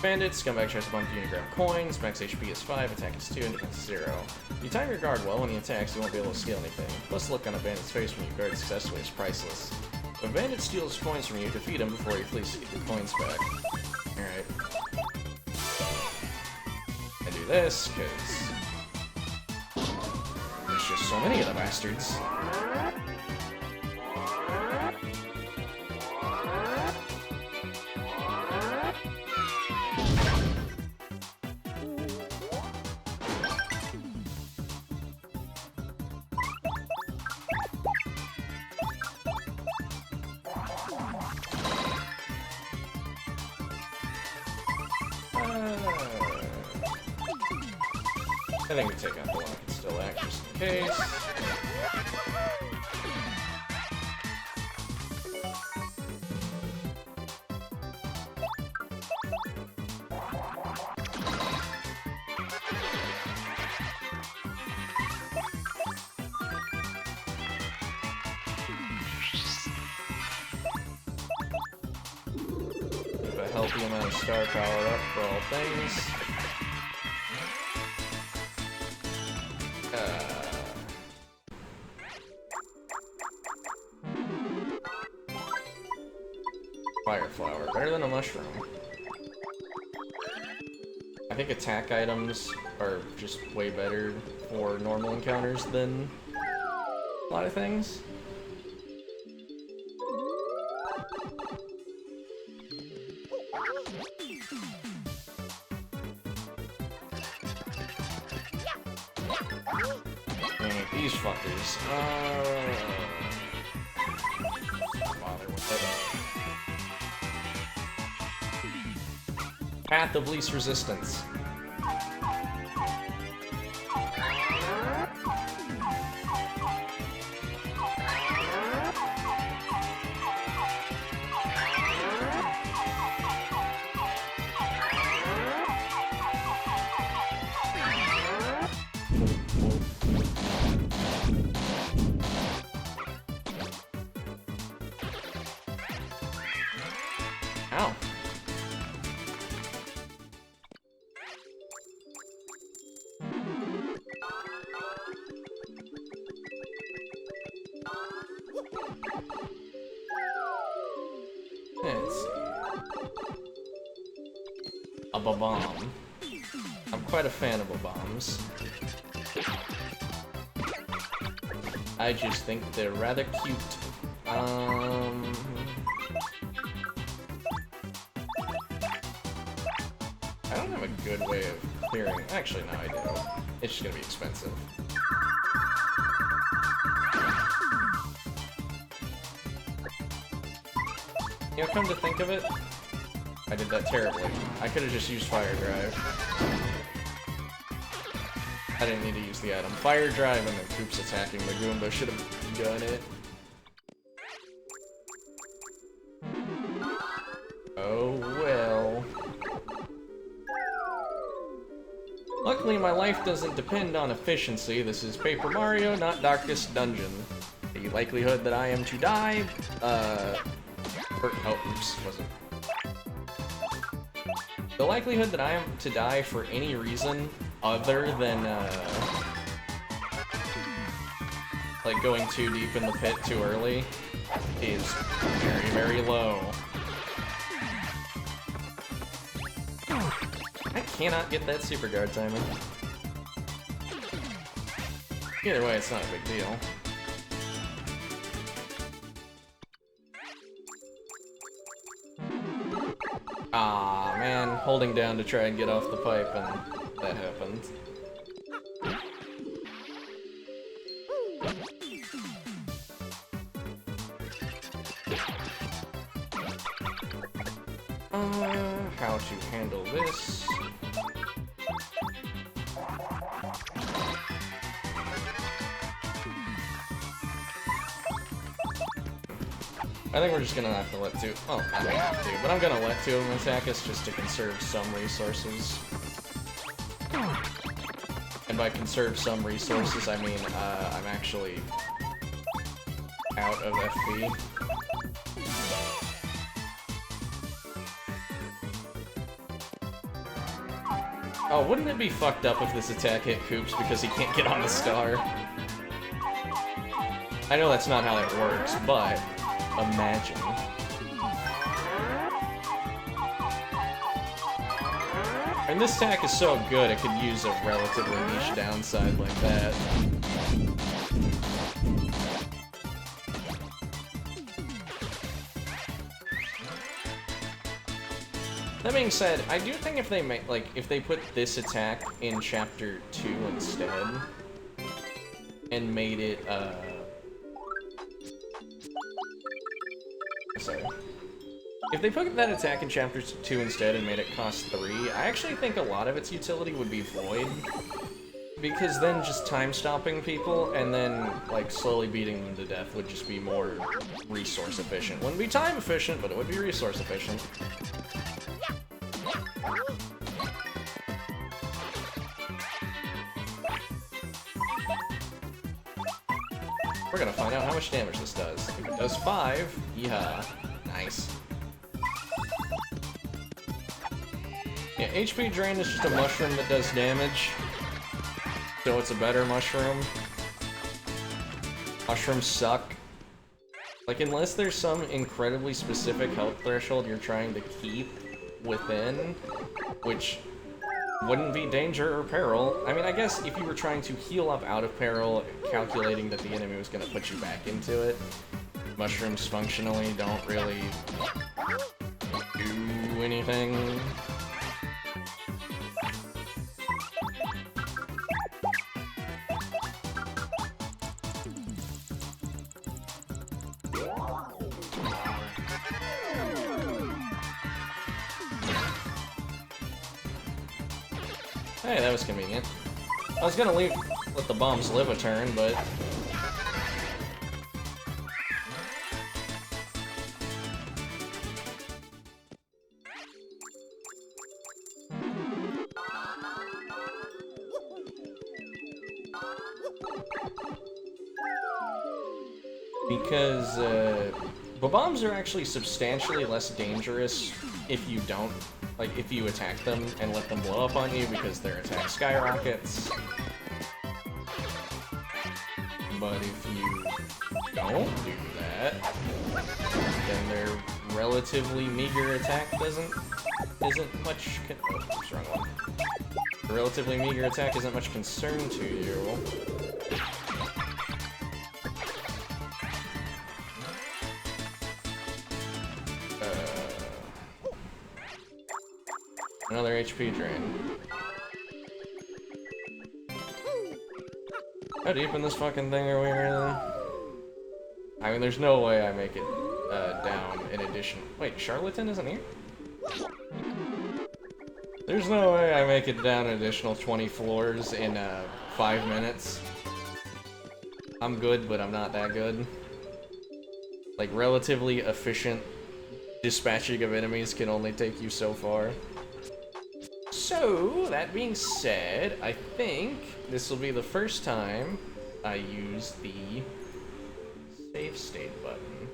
Bandits, scumbag tries to bump you and grab coins, max HP is 5, attack is 2, and defense is 0. You time your guard well when he attacks, you won't be able to steal anything. Plus, the look on a bandit's face when you guard successfully is priceless. If a bandit steals coins from you, defeat him before he flees to get your coins back. Alright. I do this, because there's just so many of the bastards. I think we take out the one that can still act just in case. help the amount of star power up for all things. Fire flower, better than a mushroom. I think attack items are just way better for normal encounters than a lot of things. And these fuckers. Bother with it. Path of least resistance. Ow. Let's see. A bomb. I'm quite a fan of bombs. I just think they're rather cute. I don't have a good way of clearing. Actually, no, I do. It's just gonna be expensive. You know, come to think of it, I did that terribly. I could have just used Fire Drive. I didn't need to use the item. Fire Drive and then Koops attacking the Goomba should have done it. Oh well. Luckily, my life doesn't depend on efficiency. This is Paper Mario, not Darkest Dungeon. The likelihood that I am to die, oh, oops, wasn't. The likelihood that I am to die for any reason other than, like going too deep in the pit too early is very, very low. I cannot get that super guard timing. Either way, it's not a big deal. Ah, man, holding down to try and get off the pipe, and that happened. How to handle this? I think we're just gonna have to let two. Oh, I don't have to, but I'm gonna let two of them attack us just to conserve some resources. And by conserve some resources, I mean I'm actually out of FP. Oh, wouldn't it be fucked up if this attack hit Koops because he can't get on the star? I know that's not how that works, but imagine. And this attack is so good, it could use a relatively niche downside like that. That being said, I do think if they make, like, if they put this attack in Chapter 2 instead, and made it, sorry. If they put that attack in Chapter 2 instead and made it cost 3, I actually think a lot of its utility would be void. Because then just time-stopping people and then, like, slowly beating them to death would just be more resource efficient. Wouldn't be time efficient, but it would be resource efficient. We're gonna find out how much damage this does. If it does 5, yeah, nice. HP Drain is just a mushroom that does damage. So it's a better mushroom. Mushrooms suck. Like, unless there's some incredibly specific health threshold you're trying to keep within, which wouldn't be danger or peril. I mean, I guess if you were trying to heal up out of peril, calculating that the enemy was going to put you back into it, mushrooms functionally don't really do anything. Hey, that was convenient. I was gonna let the bombs live a turn, but... Because, bombs are actually substantially less dangerous if you don't, like, if you attack them and let them blow up on you because their attack skyrockets. But if you don't do that, then their relatively meager attack isn't much oops, wrong one. The relatively meager attack isn't much concern to you. Another HP drain. How deep in this fucking thing are we really? I mean, there's no way I make it down in addition. Wait, Charlatan isn't here? There's no way I make it down an additional 20 floors in 5 minutes. I'm good, but I'm not that good. Like, relatively efficient dispatching of enemies can only take you so far. So, that being said, I think this will be the first time I use the save state button.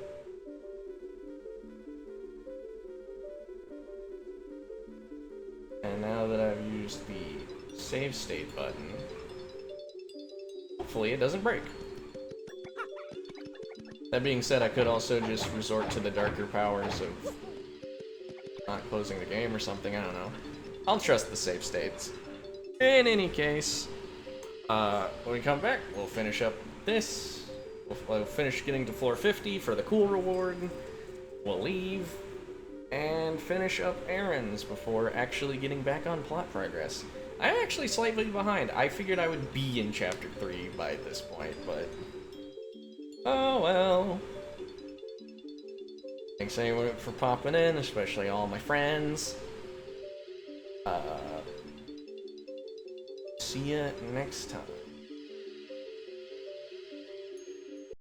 And now that I've used the save state button, hopefully it doesn't break. That being said, I could also just resort to the darker powers of not closing the game or something, I don't know. I'll trust the save states. In any case, when we come back, we'll finish up this. We'll finish getting to floor 50 for the cool reward. We'll leave and finish up errands before actually getting back on plot progress. I'm actually slightly behind. I figured I would be in chapter 3 by this point, but... oh well. Thanks anyone for popping in, especially all my friends. See ya next time.